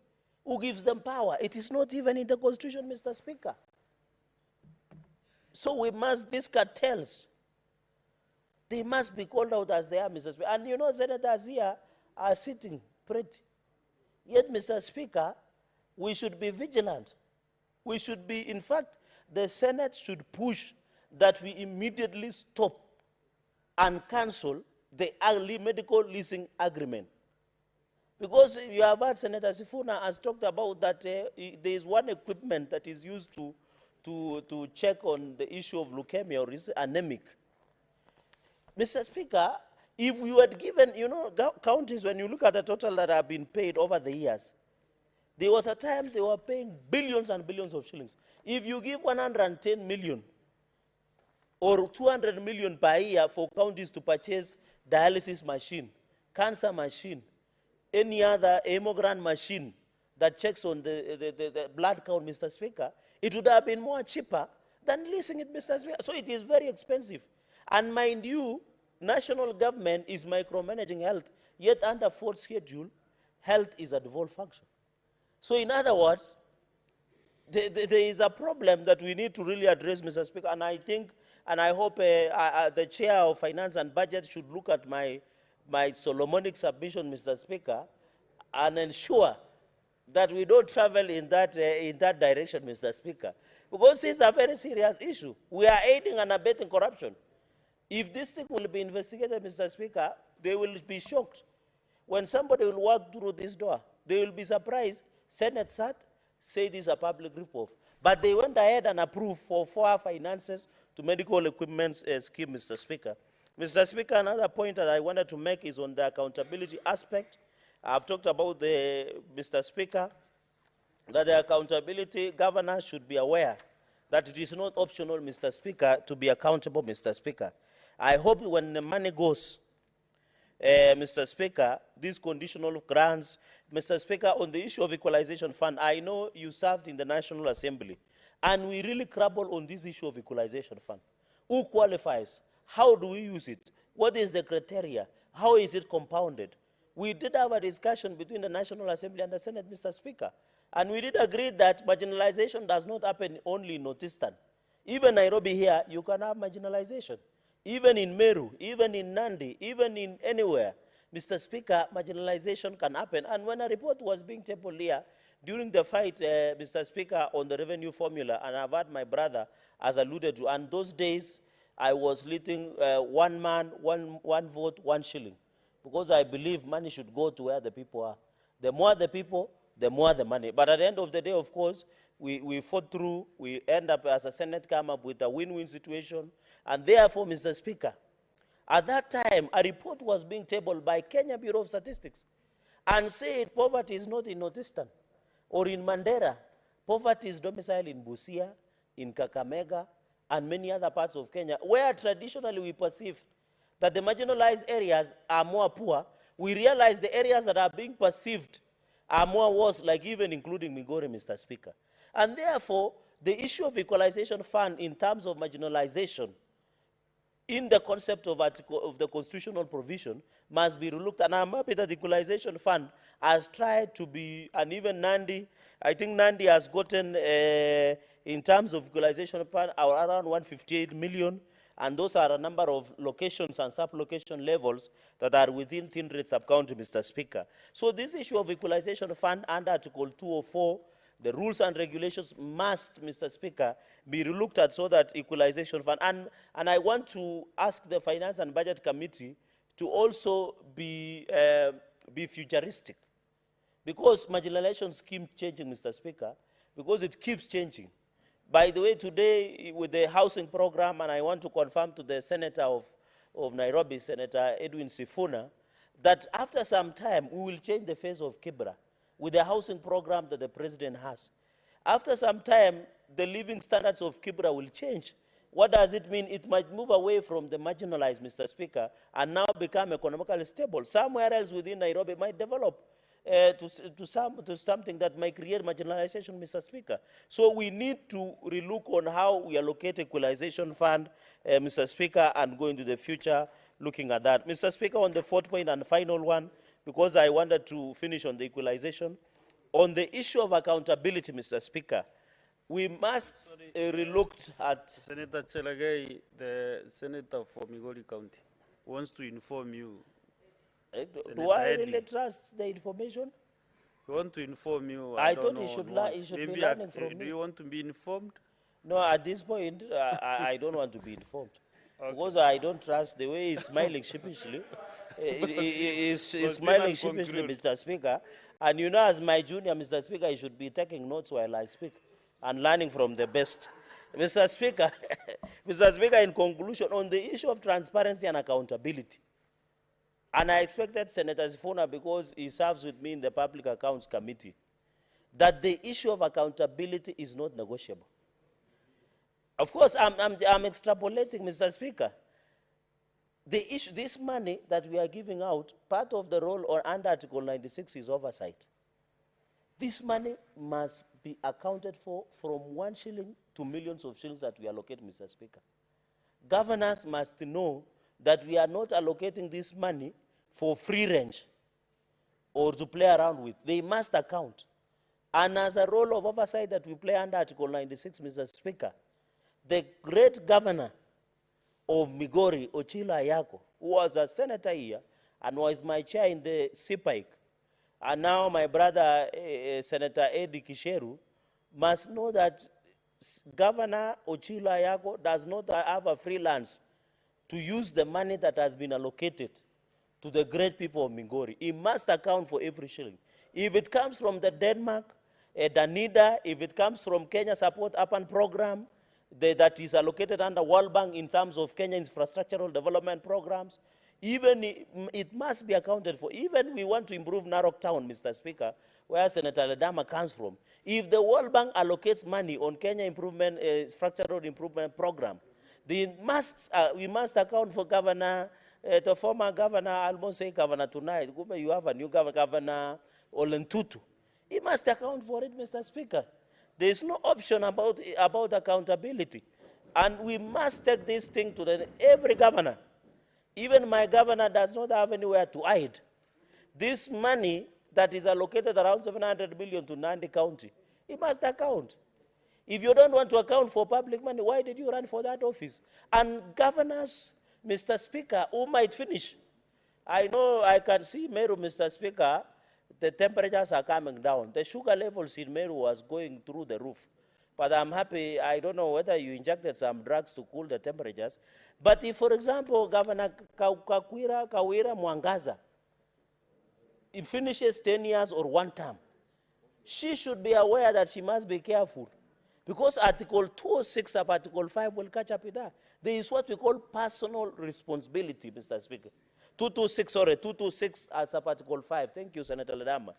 Who gives them power? It is not even in the Constitution, Mr. Speaker. So we must, these cartels, they must be called out as they are, Mr. Speaker. And you know, senators here are sitting pretty. Yet, Mr. Speaker, we should be vigilant. We should be, in fact, the Senate should push that we immediately stop and cancel the early medical leasing agreement. Because you have heard Senator Sifuna has talked about that there is one equipment that is used to check on the issue of leukemia or is anemic. Mr. Speaker, if you had given, you know, counties, when you look at the total that have been paid over the years, there was a time they were paying billions and billions of shillings. If you give 110 million or 200 million per year for counties to purchase dialysis machine, cancer machine, any other hemogram machine that checks on the blood count, Mr. Speaker, it would have been more cheaper than leasing it, Mr. Speaker. So it is very expensive. And mind you, national government is micromanaging health, yet under fourth schedule, health is a devolved function. So in other words, there is a problem that we need to really address, Mr. Speaker, and I think, and I hope the Chair of Finance and Budget should look at my Solomonic submission, Mr. Speaker, and ensure that we don't travel in that direction, Mr. Speaker, because this is a very serious issue. We are aiding and abetting corruption. If this thing will be investigated, Mr. Speaker, they will be shocked. When somebody will walk through this door, they will be surprised. Senate sat, say this is a public ripoff. But they went ahead and approved for finances to medical equipment scheme, Mr. Speaker. Mr. Speaker, another point that I wanted to make is on the accountability aspect. I've talked about Mr. Speaker, that the accountability governors should be aware that it is not optional, Mr. Speaker, to be accountable, Mr. Speaker. I hope when the money goes, Mr. Speaker, these conditional grants, Mr. Speaker, on the issue of equalization fund, I know you served in the National Assembly, and we really grapple on this issue of equalization fund. Who qualifies? How do we use it? What is the criteria? How is it compounded? We did have a discussion between the National Assembly and the Senate, Mr. Speaker, and we did agree that marginalization does not happen only in Northeastern. Even Nairobi here, you can have marginalization. Even in Meru, even in Nandi, even in anywhere, Mr. Speaker, marginalization can happen. And when a report was being tabled here, during the fight, Mr. Speaker, on the revenue formula, and I've had my brother has alluded to, and those days I was leading one man, one vote, 1 shilling. Because I believe money should go to where the people are. The more the people, the more the money. But at the end of the day, of course, we fought through, we end up as a Senate come up with a win-win situation. And therefore, Mr. Speaker, at that time, a report was being tabled by Kenya Bureau of Statistics and said poverty is not in Northeastern or in Mandera. Poverty is domiciled in Busia, in Kakamega, and many other parts of Kenya, where traditionally we perceive that the marginalized areas are more poor. We realize the areas that are being perceived are more worse, like even including Migori, Mr. Speaker. And therefore, the issue of equalization fund in terms of marginalization in the concept of the constitutional provision must be relooked. And I'm happy that the equalization fund has tried to be, and even Nandi, I think Nandi has gotten, in terms of equalization fund, around 158 million. And those are a number of locations and sub-location levels that are within Tindred sub-county, Mr. Speaker. So this issue of equalization fund under Article 204, the rules and regulations must, Mr. Speaker, be relooked at so that equalization fund, and I want to ask the Finance and Budget Committee to also be futuristic, because marginalization keeps changing, Mr. Speaker, because it keeps changing. By the way, today with the housing program, and I want to confirm to the Senator of Nairobi, Senator Edwin Sifuna, that after some time we will change the face of Kibra with the housing program that the president has. After some time, the living standards of Kibra will change. What does it mean? It might move away from the marginalized, Mr. Speaker, and now become economically stable. Somewhere else within Nairobi might develop to something that might create marginalization, Mr. Speaker. So we need to relook on how we allocate equalization fund, Mr. Speaker, and go into the future looking at that. Mr. Speaker, on the fourth point and final one, because I wanted to finish on the equalization, on the issue of accountability, Mr. Speaker, we must relook at... Senator Chelagay, the senator for Migori County, wants to inform you. Do I really trust the information? I want to inform you. I thought he should be learning from me. Do you want to be informed? No, at this point, I don't want to be informed. Okay. Because I don't trust the way he's smiling sheepishly. He's smiling sheepishly, Mr. Speaker. And you know, as my junior, Mr. Speaker, he should be taking notes while I speak and learning from the best. Mr. Speaker, Mr. Speaker, in conclusion, on the issue of transparency and accountability, and I expected Senator Sifuna, because he serves with me in the Public Accounts Committee, that the issue of accountability is not negotiable. Of course, I'm extrapolating, Mr. Speaker. The issue, this money that we are giving out, part of the role under Article 96 is oversight. This money must be accounted for from 1 shilling to millions of shillings that we allocate, Mr. Speaker. Governors must know that we are not allocating this money for free range or to play around with. They must account. And as a role of oversight that we play under Article 96, Mr. Speaker, the great governor of Migori, Ochila Ayako, who was a senator here and was my chair in the CPIC, and now my brother, Senator Eddie Kisheru, must know that Governor Ochila Ayako does not have a freelance to use the money that has been allocated to the great people of Migori. He must account for every shilling. If it comes from the Denmark, Danida, if it comes from Kenya Support Urban Program, that is allocated under World Bank in terms of Kenya infrastructural development programs, even it must be accounted for. Even we want to improve Narok Town, Mr. Speaker, where Senator Ledama comes from. If the World Bank allocates money on Kenya improvement, structural improvement program, we must account for Governor, the former governor, I almost say governor tonight, you have a new governor, Olentutu. He must account for it, Mr. Speaker. There is no option about accountability. And we must take this thing to every governor. Even my governor does not have anywhere to hide. This money that is allocated around 700 million to Nandi County, he must account. If you don't want to account for public money, why did you run for that office? And governors, Mr. Speaker, who might finish? I know I can see Meru, Mr. Speaker, the temperatures are coming down. The sugar levels in Meru was going through the roof. But I'm happy, I don't know whether you injected some drugs to cool the temperatures. But if, for example, Governor Kawira Mwangaza, it finishes 10 years or 1 term, she should be aware that she must be careful. Because Article 206 of Article 5 will catch up with her. There is what we call personal responsibility, Mr. Speaker. 226 as of Article 5. Thank you, Senator Ledama.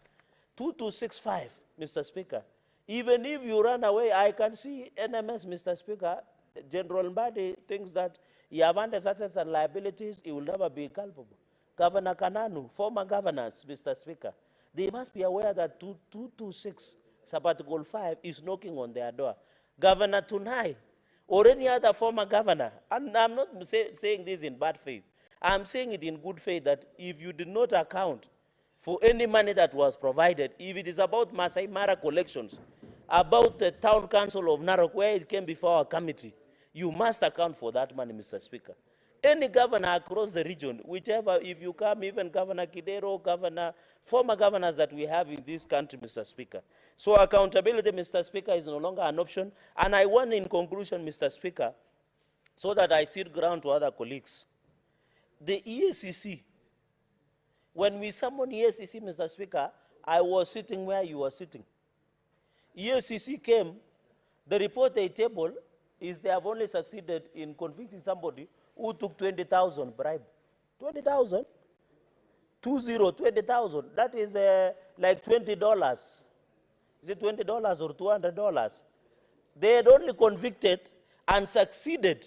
2265, Mr. Speaker. Even if you run away, I can see NMS, Mr. Speaker, General Mbadi thinks that he have assets and liabilities, he will never be culpable. Governor Kananu, former governors, Mr. Speaker, they must be aware that 226 sabbatical 5 is knocking on their door. Governor Tunai, or any other former governor, and I'm not saying this in bad faith, I'm saying it in good faith that if you did not account for any money that was provided, if it is about Masai Mara collections, about the town council of Narok, where it came before our committee, you must account for that money, Mr. Speaker. Any governor across the region, whichever, if you come, even Governor Kidero, former governors that we have in this country, Mr. Speaker. So accountability, Mr. Speaker, is no longer an option. And I want, in conclusion, Mr. Speaker, so that I sit ground to other colleagues, the EACC, when we summoned EACC, Mr. Speaker, I was sitting where you were sitting. EACC came, the report they tabled is they have only succeeded in convicting somebody who took 20,000 bribe. 20,000? 20,000. That is like $20. Is it $20 or $200? They had only convicted and succeeded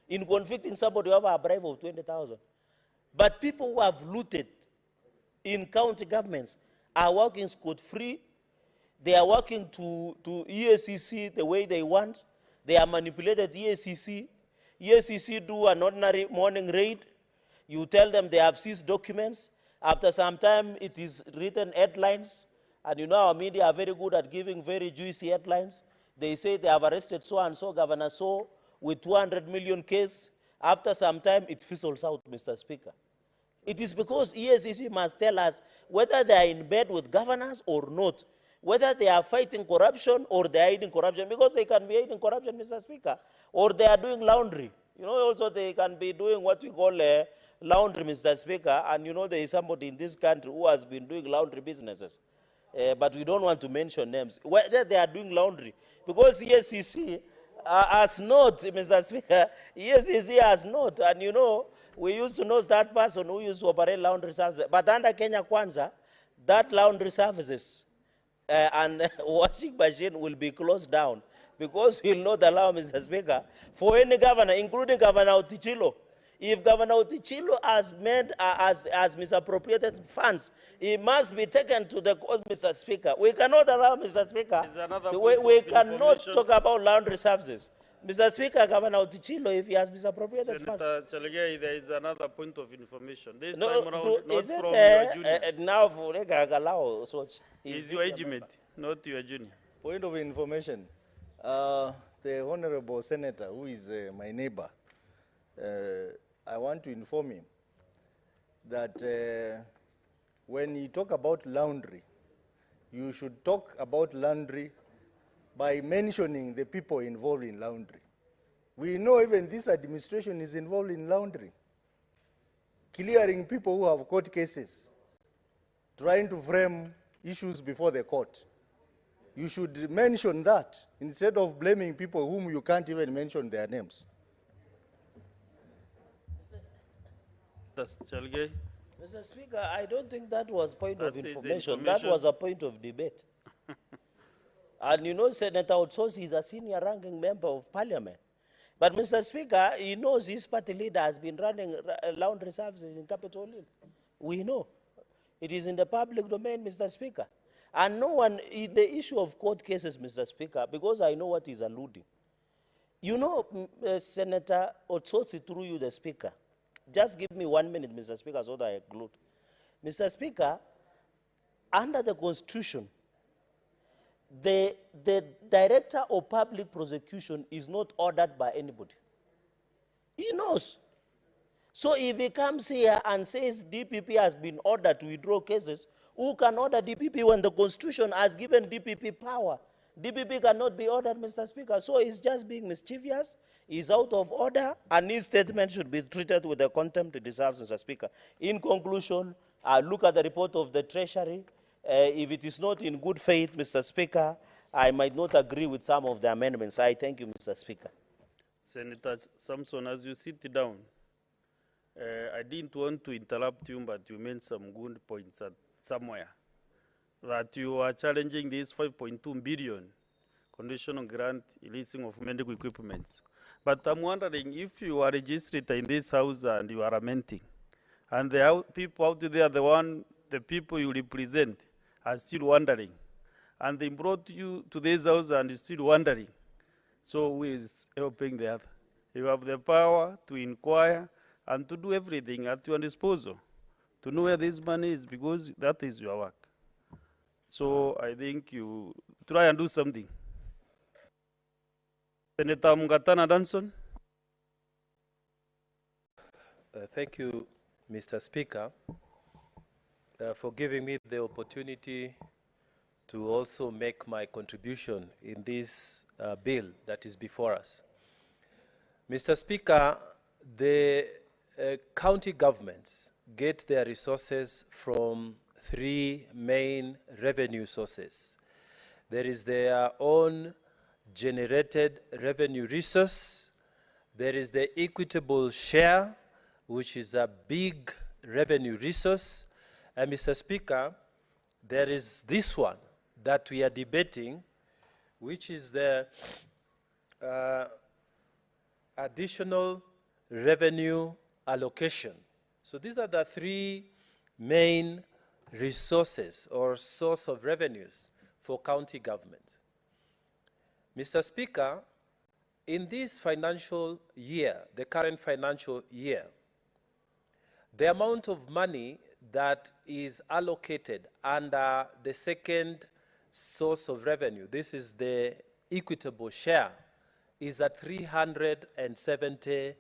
in convicting somebody over a bribe of 20,000. But people who have looted in county governments are working scot-free. They are working to EACC the way they want. They are manipulated EACC. EACC do an ordinary morning raid. You tell them they have seized documents. After some time, it is written headlines. And you know our media are very good at giving very juicy headlines. They say they have arrested so-and-so, Governor so, with 200 million case. After some time, it fizzles out, Mr. Speaker. It is because EACC must tell us whether they are in bed with governors or not, whether they are fighting corruption or they are hiding corruption, because they can be hiding corruption, Mr. Speaker, or they are doing laundry. You know, also they can be doing what we call laundry, Mr. Speaker, and you know there is somebody in this country who has been doing laundry businesses. But we don't want to mention names, whether they are doing laundry. Because EACC has not, Mr. Speaker, EACC has not, and you know, we used to know that person who used to operate laundry services. But under Kenya Kwanza, that laundry services and washing machine will be closed down because we will not allow, Mr. Speaker, for any governor, including Governor Otichilo. If Governor Otichilo has made, has misappropriated funds, he must be taken to the court, Mr. Speaker. We cannot allow, Mr. Speaker, so we cannot talk about laundry services. Mr. Speaker, Governor Otichilo, if he has misappropriated funds. Senator Chalagay, there is another point of information. This No, time around, not is it, from your junior. now for Galao, so Is your agent, not your junior. Point of information. The Honorable Senator, who is my neighbor, I want to inform him that when you talk about laundry, you should talk about laundry by mentioning the people involved in laundry. We know even this administration is involved in laundry, clearing people who have court cases, trying to frame issues before the court. You should mention that instead of blaming people whom you can't even mention their names. Mr. Speaker, I don't think that was point of information. That was a point of debate. And you know, Senator Otsosi is a senior ranking member of parliament. But Mr. Speaker, he knows his party leader has been running laundry services in Capitol Hill. We know. It is in the public domain, Mr. Speaker. And no one, in the issue of court cases, Mr. Speaker, because I know what he's alluding. You know, Senator Otsosi, through you, the Speaker, just give me 1 minute, Mr. Speaker, so that I conclude. Mr. Speaker, under the Constitution, the Director of Public Prosecution is not ordered by anybody. He knows. So if he comes here and says DPP has been ordered to withdraw cases, who can order DPP when the Constitution has given DPP power? DPP cannot be ordered, Mr. Speaker. So he's just being mischievous, he's out of order, and his statement should be treated with the contempt it deserves, Mr. Speaker. In conclusion, look at the report of the Treasury. If it is not in good faith, Mr. Speaker, I might not agree with some of the amendments. I thank you, Mr. Speaker. Senator Samson, as you sit down, I didn't want to interrupt you, but you made some good points somewhere. that you are challenging this 5.2 billion conditional grant leasing of medical equipments. But I'm wondering if you are registered in this house and you are lamenting, and the people out there, the people you represent, are still wondering, and they brought you to this house and you're still wondering. So who is helping the other? You have the power to inquire and to do everything at your disposal, to know where this money is, because that is your work. So I think you try and do something. Senator Mungatana Danson. Thank you, Mr. Speaker, for giving me the opportunity to also make my contribution in this bill that is before us. Mr. Speaker, the county governments get their resources from three main revenue sources. There is their own generated revenue resource, there is the equitable share, which is a big revenue resource, and Mr. Speaker, there is this one that we are debating, which is the additional revenue allocation. So these are the three main resources or source of revenues for county government. Mr. Speaker, in this financial year, the current financial year, the amount of money that is allocated under the second source of revenue, this is the equitable share, is at 370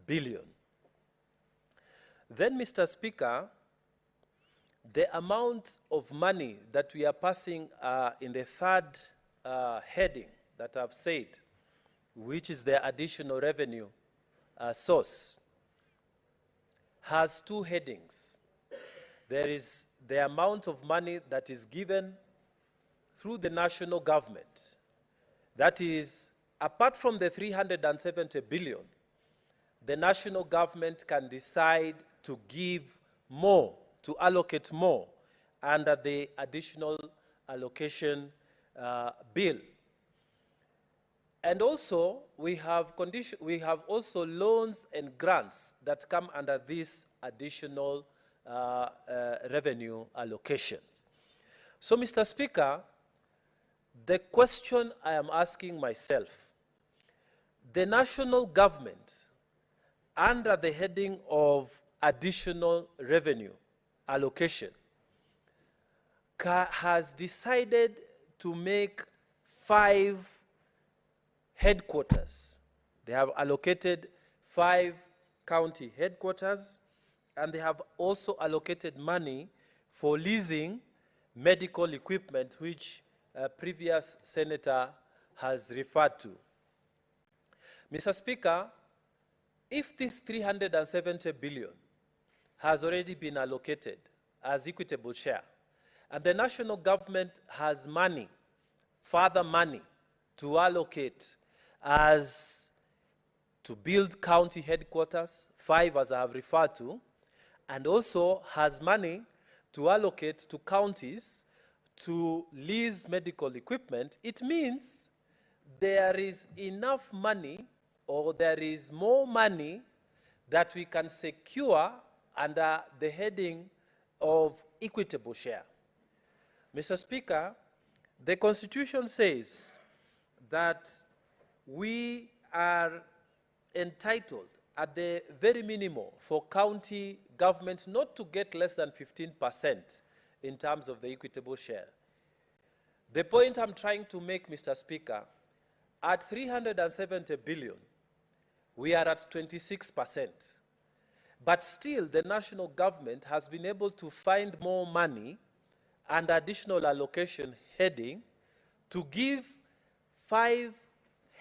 billion. Then, Mr. Speaker, the amount of money that we are passing in the third heading that I've said, which is the additional revenue source, has two headings. There is the amount of money that is given through the national government. That is, apart from the 370 billion, the national government can decide to give more, to allocate more under the additional allocation bill. And also, we have also loans and grants that come under this additional revenue allocations. So, Mr. Speaker, the question I am asking myself, the national government, under the heading of additional revenue allocation, has decided to make 5 headquarters. They have allocated 5 county headquarters, and they have also allocated money for leasing medical equipment, which a previous senator has referred to. Mr. Speaker, if this 370 billion has already been allocated as equitable share, and the national government has money, further money, to allocate as to build county headquarters, 5 as I have referred to, and also has money to allocate to counties to lease medical equipment, it means there is enough money, or there is more money that we can secure under the heading of equitable share. Mr. Speaker, the Constitution says that we are entitled at the very minimum for county government not to get less than 15% in terms of the equitable share. The point I'm trying to make, Mr. Speaker, at 370 billion, we are at 26%. But still, the national government has been able to find more money and additional allocation heading to give 5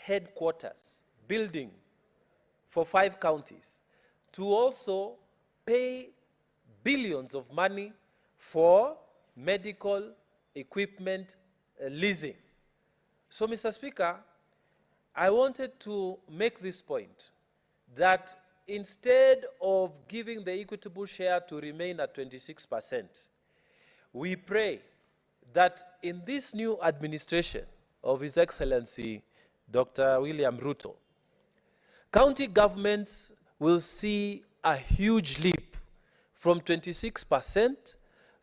headquarters, building for 5 counties, to also pay billions of money for medical equipment leasing. So, Mr. Speaker, I wanted to make this point, that instead of giving the equitable share to remain at 26%, we pray that in this new administration of His Excellency Dr. William Ruto, county governments will see a huge leap from 26%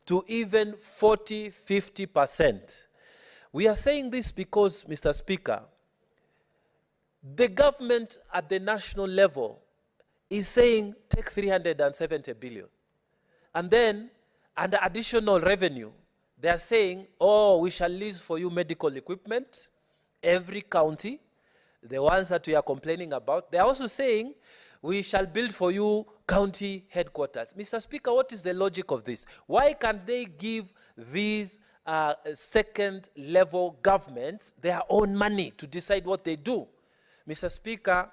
to even 40, 50%. We are saying this because, Mr. Speaker, the government at the national level is saying take 370 billion. And then, under additional revenue, they are saying, oh, we shall lease for you medical equipment, every county, the ones that we are complaining about. They are also saying, we shall build for you county headquarters. Mr. Speaker, what is the logic of this? Why can't they give these second-level governments their own money to decide what they do? Mr. Speaker,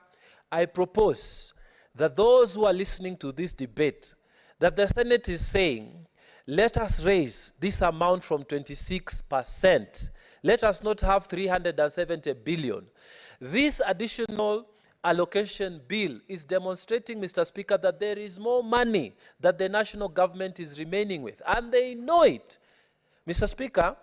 I propose that those who are listening to this debate, that the Senate is saying, let us raise this amount from 26%. Let us not have 370 billion. This additional allocation bill is demonstrating, Mr. Speaker, that there is more money that the national government is remaining with, and they know it. Mr. Speaker,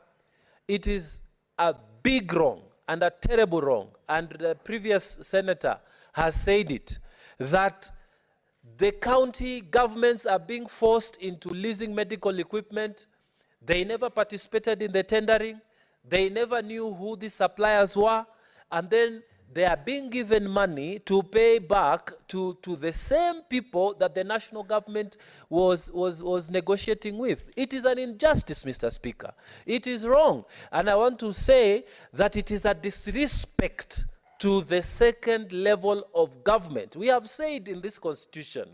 it is a big wrong and a terrible wrong, and the previous senator has said it, that the county governments are being forced into leasing medical equipment. They never participated in the tendering. They never knew who the suppliers were, and then they are being given money to pay back to the same people that the national government was negotiating with. It is an injustice, Mr. Speaker. It is wrong. And I want to say that it is a disrespect to the second level of government. We have said in this constitution,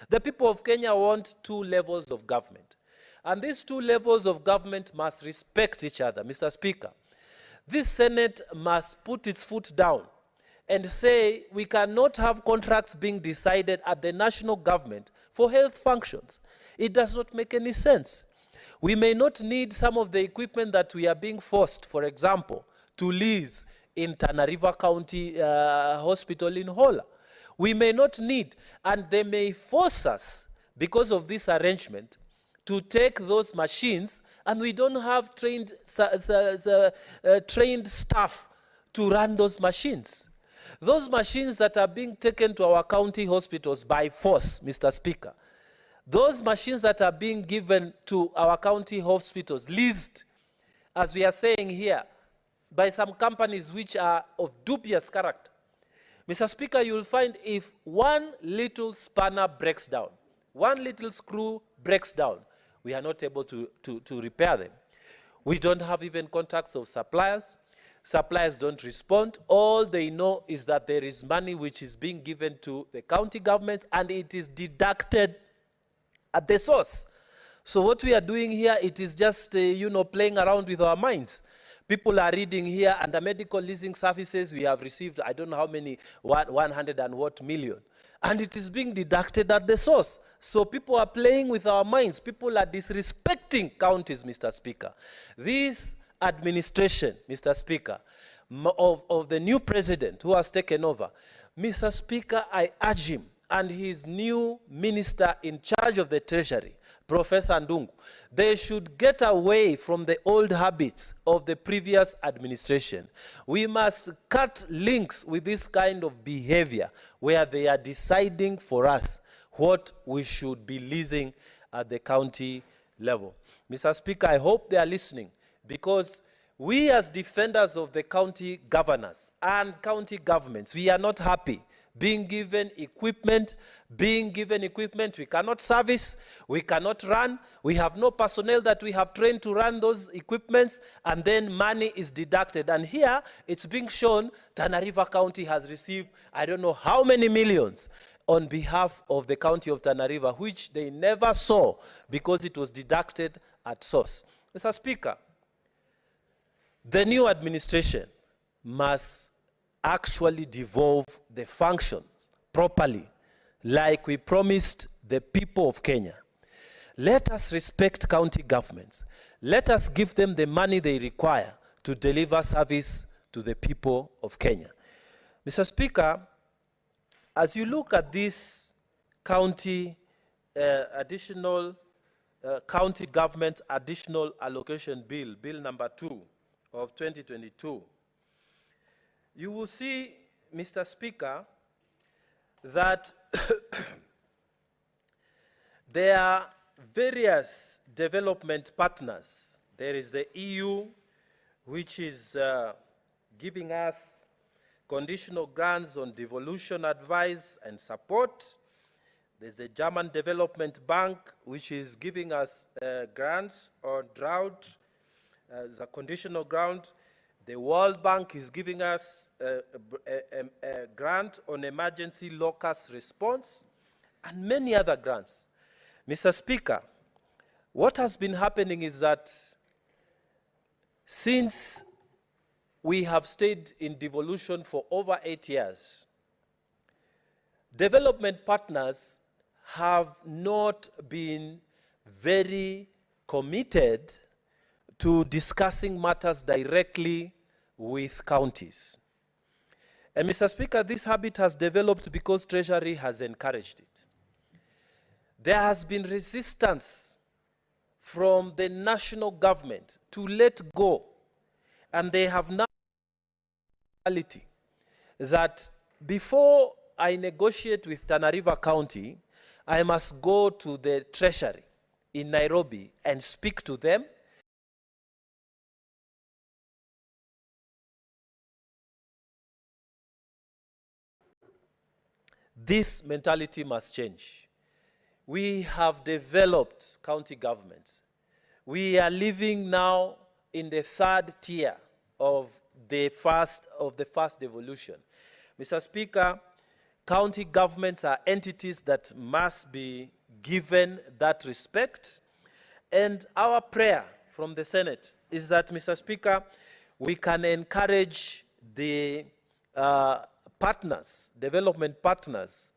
the people of Kenya want 2 levels of government. And these 2 levels of government must respect each other, Mr. Speaker. This Senate must put its foot down and say we cannot have contracts being decided at the national government for health functions. It does not make any sense. We may not need some of the equipment that we are being forced, for example, to lease in Tana River County Hospital in Hola. We may not need, and they may force us, because of this arrangement, to take those machines, and we don't have trained staff to run those machines. Those machines that are being taken to our county hospitals by force, Mr. Speaker, those machines that are being given to our county hospitals, leased, as we are saying here, by some companies which are of dubious character. Mr. Speaker, you will find if one little spanner breaks down, one little screw breaks down, we are not able to repair them. We don't have even contacts of suppliers. Suppliers don't respond. All they know is that there is money which is being given to the county government, and it is deducted at the source. So what we are doing here, it is just, playing around with our minds. People are reading here, under medical leasing services, we have received, I don't know how many, 100 and what million. And it is being deducted at the source. So people are playing with our minds. People are disrespecting counties, Mr. Speaker. This administration, Mr. Speaker, of the new president who has taken over, Mr. Speaker, I urge him and his new minister in charge of the treasury, Professor Ndungu, they should get away from the old habits of the previous administration. We must cut links with this kind of behavior where they are deciding for us what we should be leasing at the county level. Mr. Speaker, I hope they are listening, because we as defenders of the county governors and county governments, we are not happy being given equipment we cannot service, we cannot run, we have no personnel that we have trained to run those equipments, and then money is deducted. And here, it's being shown Tana River County has received, I don't know how many millions on behalf of the county of Tana River, which they never saw because it was deducted at source. Mr. Speaker, the new administration must actually devolve the functions properly, like we promised the people of Kenya. Let us respect county governments. Let us give them the money they require to deliver service to the people of Kenya. Mr. Speaker, as you look at this county additional County Government Additional Allocation Bill, Bill number 2 of 2022, you will see, Mr. Speaker, that there are various development partners. There is the EU, which is giving us conditional grants on devolution advice and support. There's the German Development Bank, which is giving us grants on drought as a conditional grant. The World Bank is giving us a grant on emergency locust response, and many other grants. Mr. Speaker, what has been happening is that since we have stayed in devolution for over 8 years, development partners have not been very committed to discussing matters directly with counties. And Mr. Speaker, this habit has developed because Treasury has encouraged it. There has been resistance from the national government to let go, and they have now reality that before I negotiate with Tana River County, I must go to the Treasury in Nairobi and speak to them. This mentality must change. We have developed county governments. We are living now in the third tier of the first devolution. Mr. Speaker, county governments are entities that must be given that respect. And our prayer from the Senate is that, Mr. Speaker, we can encourage the partners, development partners,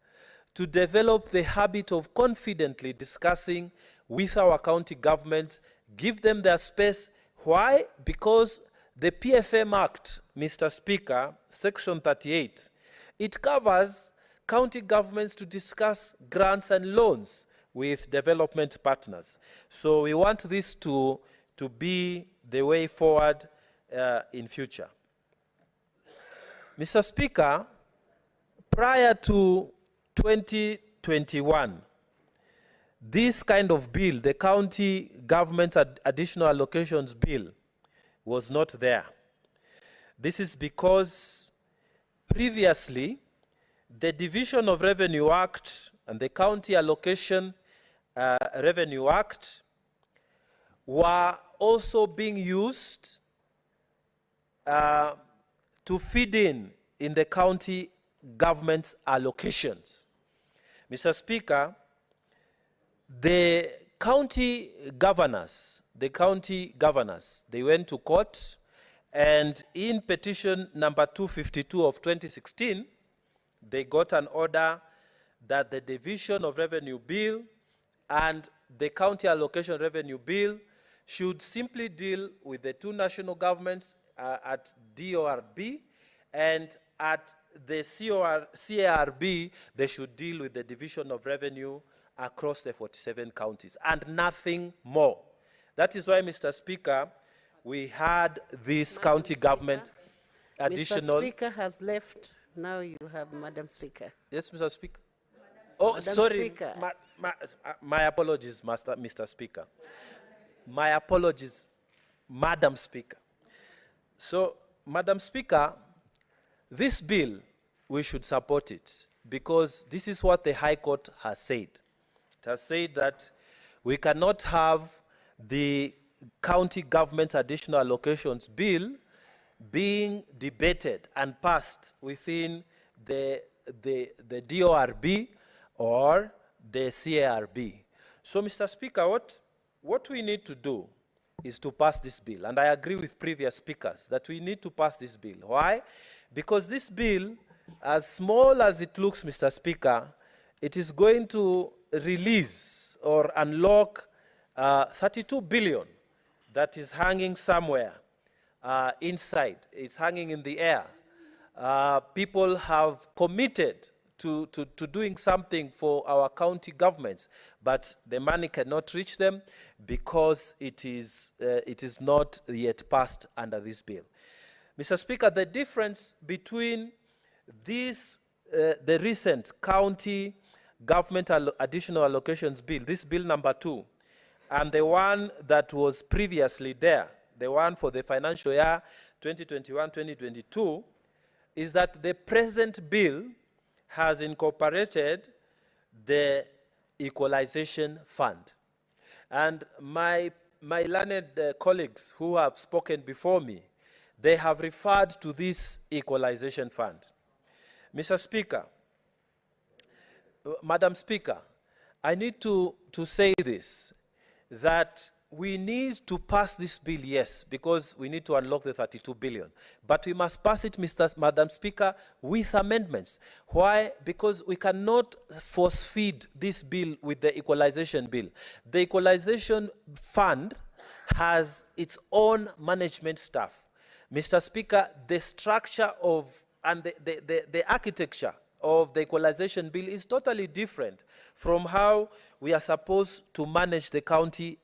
to develop the habit of confidently discussing with our county governments, give them their space. Why? Because the PFM Act, Mr. Speaker, Section 38, it covers county governments to discuss grants and loans with development partners. So we want this to be the way forward in future. Mr. Speaker, prior to 2021, this kind of bill, the County Government Additional Allocations Bill, was not there. This is because previously, the Division of Revenue Act and the County Allocation Revenue Act were also being used to feed in the county government's allocations. Mr. Speaker, the county governors, they went to court, and in petition number 252 of 2016, they got an order that the Division of Revenue Bill and the County Allocation Revenue Bill should simply deal with the two national governments at DORB, and at the CARB, they should deal with the Division of Revenue across the 47 counties, and nothing more. That is why, Mr. Speaker, we had this county government additional... Mr. Speaker has left. Now you have Madam Speaker. Yes, Mr. Speaker. Oh, Madam sorry. Speaker. My apologies, Mr. Speaker. My apologies, Madam Speaker. So, Madam Speaker, this bill, we should support it because this is what the High Court has said. It has said that we cannot have the County Government Additional Allocations Bill being debated and passed within the DORB or the CARB. So, Mr. Speaker, what we need to do is to pass this bill. And I agree with previous speakers that we need to pass this bill. Why? Because this bill, as small as it looks, Mr. Speaker, it is going to release or unlock 32 billion that is hanging somewhere inside. It's hanging in the air. People have committed to doing something for our county governments, but the money cannot reach them because it is not yet passed under this bill. Mr. Speaker, the difference between this, the recent county government additional allocations bill, this bill number 2, and the one that was previously there, the one for the financial year 2021-2022, is that the present bill has incorporated the equalization fund. And my learned colleagues who have spoken before me, they have referred to this equalization fund. Mr. Speaker, Madam Speaker, I need to say this, that we need to pass this bill, yes, because we need to unlock the 32 billion. But we must pass it, Madam Speaker, with amendments. Why? Because we cannot force feed this bill with the equalization bill. The equalization fund has its own management staff. Mr. Speaker, the structure of and the architecture of the equalization bill is totally different from how we are supposed to manage the county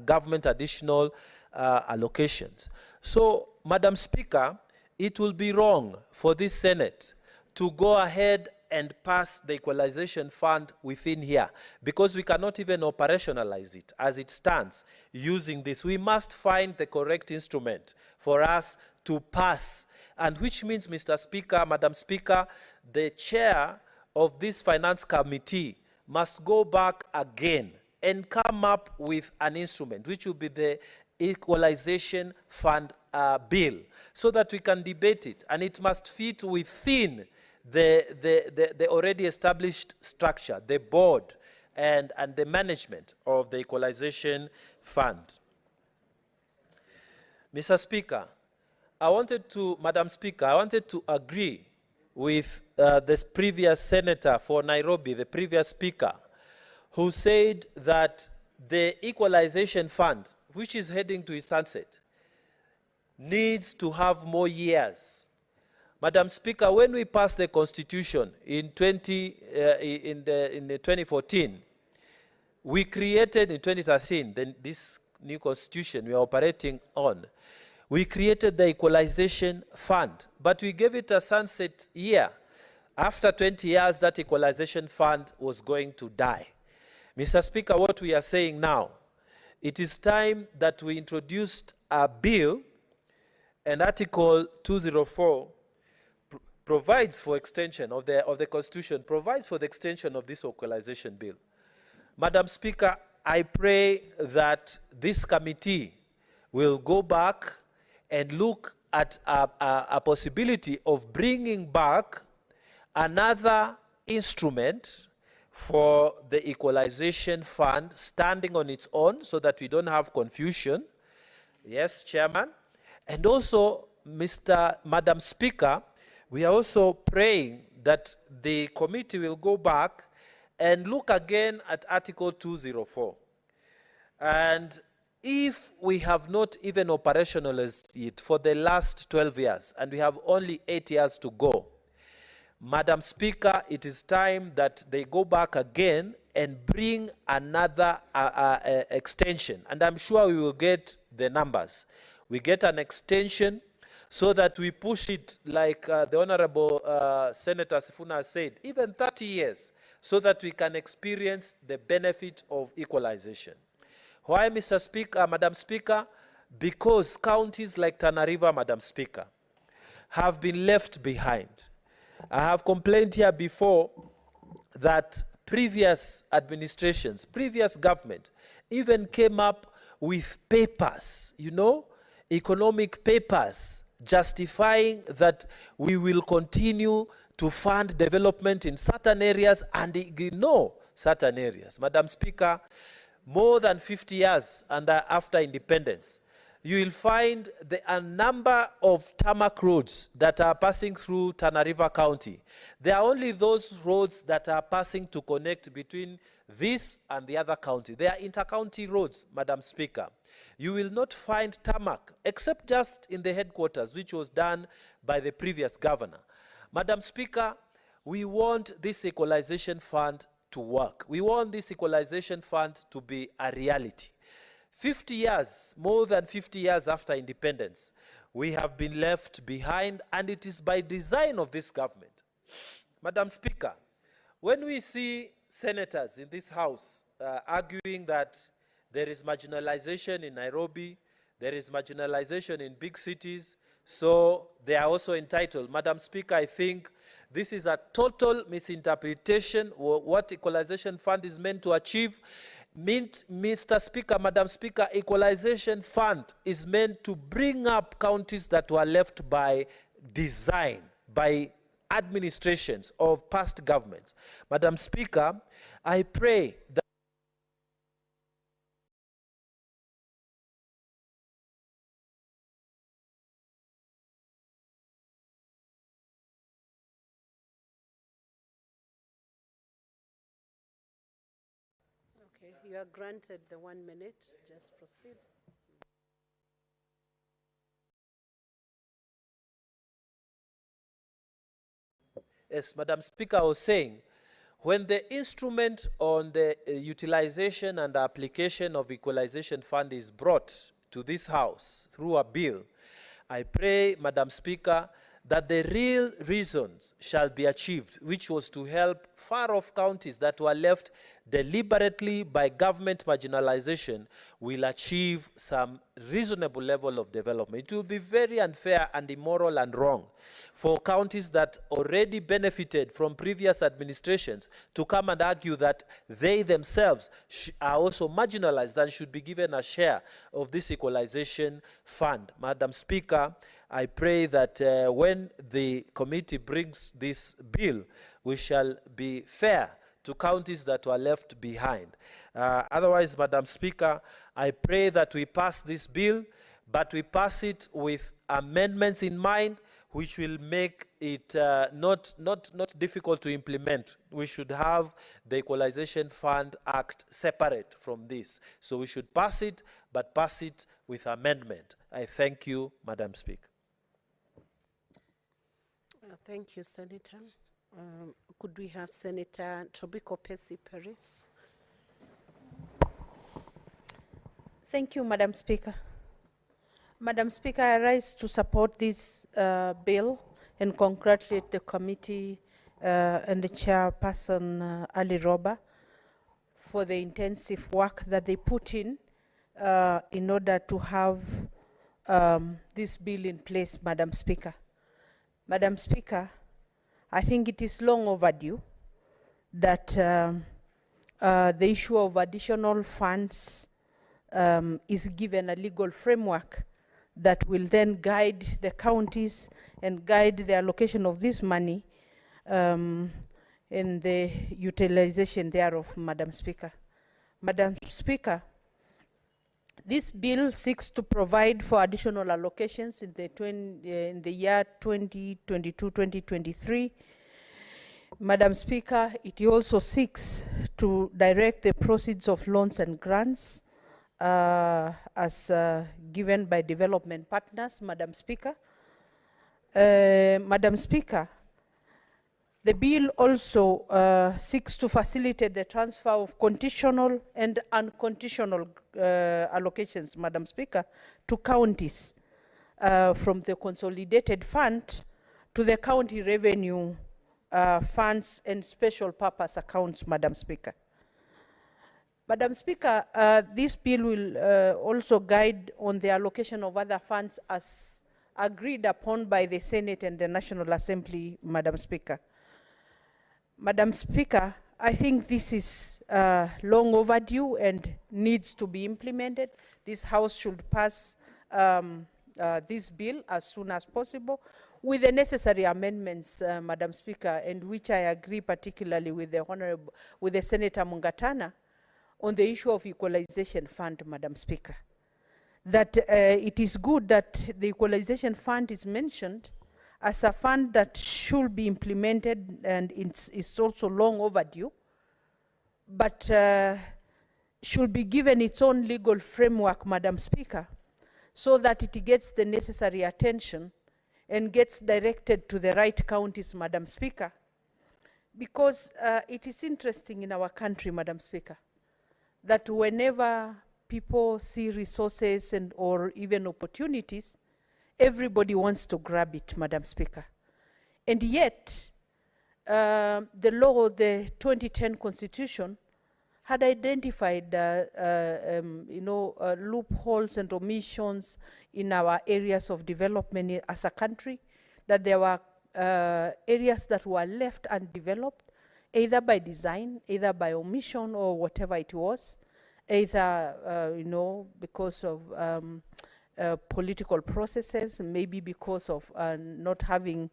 government additional allocations. So, Madam Speaker, it will be wrong for this Senate to go ahead and pass the equalization fund within here, because we cannot even operationalize it as it stands using this. We must find the correct instrument for us to pass, and which means, Mr. Speaker, Madam Speaker, the chair of this finance committee must go back again and come up with an instrument, which will be the equalization fund bill, so that we can debate it, and it must fit within the already established structure, the board and the management of the equalization fund. Mr. Speaker, Madam Speaker, I wanted to agree with this previous senator for Nairobi, the previous speaker, who said that the equalization fund, which is heading to its sunset, needs to have more years. Madam Speaker, when we passed the Constitution in 2014, we created in 2013, this new Constitution we are operating on, we created the equalization fund, but we gave it a sunset year. After 20 years, that equalization fund was going to die. Mr. Speaker, what we are saying now, it is time that we introduced a bill, and Article 204 provides for extension of the Constitution, provides for the extension of this equalization bill. Madam Speaker, I pray that this committee will go back and look at a possibility of bringing back another instrument for the equalization fund standing on its own, so that we don't have confusion. Yes, Chairman. And also, Madam Speaker, we are also praying that the committee will go back and look again at Article 204. And if we have not even operationalized it for the last 12 years, and we have only 8 years to go, Madam Speaker, it is time that they go back again and bring another extension. And I'm sure we will get the numbers. We get an extension so that we push it, like the Honorable Senator Sifuna said, even 30 years, so that we can experience the benefit of equalization. Why, Mr. Speaker, Madam Speaker? Because counties like Tana River, Madam Speaker, have been left behind. I have complained here before that previous administrations, previous government, even came up with papers, you know, economic papers, justifying that we will continue to fund development in certain areas and ignore certain areas. Madam Speaker, more than 50 years after independence, you will find a number of tarmac roads that are passing through Tana River County. There are only those roads that are passing to connect between this and the other county. They are inter-county roads, Madam Speaker. You will not find tarmac, except just in the headquarters, which was done by the previous governor. Madam Speaker, we want this equalization fund to work. We want this equalization fund to be a reality. 50 years, more than 50 years after independence, we have been left behind, and it is by design of this government. Madam Speaker, when we see senators in this House arguing that there is marginalization in Nairobi, there is marginalization in big cities, so they are also entitled. Madam Speaker, I think this is a total misinterpretation of what equalization fund is meant to achieve. Mr. Speaker, Madam Speaker, equalization fund is meant to bring up counties that were left by design, by administrations of past governments. Madam Speaker, I pray that Okay, you are granted the 1 minute. Just proceed. As Madam Speaker was saying, when the instrument on the utilization and application of equalization fund is brought to this House through a bill, I pray, Madam Speaker, that the real reasons shall be achieved, which was to help far-off counties that were left deliberately by government marginalization, will achieve some reasonable level of development. It will be very unfair and immoral and wrong for counties that already benefited from previous administrations to come and argue that they themselves are also marginalized and should be given a share of this equalization fund. Madam Speaker, I pray that when the committee brings this bill, we shall be fair to counties that were left behind. Otherwise, Madam Speaker, I pray that we pass this bill, but we pass it with amendments in mind, which will make it not difficult to implement. We should have the Equalization Fund Act separate from this. So we should pass it, but pass it with amendment. I thank you, Madam Speaker. Thank you, Senator. Could we have Senator Tobiko Pesi Paris? Thank you, Madam Speaker. Madam Speaker, I rise to support this bill and congratulate the committee and the chairperson, Ali Roba, for the intensive work that they put in order to have this bill in place, Madam Speaker. Madam Speaker, I think it is long overdue that the issue of additional funds is given a legal framework that will then guide the counties and guide the allocation of this money and the utilization thereof, Madam Speaker. Madam Speaker, this bill seeks to provide for additional allocations in the year 2022-2023. Madam Speaker, it also seeks to direct the proceeds of loans and grants as given by development partners, Madam Speaker. Madam Speaker, the bill also seeks to facilitate the transfer of conditional and unconditional allocations, Madam Speaker, to counties from the consolidated fund to the county revenue funds and special purpose accounts, Madam Speaker. Madam Speaker, this bill will also guide on the allocation of other funds as agreed upon by the Senate and the National Assembly, Madam Speaker. Madam Speaker, I think this is long overdue and needs to be implemented. This House should pass this bill as soon as possible with the necessary amendments, Madam Speaker, and which I agree particularly with the Senator Mungatana on the issue of equalization fund, Madam Speaker. That it is good that the equalization fund is mentioned as a fund that should be implemented, and it's also long overdue, but should be given its own legal framework, Madam Speaker, so that it gets the necessary attention and gets directed to the right counties, Madam Speaker, because it is interesting in our country, Madam Speaker, that whenever people see resources and or even opportunities, everybody wants to grab it, Madam Speaker. And yet, the law, the 2010 Constitution, had identified loopholes and omissions in our areas of development as a country, that there were areas that were left undeveloped, either by design, either by omission or whatever it was, either because of political processes, maybe because of not having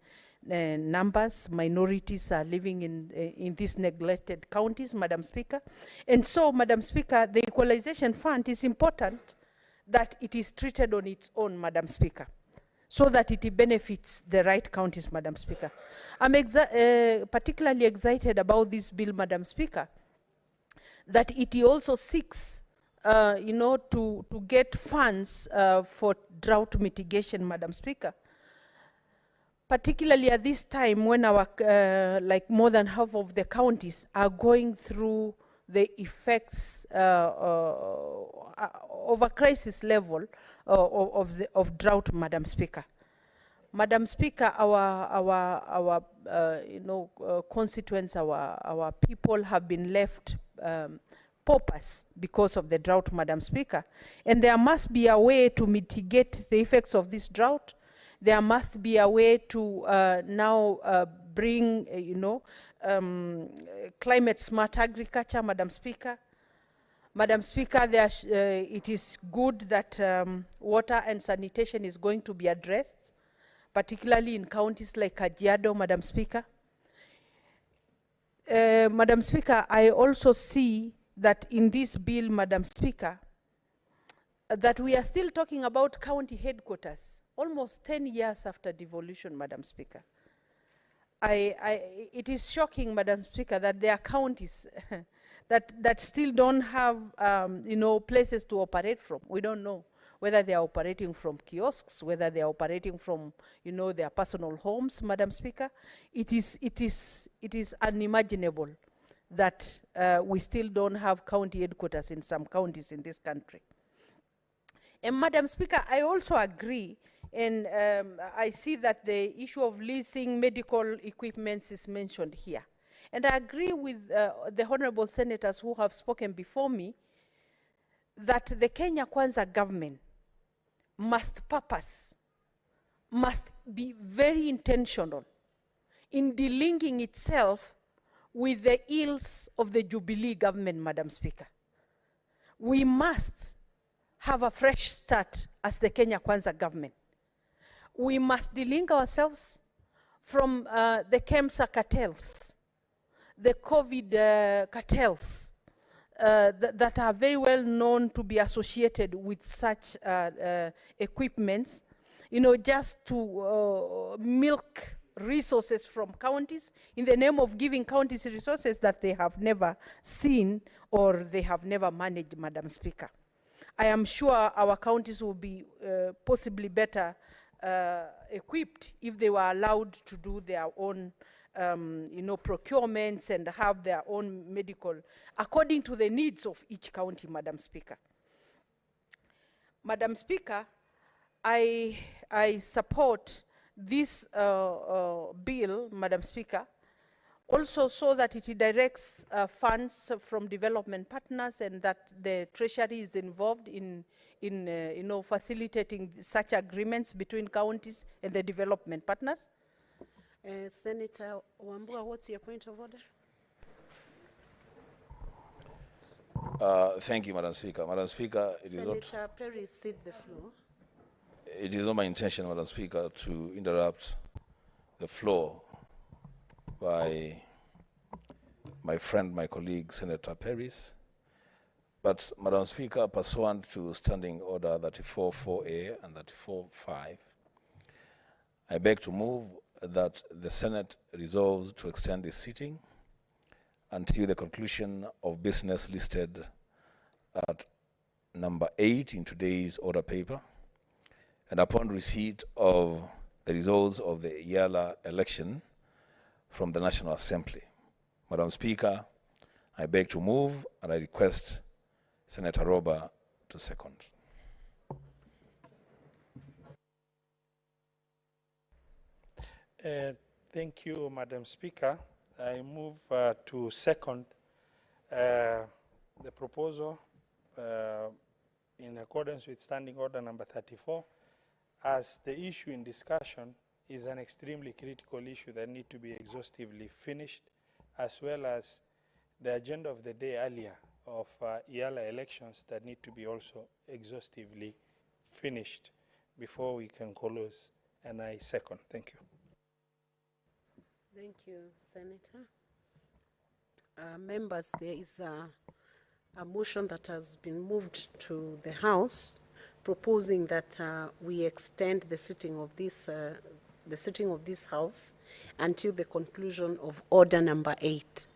numbers, minorities are living in these neglected counties, Madam Speaker. And so, Madam Speaker, the Equalization Fund is important that it is treated on its own, Madam Speaker, so that it benefits the right counties, Madam Speaker. I'm particularly excited about this bill, Madam Speaker, that it also seeks to get funds for drought mitigation, Madam Speaker. Particularly at this time when our, like more than half of the counties are going through the effects of a crisis level of drought, Madam Speaker. Madam Speaker, our constituents, our people have been left paupers because of the drought, Madam Speaker. And there must be a way to mitigate the effects of this drought. There must be a way to now bring, climate smart agriculture, Madam Speaker. Madam Speaker, it is good that water and sanitation is going to be addressed, particularly in counties like Kajiado, Madam Speaker. Madam Speaker, I also see that in this bill, Madam Speaker, that we are still talking about county headquarters, almost 10 years after devolution, Madam Speaker. It is shocking, Madam Speaker, that there are counties that still don't have, places to operate from. We don't know whether they are operating from kiosks, whether they are operating from, their personal homes, Madam Speaker. It is unimaginable that we still don't have county headquarters in some counties in this country. And Madam Speaker, I also agree, and I see that the issue of leasing medical equipment is mentioned here. And I agree with the honorable senators who have spoken before me that the Kenya Kwanza government must be very intentional in delinking itself with the ills of the Jubilee government, Madam Speaker. We must have a fresh start as the Kenya Kwanza government. We must delink ourselves from the KEMSA cartels, the COVID cartels that are very well known to be associated with such equipments, just to milk resources from counties in the name of giving counties resources that they have never seen or they have never managed, Madam Speaker. I am sure our counties will be possibly better equipped if they were allowed to do their own procurements and have their own medical according to the needs of each county, Madam Speaker. Madam Speaker, I support this bill, Madam Speaker, also so that it directs funds from development partners and that the Treasury is involved in facilitating such agreements between counties and the development partners. Senator Wambua, what's your point of order? Thank you, Madam Speaker. Madam Speaker, Senator Perry, cede the floor. It is not my intention, Madam Speaker, to interrupt the floor by my friend, my colleague, Senator Paris. But, Madam Speaker, pursuant to Standing Order 34.4a and 34.5, I beg to move that the Senate resolves to extend its sitting until the conclusion of business listed at number 8 in today's order paper, and upon receipt of the results of the Eala election from the National Assembly. Madam Speaker, I beg to move, and I request Senator Roba to second. Thank you, Madam Speaker. I move to second the proposal in accordance with Standing Order number 34, as the issue in discussion is an extremely critical issue that needs to be exhaustively finished, as well as the agenda of the day earlier of Eala elections that need to be also exhaustively finished before we can close. And I second. Thank you. Thank you, Senator. Members, there is a motion that has been moved to the House proposing that we extend the sitting of this House until the conclusion of Order number 8.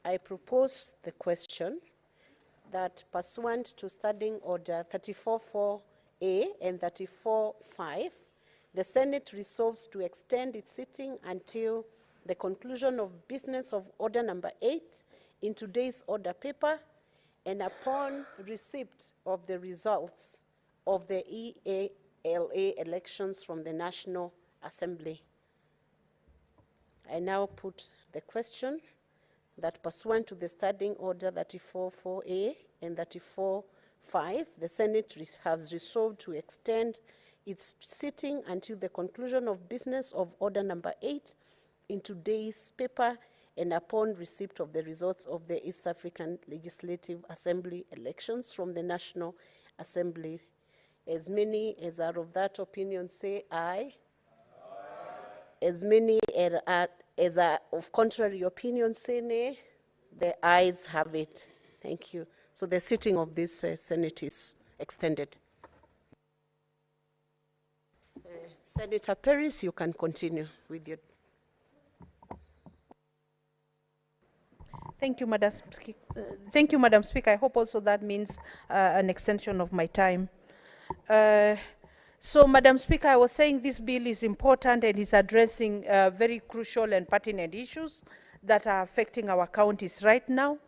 I propose the question that pursuant to Standing Order 34.4a and 34.5, the Senate resolves to extend its sitting until the conclusion of business of Order number 8 in today's order paper and upon receipt of the results of the Eala elections from the National Assembly. I now put the question that pursuant to the Standing Order 34.4a and 34.5, the Senate has resolved to extend its sitting until the conclusion of business of Order number 8 in today's paper and upon receipt of the results of the East African Legislative Assembly elections from the National Assembly. As many as are of that opinion say aye. As many as are of contrary opinion say nay. The ayes have it. Thank you. So the sitting of this Senate is extended. Senator Paris, you can continue with your. Thank you, Madam Speaker. Thank you, Madam Speaker. I hope also that means an extension of my time. So, Madam Speaker, I was saying this bill is important and is addressing very crucial and pertinent issues that are affecting our counties right now.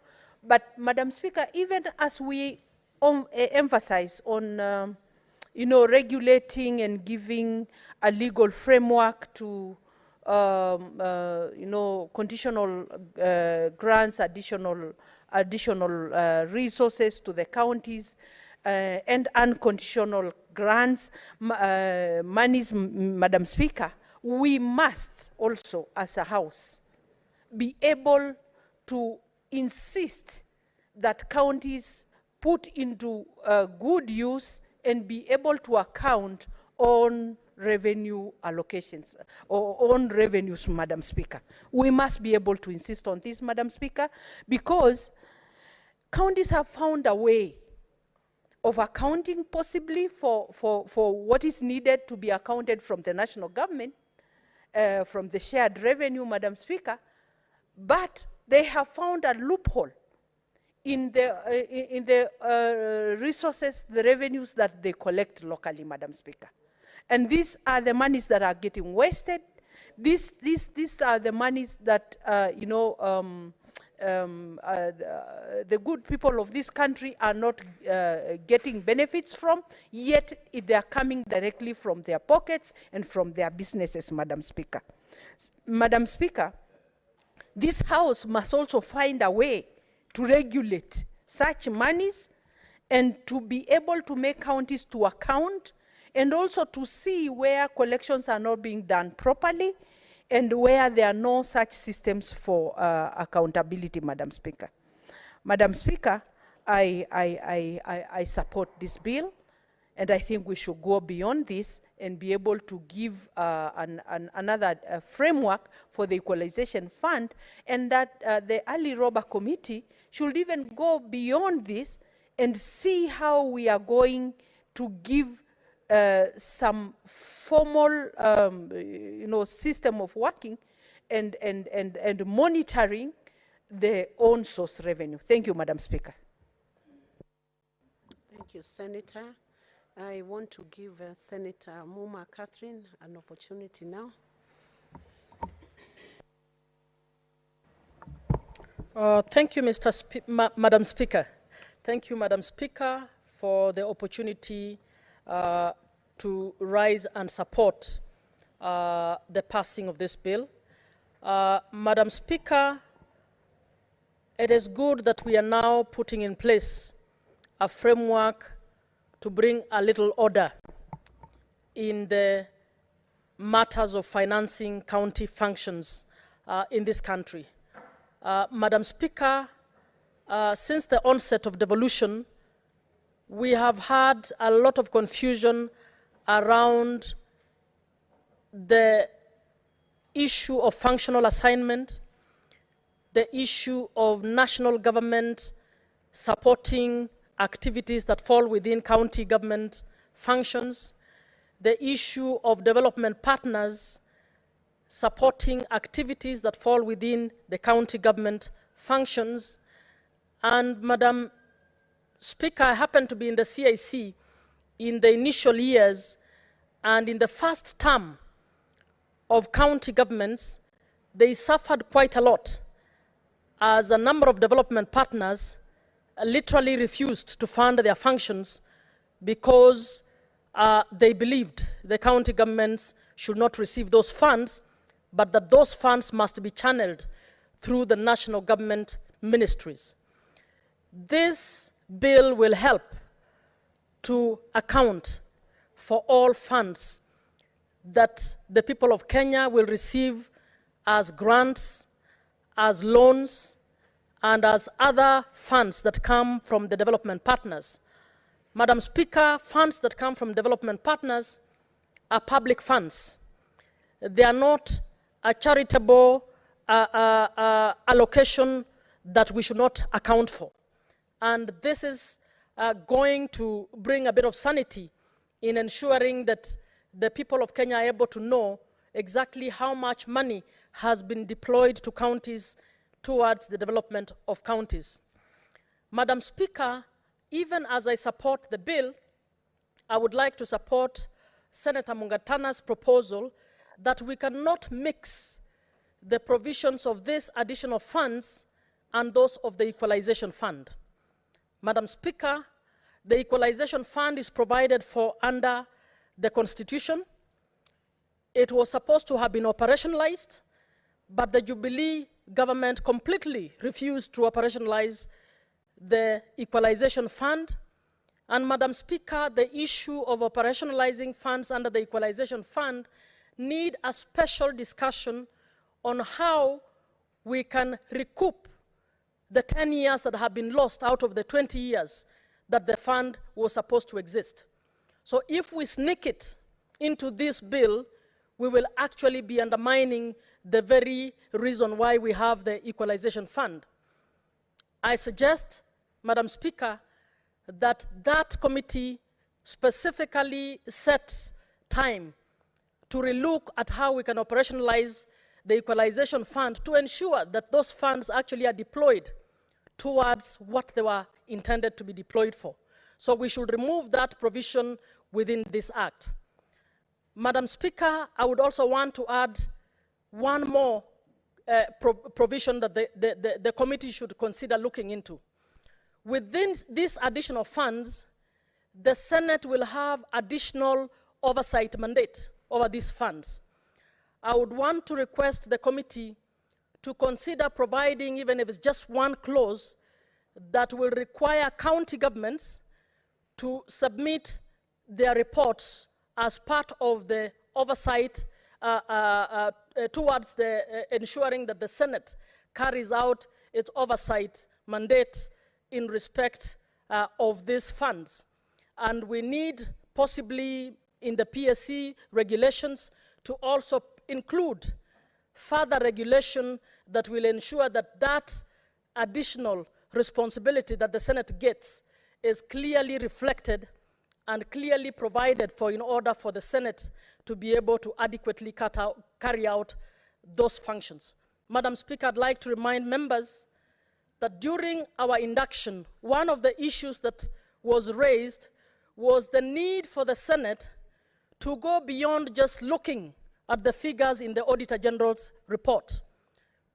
But, Madam Speaker, even as we emphasize on, regulating and giving a legal framework to, conditional grants, additional resources to the counties, and unconditional grants, monies, Madam Speaker, we must also, as a House, be able to insist that counties put into good use and be able to account on revenue allocations or on revenues, Madam Speaker. We must be able to insist on this, Madam Speaker, because counties have found a way of accounting possibly for what is needed to be accounted from the national government, from the shared revenue, Madam Speaker, but they have found a loophole in the resources, the revenues that they collect locally, Madam Speaker. And these are the monies that are getting wasted. These are the monies that, the good people of this country are not getting benefits from, yet they are coming directly from their pockets and from their businesses, Madam Speaker. Madam Speaker, this House must also find a way to regulate such monies and to be able to make counties to account and also to see where collections are not being done properly and where there are no such systems for accountability, Madam Speaker. Madam Speaker, I support this bill, and I think we should go beyond this and be able to give another framework for the Equalization Fund, and that the Early Robber Committee should even go beyond this and see how we are going to give some formal, system of working and monitoring their own source revenue. Thank you, Madam Speaker. Thank you, Senator. I want to give Senator Muma Catherine an opportunity now. Thank you, Madam Speaker. Thank you, Madam Speaker, for the opportunity to rise and support the passing of this bill. Madam Speaker, it is good that we are now putting in place a framework to bring a little order in the matters of financing county functions in this country. Madam Speaker, since the onset of devolution, we have had a lot of confusion around the issue of functional assignment, the issue of national government supporting activities that fall within county government functions, the issue of development partners supporting activities that fall within the county government functions. And Madam Speaker, I happen to be in the CIC in the initial years, and in the first term of county governments, they suffered quite a lot as a number of development partners literally refused to fund their functions because they believed the county governments should not receive those funds, but that those funds must be channeled through the national government ministries. This bill will help to account for all funds that the people of Kenya will receive as grants, as loans, and as other funds that come from the development partners. Madam Speaker, funds that come from development partners are public funds. They are not a charitable allocation that we should not account for. And this is going to bring a bit of sanity in ensuring that the people of Kenya are able to know exactly how much money has been deployed to counties towards the development of counties. Madam Speaker, even as I support the bill, I would like to support Senator Mungatana's proposal that we cannot mix the provisions of these additional funds and those of the Equalization Fund. Madam Speaker, the Equalization Fund is provided for under the Constitution. It was supposed to have been operationalized, but the Jubilee government completely refused to operationalize the Equalization Fund. And Madam Speaker, the issue of operationalizing funds under the Equalization Fund need a special discussion on how we can recoup the 10 years that have been lost out of the 20 years that the fund was supposed to exist. So if we sneak it into this bill, we will actually be undermining the very reason why we have the Equalization Fund. I suggest, Madam Speaker, that that committee specifically sets time to relook at how we can operationalize the Equalization Fund to ensure that those funds actually are deployed towards what they were intended to be deployed for. So we should remove that provision within this act. Madam Speaker, I would also want to add one more provision that the committee should consider looking into. Within these additional funds, the Senate will have additional oversight mandate over these funds. I would want to request the committee to consider providing, even if it's just one clause, that will require county governments to submit their reports as part of the oversight towards ensuring that the Senate carries out its oversight mandate in respect of these funds. And we need, possibly in the PSC regulations, to also include further regulation that will ensure that that additional responsibility that the Senate gets is clearly reflected and clearly provided for in order for the Senate to be able to adequately carry out those functions. Madam Speaker, I'd like to remind members that during our induction, one of the issues that was raised was the need for the Senate to go beyond just looking at the figures in the Auditor General's report,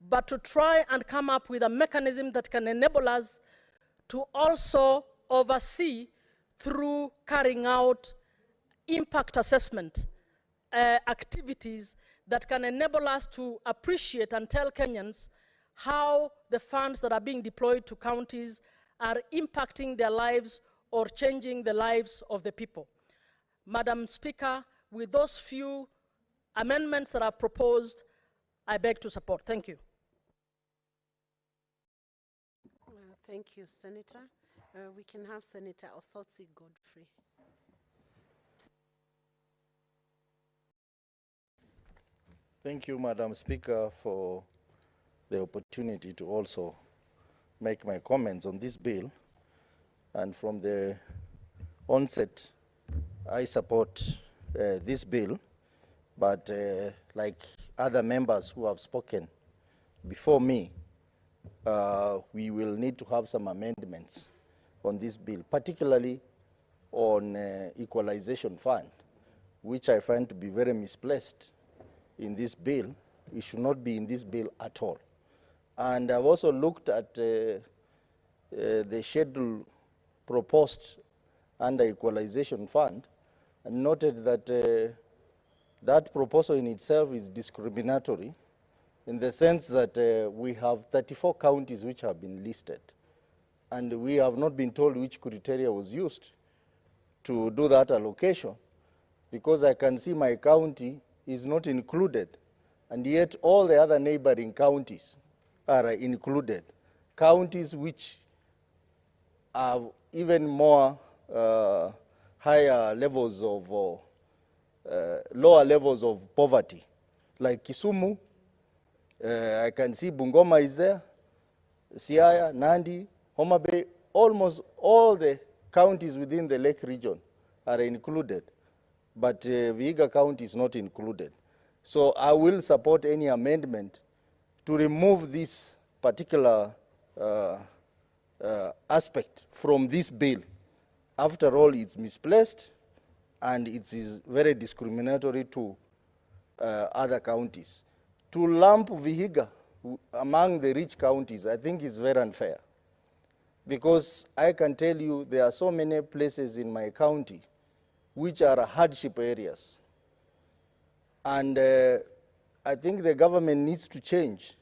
but to try and come up with a mechanism that can enable us to also oversee through carrying out impact assessment activities that can enable us to appreciate and tell Kenyans how the funds that are being deployed to counties are impacting their lives or changing the lives of the people. Madam Speaker, with those few amendments that I've proposed, I beg to support. Thank you. Thank you, Senator. We can have Senator Osotsi Godfrey. Thank you, Madam Speaker, for the opportunity to also make my comments on this bill. And from the onset, I support this bill, but like other members who have spoken before me, we will need to have some amendments on this bill, particularly on equalization fund, which I find to be very misplaced in this bill. It should not be in this bill at all. And I've also looked at the schedule proposed under equalization fund and noted that that proposal in itself is discriminatory in the sense that we have 34 counties which have been listed, and we have not been told which criteria was used to do that allocation, because I can see my county is not included, and yet all the other neighboring counties are included. Counties which have even more higher levels of, lower levels of poverty, like Kisumu. I can see Bungoma is there, Siaya, Nandi, Homa Bay, almost all the counties within the Lake region are included, but Vihiga County is not included. So I will support any amendment to remove this particular aspect from this bill. After all, it's misplaced and it is very discriminatory to other counties. To lump Vihiga among the rich counties, I think is very unfair, because I can tell you there are so many places in my county which are hardship areas. And I think the government needs to change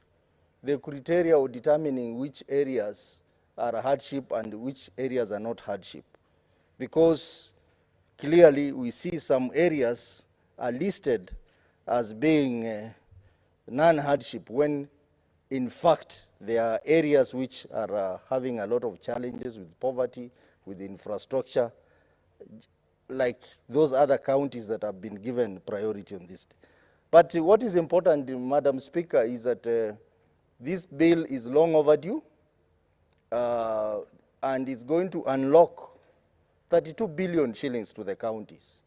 the criteria of determining which areas are hardship and which areas are not hardship. Because clearly we see some areas are listed as being non-hardship when in fact there are areas which are having a lot of challenges with poverty, with infrastructure, like those other counties that have been given priority on this. But what is important, Madam Speaker, is that this bill is long overdue and is going to unlock 32 billion shillings to the counties.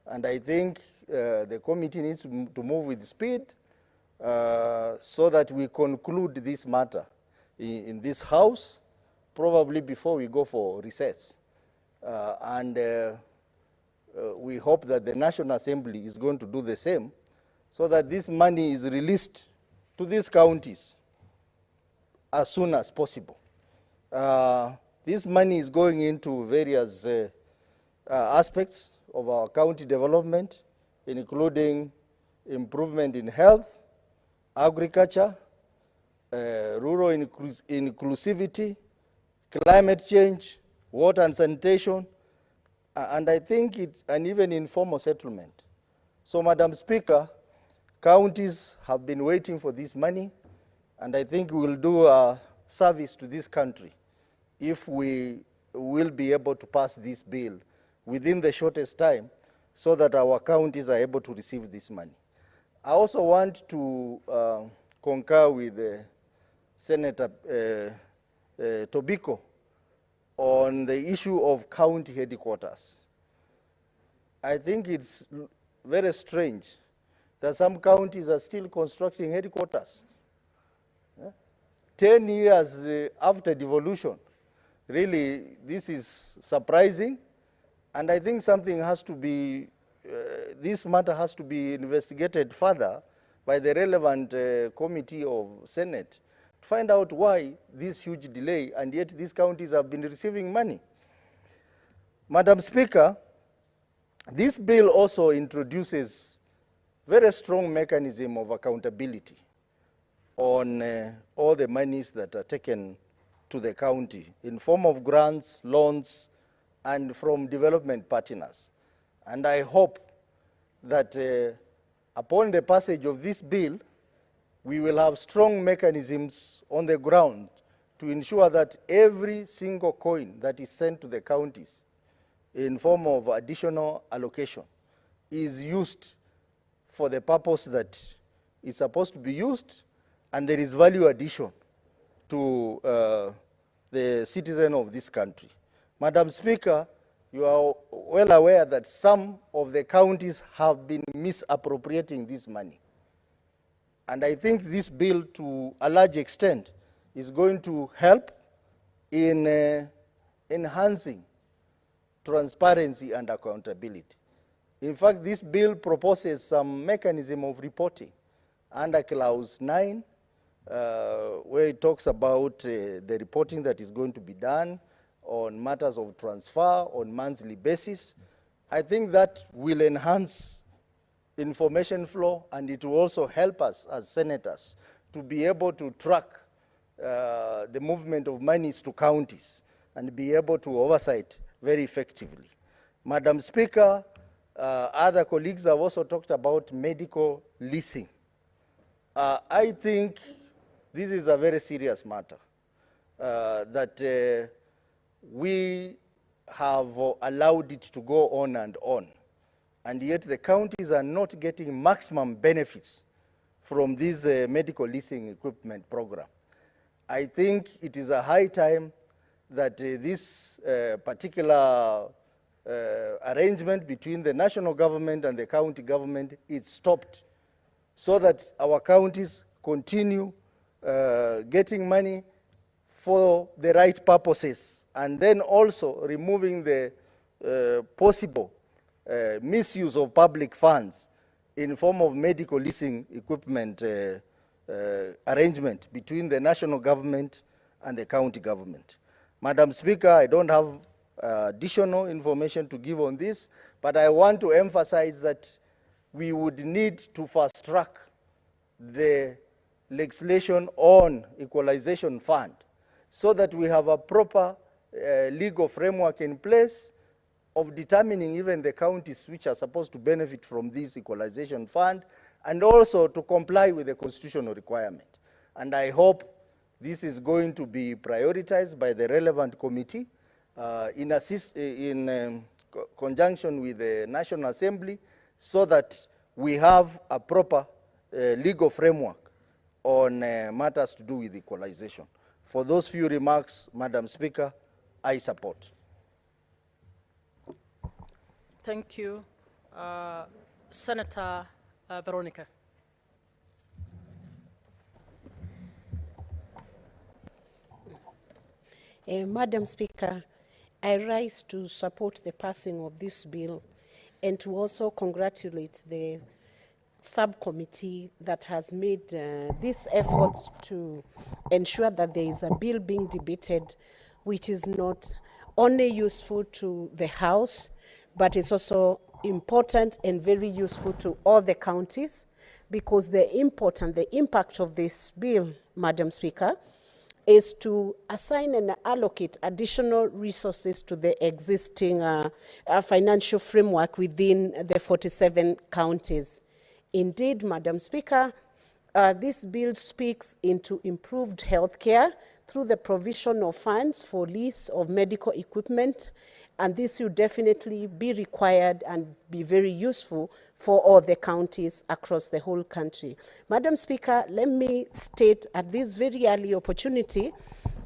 And I think the committee needs to move with speed so that we conclude this matter in this House, probably before we go for recess. We hope that the National Assembly is going to do the same, so that this money is released to these counties as soon as possible. This money is going into various aspects of our county development, including improvement in health, agriculture, rural inclusivity, climate change, water and sanitation, and I think and even informal settlement. So, Madam Speaker, counties have been waiting for this money, and I think we will do a service to this country if we will be able to pass this bill within the shortest time so that our counties are able to receive this money. I also want to concur with Senator Tobiko on the issue of county headquarters. I think it's very strange that some counties are still constructing headquarters. 10 years after devolution, really, this is surprising, And I think something has to be, this matter has to be investigated further by the relevant committee of Senate to find out why this huge delay, and yet these counties have been receiving money. Madam Speaker, this bill also introduces very strong mechanism of accountability on all the monies that are taken to the county in form of grants, loans, and from development partners. And I hope that upon the passage of this bill, we will have strong mechanisms on the ground to ensure that every single coin that is sent to the counties in form of additional allocation is used for the purpose that is supposed to be used, and there is value addition to the citizen of this country. Madam Speaker, you are well aware that some of the counties have been misappropriating this money. And I think this bill, to a large extent, is going to help in enhancing transparency and accountability. In fact, this bill proposes some mechanism of reporting under Clause 9, where it talks about the reporting that is going to be done on matters of transfer on monthly basis. I think that will enhance information flow, and it will also help us as senators to be able to track the movement of monies to counties and be able to oversight very effectively. Madam Speaker, other colleagues have also talked about medical leasing. I think this is a very serious matter that we have allowed it to go on, and yet the counties are not getting maximum benefits from this medical leasing equipment program. I think it is a high time that this particular arrangement between the national government and the county government is stopped, so that our counties continue getting money for the right purposes, and then also removing the possible misuse of public funds in form of medical leasing equipment arrangement between the national government and the county government. Madam Speaker, I don't have additional information to give on this, but I want to emphasize that we would need to fast track the legislation on equalization fund so that we have a proper legal framework in place of determining even the counties which are supposed to benefit from this equalization fund, and also to comply with the constitutional requirement. And I hope this is going to be prioritized by the relevant committee in conjunction with the National Assembly, so that we have a proper legal framework on matters to do with equalization. For those few remarks, Madam Speaker, I support. Thank you. Senator Veronica. Madam Speaker, I rise to support the passing of this bill and to also congratulate the subcommittee that has made these efforts to ensure that there is a bill being debated which is not only useful to the House, but it's also important and very useful to all the counties, because the import and the impact of this bill, Madam Speaker, is to assign and allocate additional resources to the existing financial framework within the 47 counties. Indeed, Madam Speaker, this bill speaks into improved health care through the provision of funds for lease of medical equipment, and this will definitely be required and be very useful for all the counties across the whole country. Madam Speaker, let me state at this very early opportunity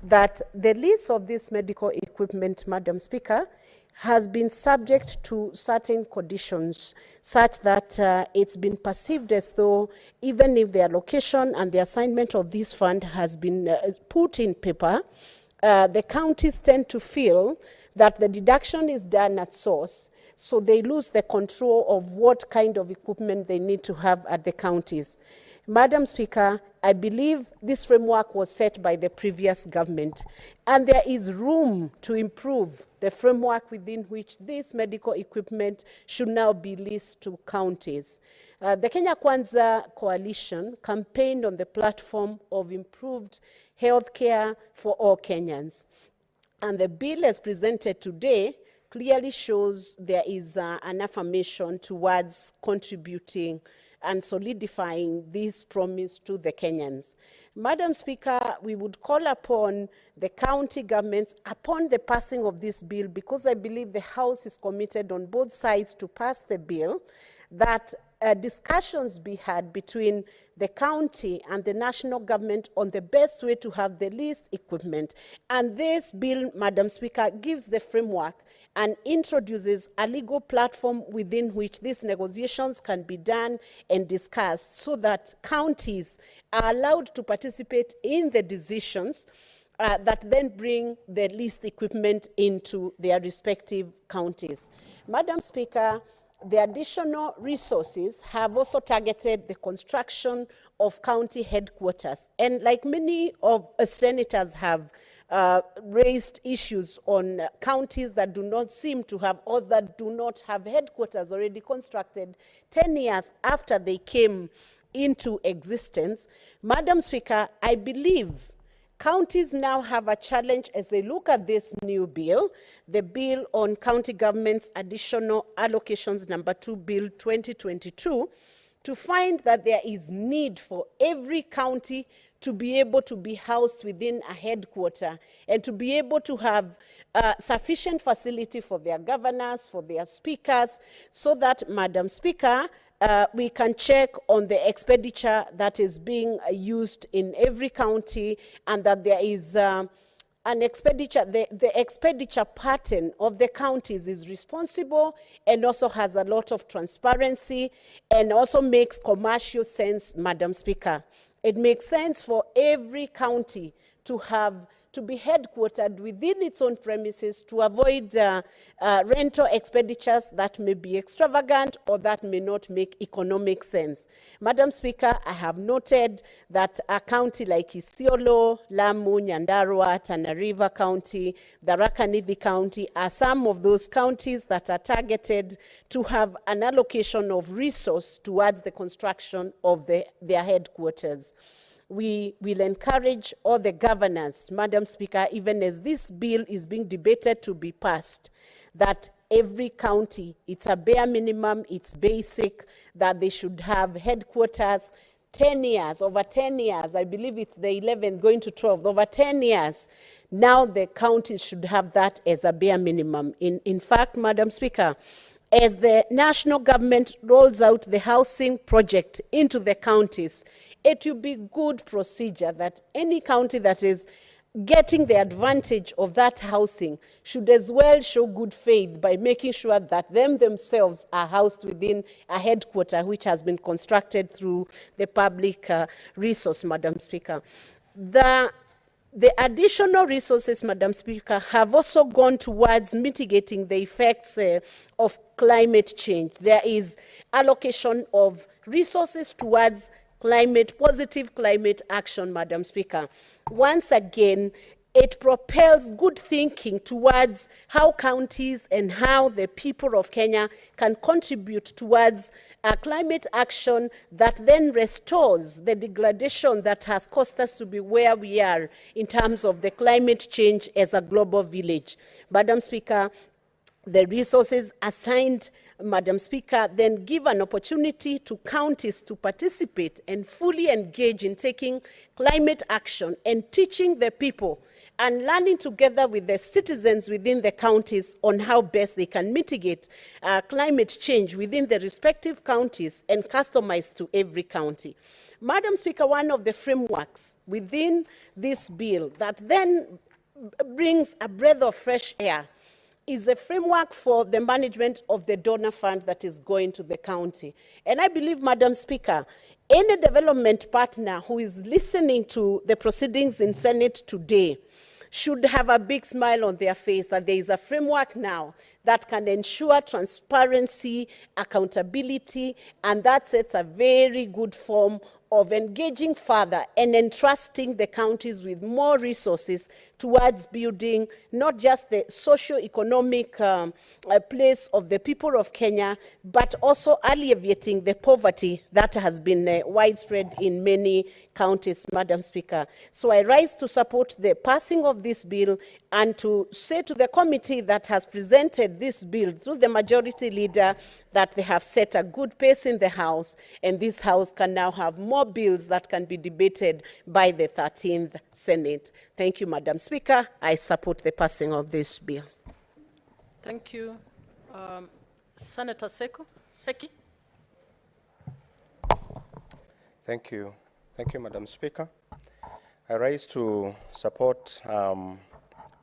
that the lease of this medical equipment, Madam Speaker, has been subject to certain conditions, such that it's been perceived as though even if the allocation and the assignment of this fund has been put in paper, the counties tend to feel that the deduction is done at source, so they lose the control of what kind of equipment they need to have at the counties. Madam Speaker, I believe this framework was set by the previous government, and there is room to improve the framework within which this medical equipment should now be leased to counties. The Kenya Kwanza coalition campaigned on the platform of improved healthcare for all Kenyans. And the bill as presented today clearly shows there is an affirmation towards contributing and solidifying this promise to the Kenyans. Madam Speaker, we would call upon the county governments upon the passing of this bill, because I believe the House is committed on both sides to pass the bill, that discussions be had between the county and the national government on the best way to have the least equipment. And this bill, Madam Speaker, gives the framework and introduces a legal platform within which these negotiations can be done and discussed, so that counties are allowed to participate in the decisions that then bring the least equipment into their respective counties. Madam Speaker, the additional resources have also targeted the construction of county headquarters. And like many of senators have raised issues on counties that do not seem to have, or that do not have headquarters already constructed 10 years after they came into existence. Madam Speaker, I believe counties now have a challenge as they look at this new bill, the bill on county government's additional allocations number 2 bill 2022, to find that there is need for every county to be able to be housed within a headquarter and to be able to have sufficient facility for their governors, for their speakers, so that, Madam Speaker, we can check on the expenditure that is being used in every county, and that there is an expenditure, the expenditure pattern of the counties is responsible and also has a lot of transparency and also makes commercial sense, Madam Speaker. It makes sense for every county to be headquartered within its own premises, to avoid rental expenditures that may be extravagant or that may not make economic sense. Madam Speaker, I have noted that a county like Isiolo, Lamu, Nyandarua, Tana River County, Tharaka Nithi County are some of those counties that are targeted to have an allocation of resource towards the construction of their headquarters. We will encourage all the governors, Madam Speaker, even as this bill is being debated to be passed, that every county, it's a bare minimum, it's basic, that they should have headquarters 10 years, over 10 years, I believe it's the 11th going to 12th, over 10 years. Now the counties should have that as a bare minimum. In fact, Madam Speaker, as the national government rolls out the housing project into the counties, it will be good procedure that any county that is getting the advantage of that housing should as well show good faith by making sure that themselves are housed within a headquarter which has been constructed through the public resource, Madam Speaker. The additional resources, Madam Speaker, have also gone towards mitigating the effects of climate change. There is allocation of resources towards positive climate action, Madam Speaker. Once again, it propels good thinking towards how counties and how the people of Kenya can contribute towards climate action that then restores the degradation that has caused us to be where we are in terms of the climate change as a global village. Madam Speaker, the resources assigned, Madam Speaker, then give an opportunity to counties to participate and fully engage in taking climate action and teaching the people and learning together with the citizens within the counties on how best they can mitigate climate change within the respective counties and customize to every county. Madam Speaker, one of the frameworks within this bill that then brings a breath of fresh air is a framework for the management of the donor fund that is going to the county. And I believe, Madam Speaker, any development partner who is listening to the proceedings in Senate today should have a big smile on their face that there is a framework now that can ensure transparency, accountability, and that sets a very good form of engaging further and entrusting the counties with more resources towards building not just the socio-economic place of the people of Kenya, but also alleviating the poverty that has been widespread in many counties, Madam Speaker. So I rise to support the passing of this bill and to say to the committee that has presented this bill to the majority leader that they have set a good pace in the House, and this House can now have more bills that can be debated by the 13th Senate. Thank you, Madam Speaker. I support the passing of this bill. Thank you. Senator Seki. Thank you. Thank you, Madam Speaker. I rise to support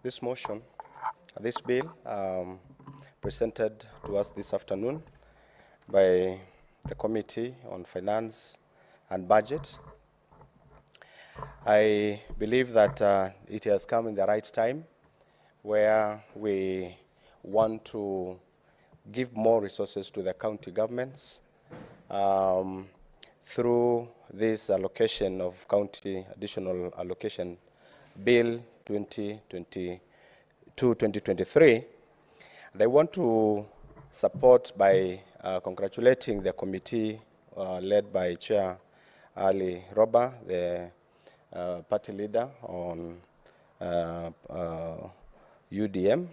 this motion, this bill presented to us this afternoon by the Committee on Finance and Budget. I believe that it has come in the right time where we want to give more resources to the county governments through this allocation of county additional allocation bill 2022-2023. And I want to support by congratulating the committee led by Chair Ali Roba, the party leader on UDM.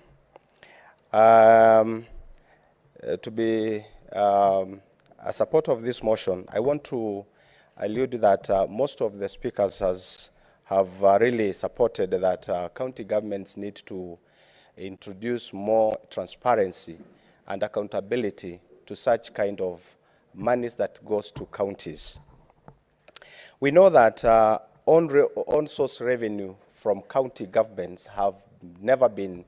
To be a supporter of this motion, I want to allude that most of the speakers have really supported that county governments need to introduce more transparency and accountability to such kind of monies that goes to counties. We know that on-source revenue from county governments have never been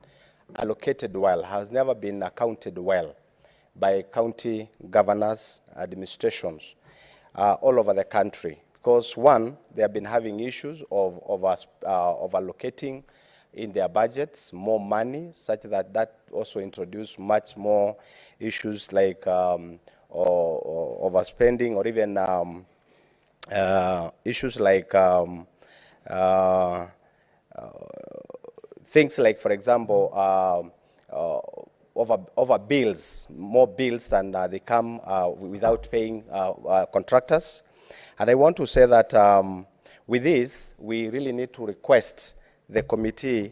allocated well, has never been accounted well by county governors, administrations all over the country. Because one, they have been having issues of allocating in their budgets more money, such that that also introduced much more issues like overspending, or even issues like things like, for example, over bills, more bills than they come without paying contractors. And I want to say that with this, we really need to request the Committee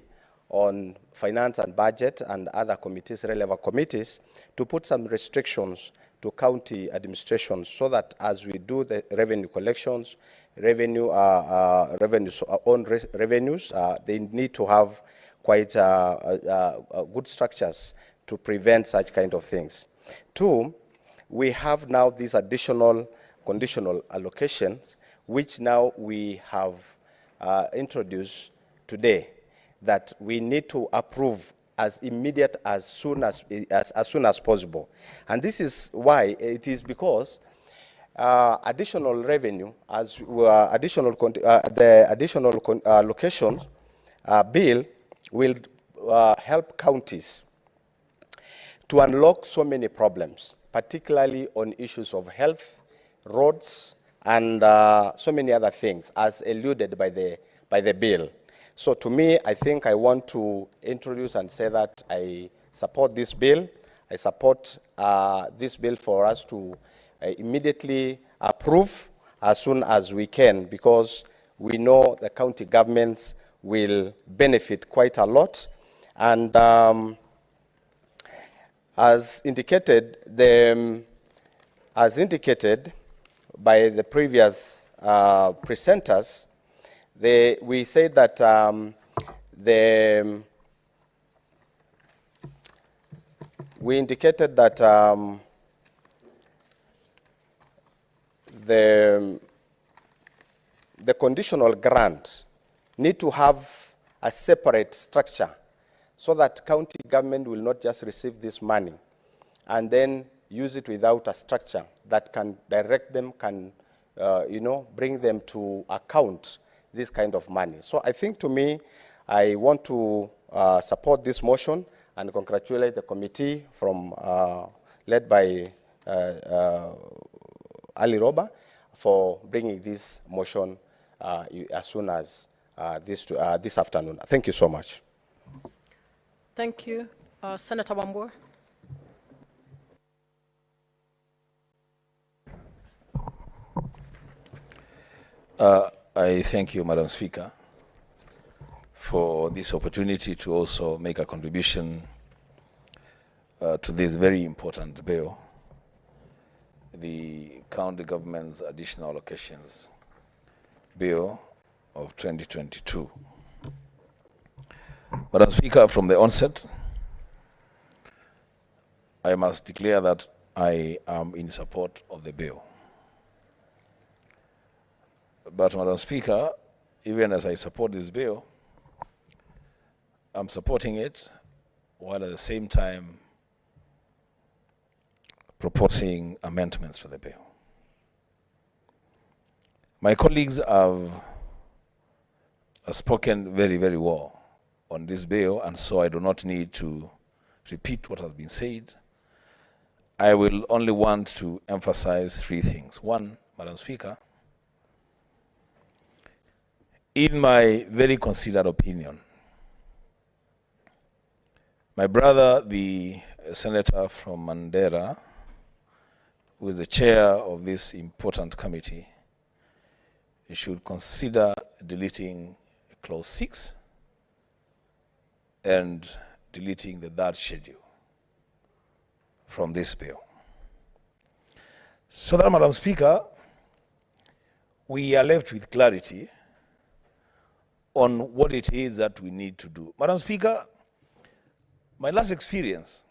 on Finance and Budget and other committees, relevant committees, to put some restrictions to county administrations so that as we do the revenue collections, revenues, they need to have quite good structures to prevent such kind of things. Two, we have now these additional conditional allocations, which now we have introduced today, that we need to approve as immediate as soon as possible. And this is why it is because additional revenue, as the additional allocation bill will help counties to unlock so many problems, particularly on issues of health, roads, and so many other things, as alluded by the bill. So to me, I think I want to introduce and say that I support this bill. I support this bill for us to immediately approve as soon as we can, because we know the county governments will benefit quite a lot. And as indicated by the previous presenters, we say that we indicated that the conditional grant need to have a separate structure so that county government will not just receive this money and then use it without a structure that can direct them, can bring them to account this kind of money. So I think, to me, I want to support this motion and congratulate the committee from led by Ali Roba for bringing this motion as soon as this afternoon. Thank you so much. Thank you. Senator Wambua. I thank you, Madam Speaker, for this opportunity to also make a contribution to this very important bill, the County Government's Additional Allocations Bill of 2022. Madam Speaker, from the onset, I must declare that I am in support of the bill. But, Madam Speaker, even as I support this bill, I'm supporting it while at the same time proposing amendments to the bill. My colleagues have spoken very, very well on this bill, and so I do not need to repeat what has been said. I will only want to emphasize three things. One, Madam Speaker, in my very considered opinion, my brother, the senator from Mandera, who is the chair of this important committee, should consider deleting clause 6 and deleting the third schedule from this bill. So that, Madam Speaker, we are left with clarity on what it is that we need to do. Madam Speaker, my last experience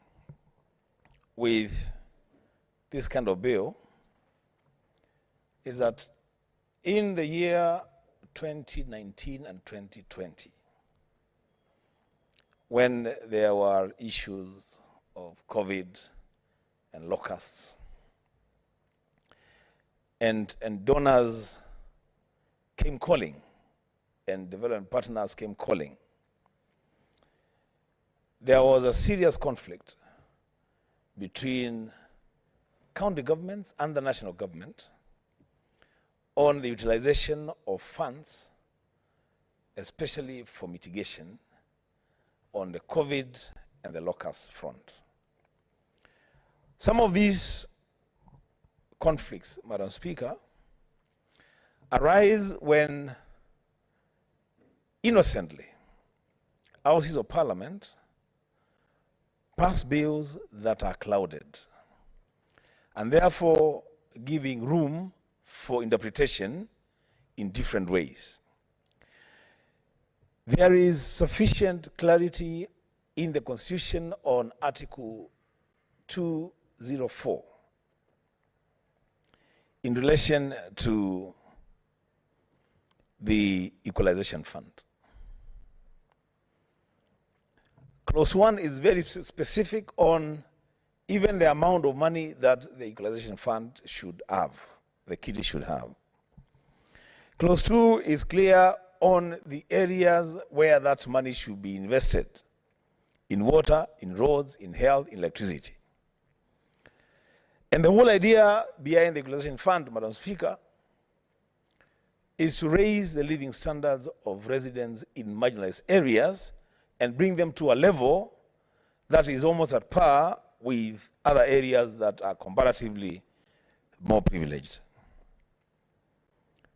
with this kind of bill is that in the year 2019 and 2020, when there were issues of COVID and locusts, and donors came calling, and development partners came calling, there was a serious conflict between county governments and the national government on the utilization of funds, especially for mitigation on the COVID and the locust front. Some of these conflicts, Madam Speaker, arise when innocently houses of parliament pass bills that are clouded, and therefore giving room for interpretation in different ways. There is sufficient clarity in the Constitution on Article 204 in relation to the Equalization Fund. Clause 1 is very specific on even the amount of money that the Equalization Fund should have, the kitty should have. Clause 2 is clear on the areas where that money should be invested, in water, in roads, in health, in electricity. And the whole idea behind the Equalization Fund, Madam Speaker, is to raise the living standards of residents in marginalized areas and bring them to a level that is almost at par with other areas that are comparatively more privileged.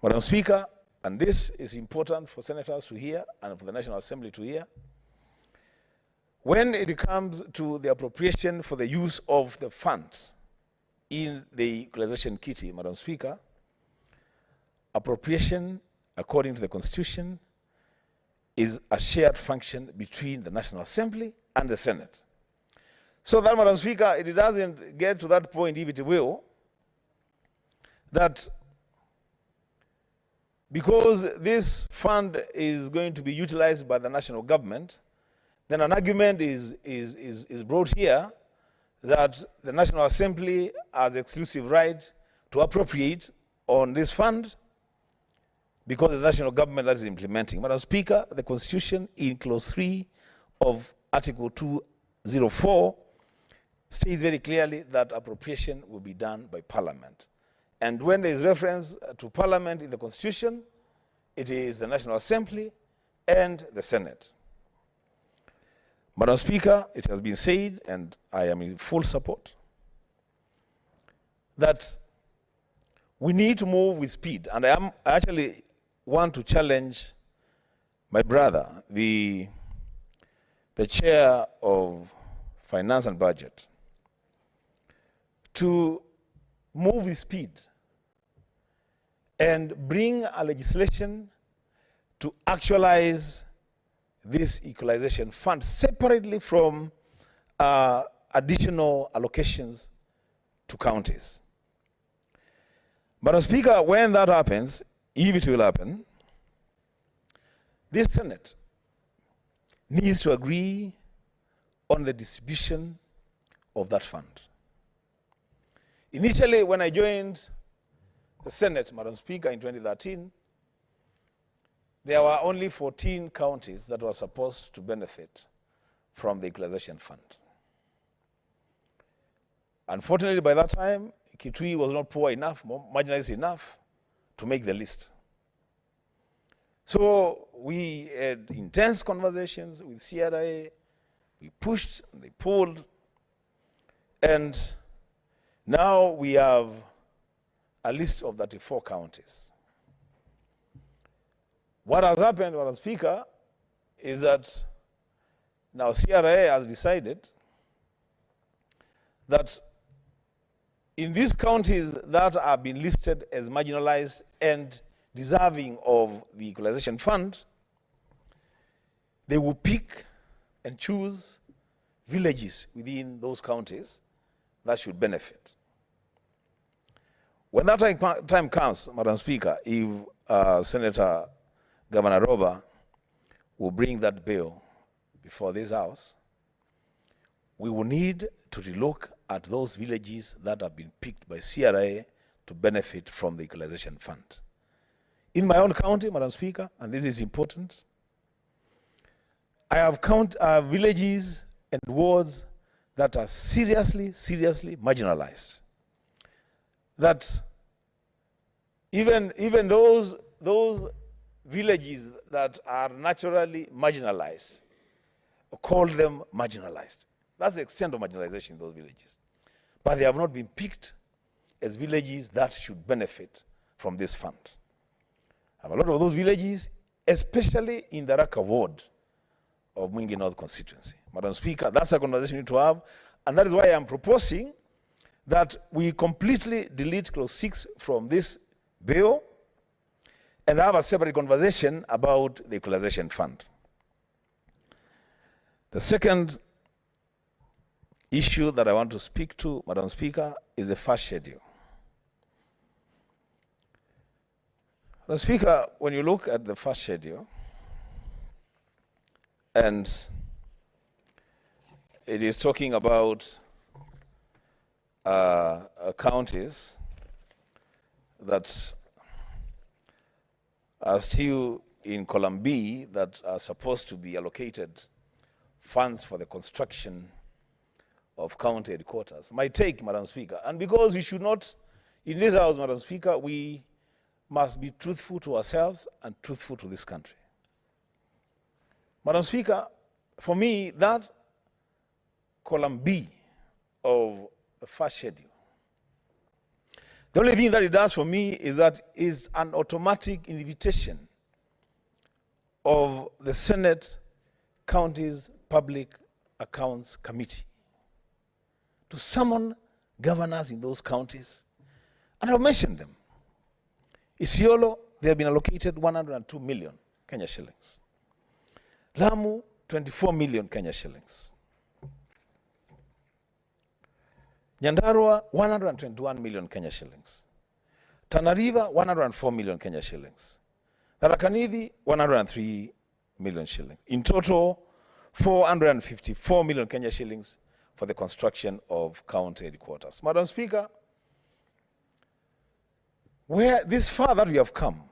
Madam Speaker, and this is important for senators to hear and for the National Assembly to hear, when it comes to the appropriation for the use of the funds in the equalization kitty, Madam Speaker, appropriation, according to the Constitution, is a shared function between the National Assembly and the Senate. So that, Madam Speaker, it doesn't get to that point, if it will, that because this fund is going to be utilized by the national government, then an argument is brought here that the National Assembly has exclusive right to appropriate on this fund because the national government that is implementing. Madam Speaker, the Constitution in Clause 3 of Article 204 states very clearly that appropriation will be done by Parliament. And when there is reference to Parliament in the Constitution, it is the National Assembly and the Senate. Madam Speaker, it has been said, and I am in full support, that we need to move with speed. And I actually want to challenge my brother, the chair of Finance and Budget, to move with speed and bring a legislation to actualize this equalization fund separately from additional allocations to counties. Madam Speaker, when that happens, if it will happen, this Senate needs to agree on the distribution of that fund. Initially, when I joined the Senate, Madam Speaker, in 2013, there were only 14 counties that were supposed to benefit from the equalization fund. Unfortunately, by that time, Kitui was not poor enough, marginalized enough to make the list. So we had intense conversations with CRA, we pushed, and they pulled, and now we have a list of 34 counties. What has happened, Madam Speaker, is that now CRA has decided that in these counties that have been listed as marginalized and deserving of the equalization fund, they will pick and choose villages within those counties that should benefit. When that time comes, Madam Speaker, if Senator Governor Roba will bring that bill before this House, we will need to relook at those villages that have been picked by CRA to benefit from the equalization fund. In my own county, Madam Speaker, and this is important, I have villages and wards that are seriously marginalized. That even those villages that are naturally marginalized, call them marginalized. That's the extent of marginalization in those villages. But they have not been picked as villages that should benefit from this fund. I have a lot of those villages, especially in the Raka ward of Mwingi North constituency. Madam Speaker, that's a conversation we need to have, and that is why I'm proposing that we completely delete clause 6 from this bill and have a separate conversation about the equalization fund. The second issue that I want to speak to, Madam Speaker, is the first schedule. Madam Speaker, when you look at the first schedule, and it is talking about counties that are still in column B that are supposed to be allocated funds for the construction of county headquarters. My take, Madam Speaker, and because we should not, in this House, Madam Speaker, we must be truthful to ourselves and truthful to this country. Madam Speaker, for me, that column B of the first schedule, the only thing that it does for me is that it's an automatic invitation of the Senate Counties Public Accounts Committee to summon governors in those counties. And I've mentioned them. Isiolo, they have been allocated 102 million Kenya shillings. Lamu, 24 million Kenya shillings. Nyandarua, 121 million Kenya shillings. Tana River, 104 million Kenya shillings. Tharaka Nithi, 103 million shillings. In total, 454 million Kenya shillings for the construction of county headquarters. Madam Speaker, where this far that we have come,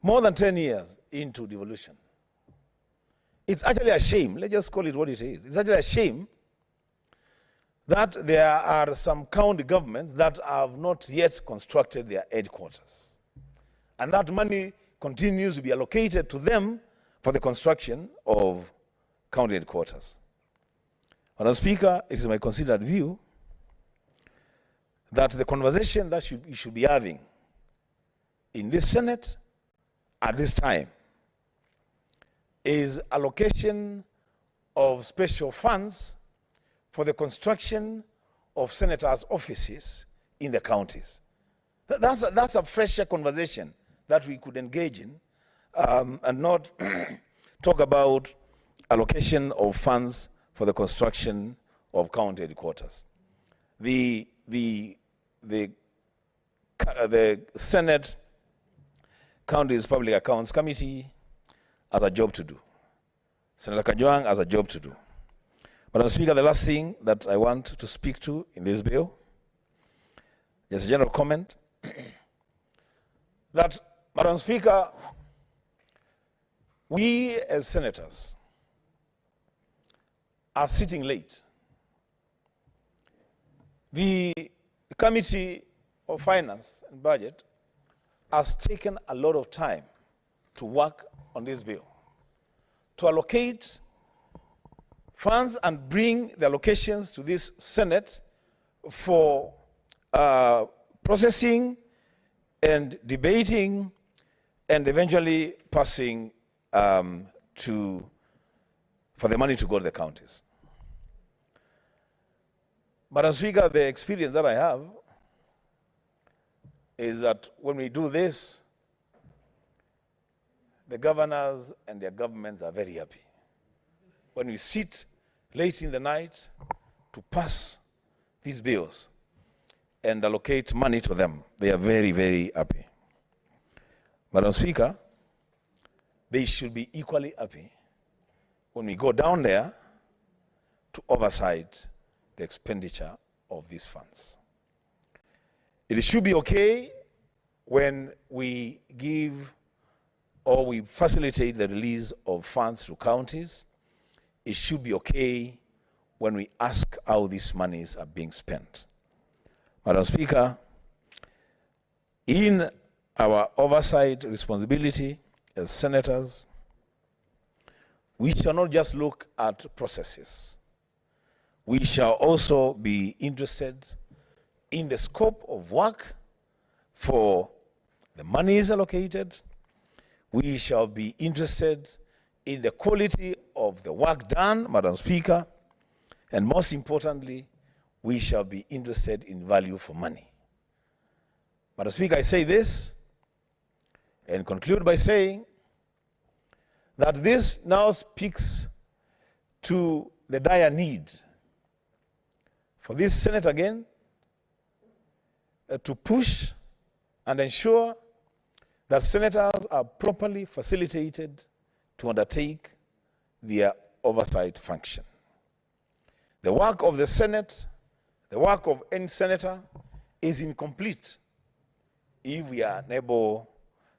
more than 10 years into devolution. It's actually a shame, let's just call it what it is. It's actually a shame that there are some county governments that have not yet constructed their headquarters. And that money continues to be allocated to them for the construction of county headquarters. Madam Speaker, it is my considered view that the conversation that we should be having in this Senate at this time is allocation of special funds for the construction of senators' offices in the counties. That's a fresher conversation that we could engage in and not talk about allocation of funds for the construction of county headquarters. The Senate Counties Public Accounts Committee has a job to do. Senator Kajwang has a job to do. Madam Speaker, the last thing that I want to speak to in this bill, just a general comment, that, Madam Speaker, we as senators are sitting late. The Committee of Finance and Budget has taken a lot of time to work on this bill, to allocate funds and bring the allocations to this Senate for processing and debating and eventually passing for the money to go to the counties. Madam Speaker, the experience that I have is that when we do this, the governors and their governments are very happy. When we sit late in the night to pass these bills and allocate money to them, they are very, very happy. Madam Speaker, they should be equally happy when we go down there to oversight the expenditure of these funds. It should be okay when we give or we facilitate the release of funds to counties. It should be okay when we ask how these monies are being spent. Madam Speaker, in our oversight responsibility as senators, we shall not just look at processes. We shall also be interested in the scope of work for the monies allocated. We shall be interested in the quality of the work done, Madam Speaker, and most importantly, we shall be interested in value for money. Madam Speaker, I say this and conclude by saying that this now speaks to the dire need for this Senate again to push and ensure that senators are properly facilitated to undertake their oversight function. The work of the Senate, the work of any senator is incomplete if we are unable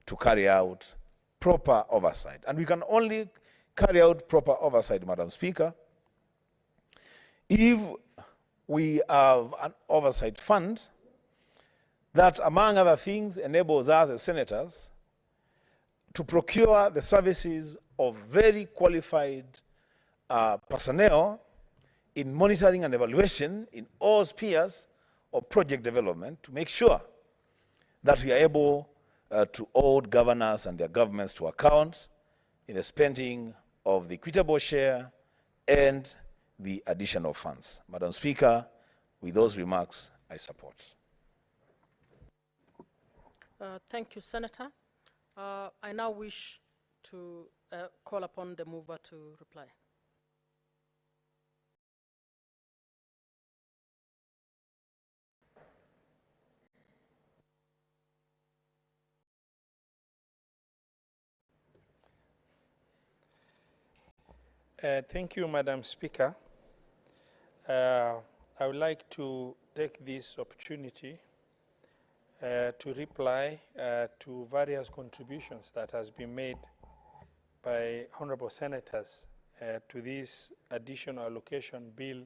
to carry out proper oversight. And we can only carry out proper oversight, Madam Speaker, if we have an oversight fund that, among other things, enables us as senators to procure the services of very qualified personnel in monitoring and evaluation in all spheres of project development to make sure that we are able to hold governors and their governments to account in the spending of the equitable share and the additional funds. Madam Speaker, with those remarks, I support. Thank you, Senator. I now wish to call upon the mover to reply. Thank you, Madam Speaker. I would like to take this opportunity to reply to various contributions that has been made by honorable senators to this additional allocation bill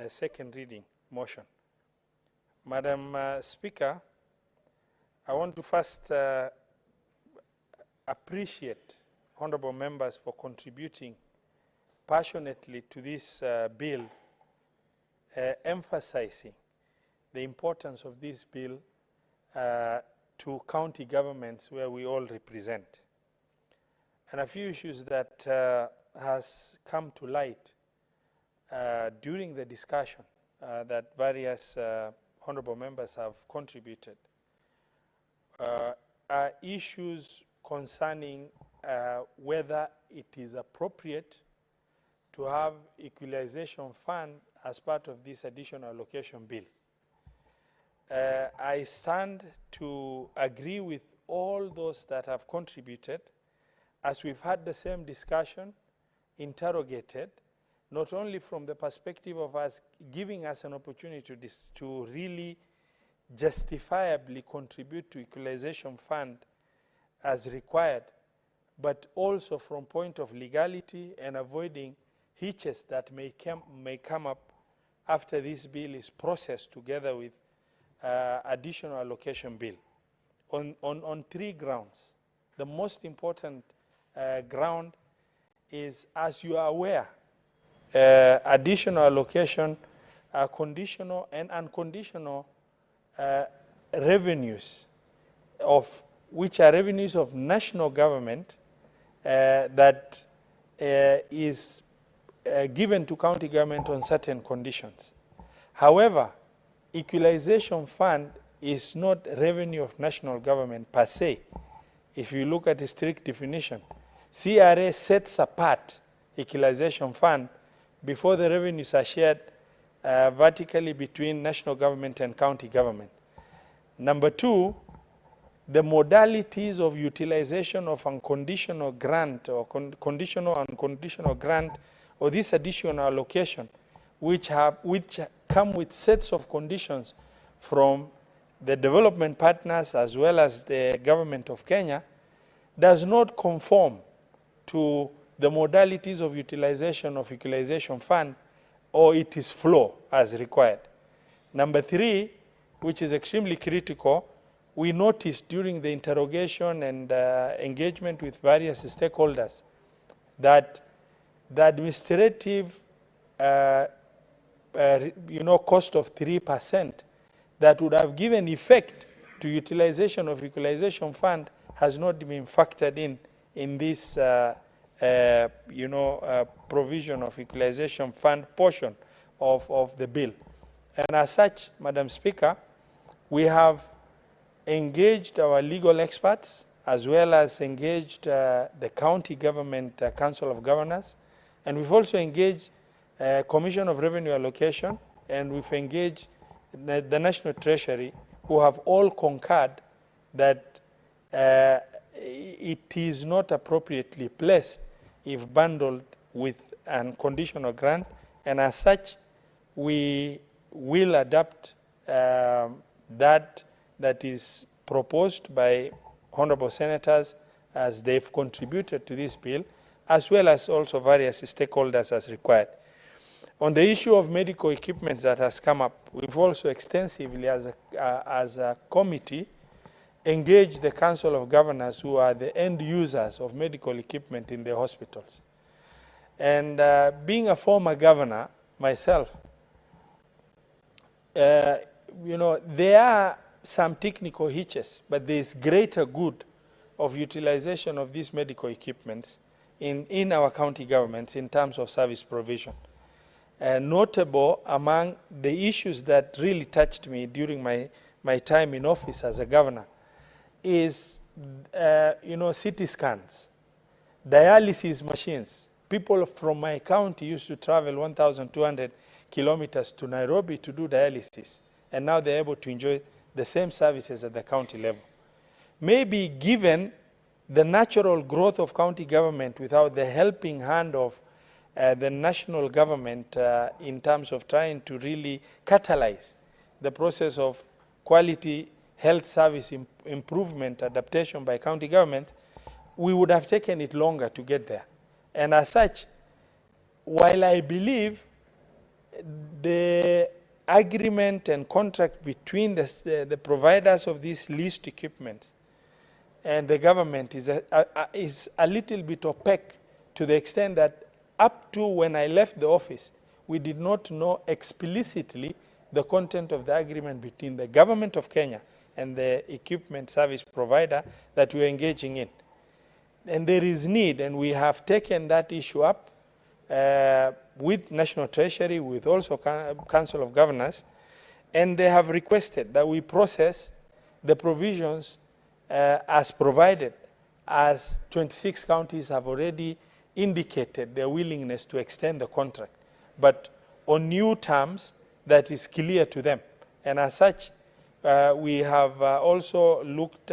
second reading motion. Madam Speaker, I want to first appreciate honorable members for contributing passionately to this bill, emphasizing the importance of this bill to county governments where we all represent. And a few issues that has come to light during the discussion that various honorable members have contributed are issues concerning whether it is appropriate to have equalization fund as part of this additional allocation bill. I stand to agree with all those that have contributed, as we've had the same discussion, interrogated, not only from the perspective of us giving us an opportunity to really justifiably contribute to equalization fund as required, but also from point of legality and avoiding hitches that may come up after this bill is processed together with additional allocation bill on three grounds. The most important ground is, as you are aware, additional allocation are conditional and unconditional revenues which are revenues of national government that is given to county government on certain conditions. However, equalization fund is not revenue of national government per se. If you look at the strict definition, CRA sets apart equalization fund before the revenues are shared vertically between national government and county government. Number two, the modalities of utilization of unconditional grant or conditional unconditional grant or this additional allocation, which come with sets of conditions from the development partners as well as the government of Kenya, does not conform to the modalities of utilization of equalization fund, or it is flow as required. Number three, which is extremely critical, we noticed during the interrogation and engagement with various stakeholders that the administrative cost of 3% that would have given effect to utilization of equalization fund has not been factored in this provision of equalization fund portion of the bill. And as such, Madam Speaker, we have engaged our legal experts as well as engaged the county government council of governors, and we've also engaged Commission of Revenue Allocation, and we've engaged the National Treasury, who have all concurred that it is not appropriately placed if bundled with an conditional grant, and as such, we will adopt that is proposed by honorable senators as they've contributed to this bill, as well as also various stakeholders as required. On the issue of medical equipment that has come up, we've also extensively, as a committee, engaged the Council of Governors, who are the end users of medical equipment in the hospitals. And being a former governor myself, there are some technical hitches, but there is greater good of utilization of these medical equipments in our county governments in terms of service provision. Notable among the issues that really touched me during my time in office as a governor is, CT scans, dialysis machines. People from my county used to travel 1,200 kilometers to Nairobi to do dialysis, and now they're able to enjoy the same services at the county level. Maybe given the natural growth of county government without the helping hand of the national government in terms of trying to really catalyze the process of quality health service improvement adaptation by county government, we would have taken it longer to get there. And as such, while I believe the agreement and contract between the providers of this leased equipment and the government is a little bit opaque to the extent that up to when I left the office, we did not know explicitly the content of the agreement between the government of Kenya and the equipment service provider that we are engaging in. And there is need, and we have taken that issue up with National Treasury, with also Council of Governors, and they have requested that we process the provisions as provided, as 26 counties have already indicated their willingness to extend the contract, but on new terms that is clear to them. And as such, we have also looked,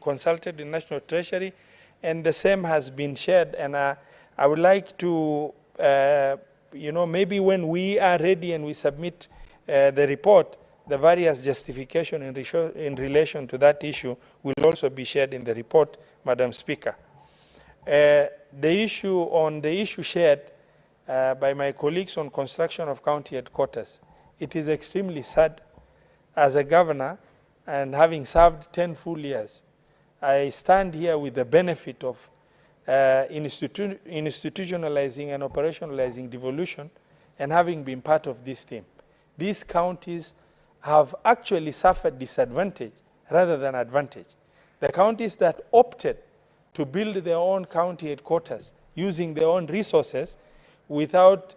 consulted the National Treasury, and the same has been shared. And I would like to, maybe when we are ready and we submit the report, the various justification in relation to that issue will also be shared in the report, Madam Speaker. The issue shared by my colleagues on construction of county headquarters, it is extremely sad as a governor, and having served 10 full years, I stand here with the benefit of institutionalizing and operationalizing devolution and having been part of this team. These counties have actually suffered disadvantage rather than advantage. The counties that opted to build their own county headquarters using their own resources without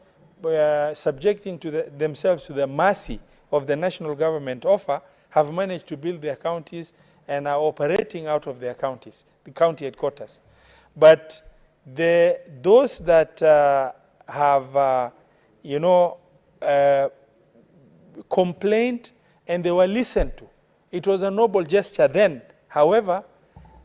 subjecting themselves to the mercy of the national government offer have managed to build their counties and are operating out of their counties, the county headquarters. But those that have, complained and they were listened to, it was a noble gesture then. However,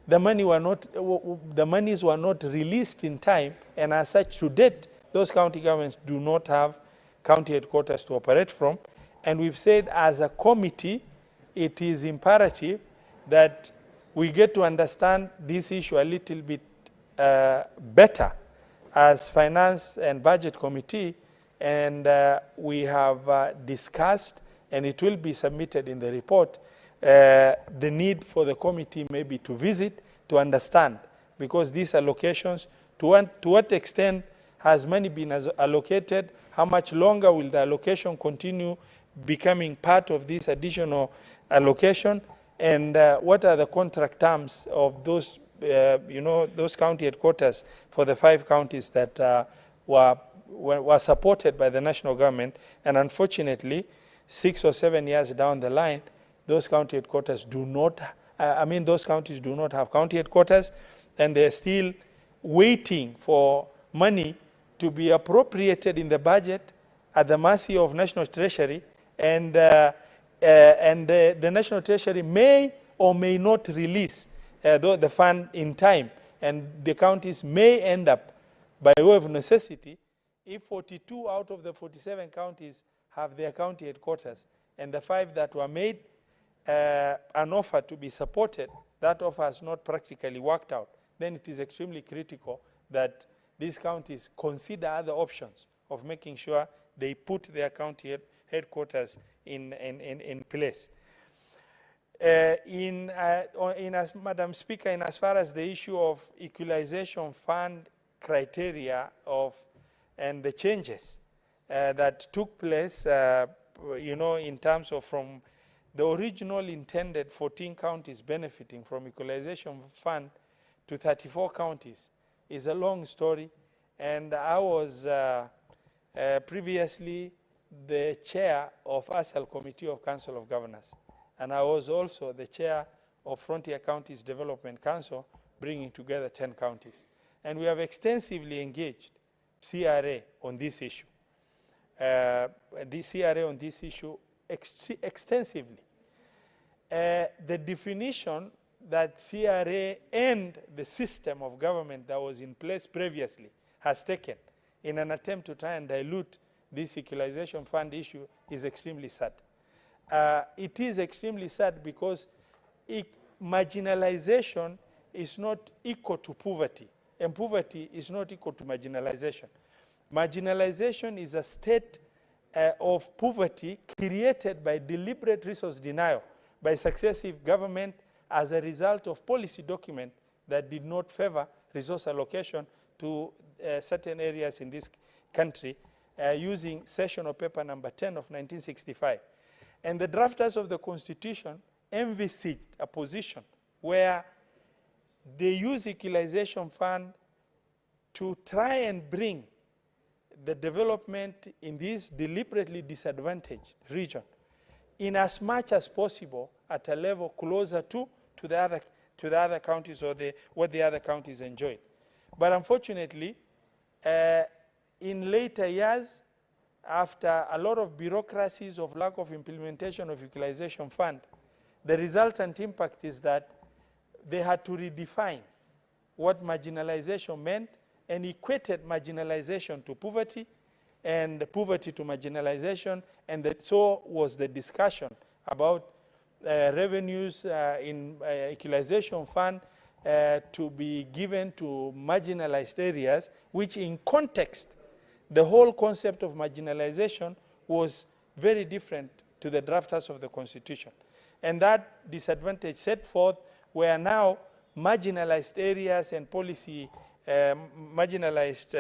the monies were not released in time, and as such, to date, those county governments do not have county headquarters to operate from. And we've said as a committee, it is imperative that we get to understand this issue a little bit better as Finance and Budget Committee, and we have discussed, and it will be submitted in the report, the need for the committee maybe to visit, to understand, because these allocations, to what extent has money been allocated, how much longer will the allocation continue becoming part of this additional allocation, and what are the contract terms of those, those county headquarters for the 5 counties that were supported by the national government. And unfortunately, 6 or 7 years down the line, those county headquarters do not, those counties do not have county headquarters, and they're still waiting for money to be appropriated in the budget at the mercy of National Treasury, and the National Treasury may or may not release the fund in time, and the counties may end up, by way of necessity, if 42 out of the 47 counties have their county headquarters, and the 5 that were made an offer to be supported, that offer has not practically worked out, then it is extremely critical that these counties consider other options of making sure they put their county headquarters in place. Madam Speaker, in as far as the issue of equalization fund criteria and the changes that took place, in terms of from the original intended 14 counties benefiting from equalization fund to 34 counties is a long story. And I was previously the chair of ASAL Committee of Council of Governors. And I was also the chair of Frontier Counties Development Council, bringing together 10 counties. And we have extensively engaged CRA on this issue. The CRA on this issue extensively. The definition that CRA and the system of government that was in place previously has taken in an attempt to try and dilute this equalization fund issue is extremely sad. it is extremely sad because marginalization is not equal to poverty, and poverty is not equal to marginalization. Marginalization is a state of poverty created by deliberate resource denial by successive government as a result of policy document that did not favor resource allocation to certain areas in this country using sessional paper number 10 of 1965. And the drafters of the Constitution envisaged a position where they use equalization fund to try and bring the development in this deliberately disadvantaged region in as much as possible at a level closer to the other counties or what the other counties enjoyed. But unfortunately, in later years, after a lot of bureaucracies of lack of implementation of equalization fund, the resultant impact is that they had to redefine what marginalization meant and equated marginalization to poverty and poverty to marginalization, and that so was the discussion about revenues in equalization fund to be given to marginalized areas, which in context, the whole concept of marginalization was very different to the drafters of the Constitution. And that disadvantage set forth where now marginalized areas and policy, marginalized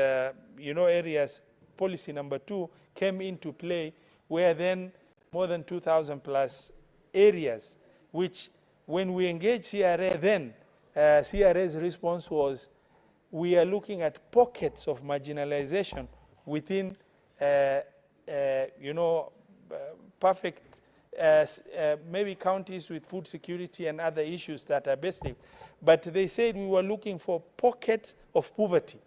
areas, policy number 2 came into play, where then more than 2,000 plus areas, which when we engaged CRA then, CRA's response was, we are looking at pockets of marginalization within, perfect, maybe counties with food security and other issues that are basic. But they said we were looking for pockets of poverty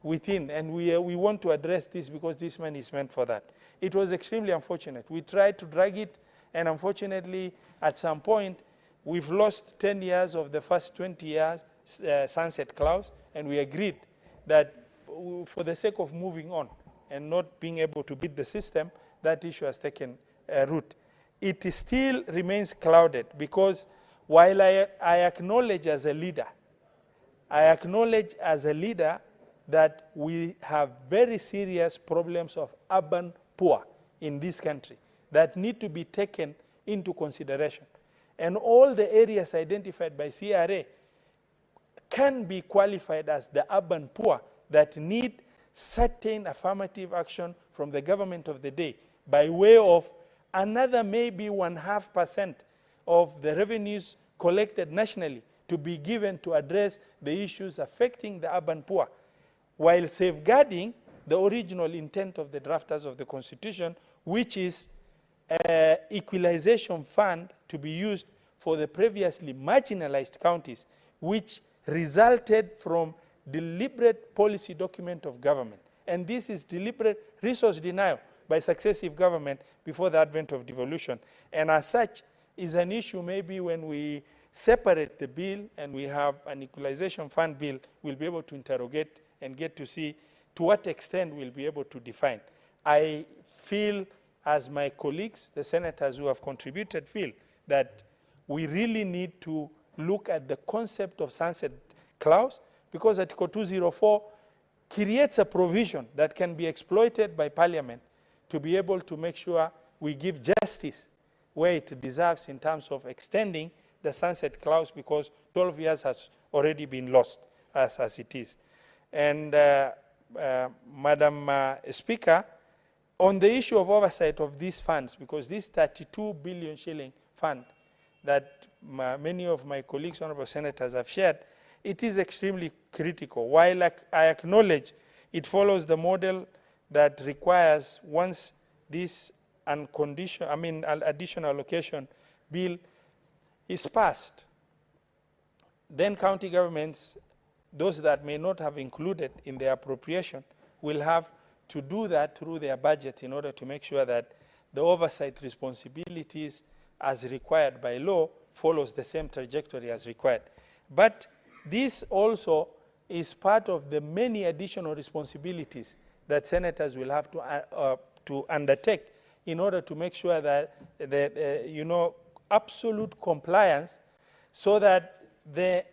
within, and we want to address this because this money is meant for that. It was extremely unfortunate. We tried to drag it, and unfortunately, at some point, we've lost 10 years of the first 20 years sunset clause, and we agreed that for the sake of moving on and not being able to beat the system, that issue has taken root. It still remains clouded because while I acknowledge as a leader, that we have very serious problems of urban poor in this country that need to be taken into consideration. And all the areas identified by CRA can be qualified as the urban poor that need certain affirmative action from the government of the day by way of another maybe 0.5% of the revenues collected nationally to be given to address the issues affecting the urban poor, while safeguarding the original intent of the drafters of the Constitution, which is equalization fund to be used for the previously marginalized counties, which resulted from deliberate policy document of government. And this is deliberate resource denial by successive government before the advent of devolution. And as such, is an issue maybe when we separate the bill and we have an equalization fund bill, we'll be able to interrogate and get to see to what extent we'll be able to define. I feel, as my colleagues, the senators who have contributed, feel that we really need to look at the concept of sunset clause, because Article 204 creates a provision that can be exploited by Parliament to be able to make sure we give justice where it deserves in terms of extending the sunset clause, because 12 years has already been lost as it is. And Madam Speaker, on the issue of oversight of these funds, because this 32 billion shilling fund that many of my colleagues, honorable senators, have shared, it is extremely critical. While I acknowledge it follows the model that requires, once this additional allocation bill is passed, then county governments, those that may not have included in their appropriation, will have to do that through their budget in order to make sure that the oversight responsibilities as required by law follows the same trajectory as required. But this also is part of the many additional responsibilities that senators will have to undertake in order to make sure that absolute compliance, so that the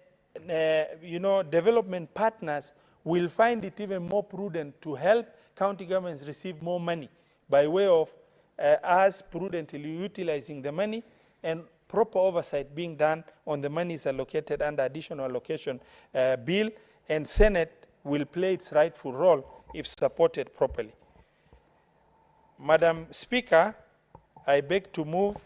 development partners will find it even more prudent to help county governments receive more money by way of us prudently utilizing the money and proper oversight being done on the monies allocated under additional allocation bill, and Senate will play its rightful role if supported properly. Madam Speaker, I beg to move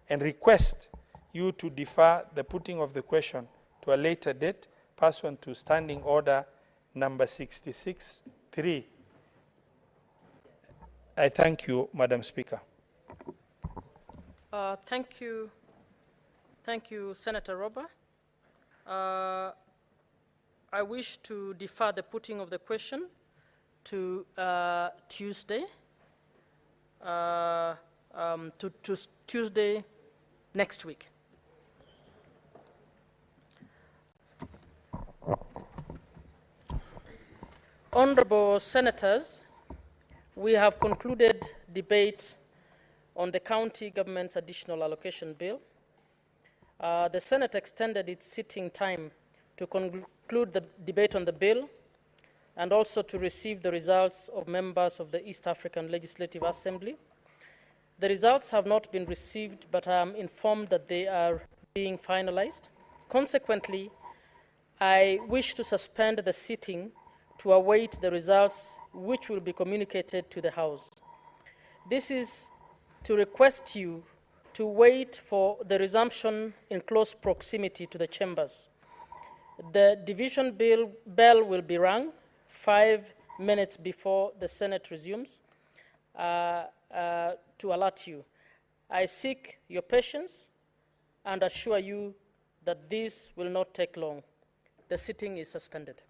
and request you to defer the putting of the question to a later date pursuant to Standing Order number 66-3. I thank you, Madam Speaker. Thank you. Thank you, Senator Roba. I wish to defer the putting of the question to Tuesday, Tuesday next week. Honorable Senators, we have concluded debate on the county government's additional allocation bill. The Senate extended its sitting time to conclude the debate on the bill and also to receive the results of members of the East African Legislative Assembly. The results have not been received, but I am informed that they are being finalized. Consequently, I wish to suspend the sitting to await the results, which will be communicated to the House. This is to request you to wait for the resumption in close proximity to the chambers. The division bell will be rung 5 minutes before the Senate resumes to alert you. I seek your patience and assure you that this will not take long. The sitting is suspended.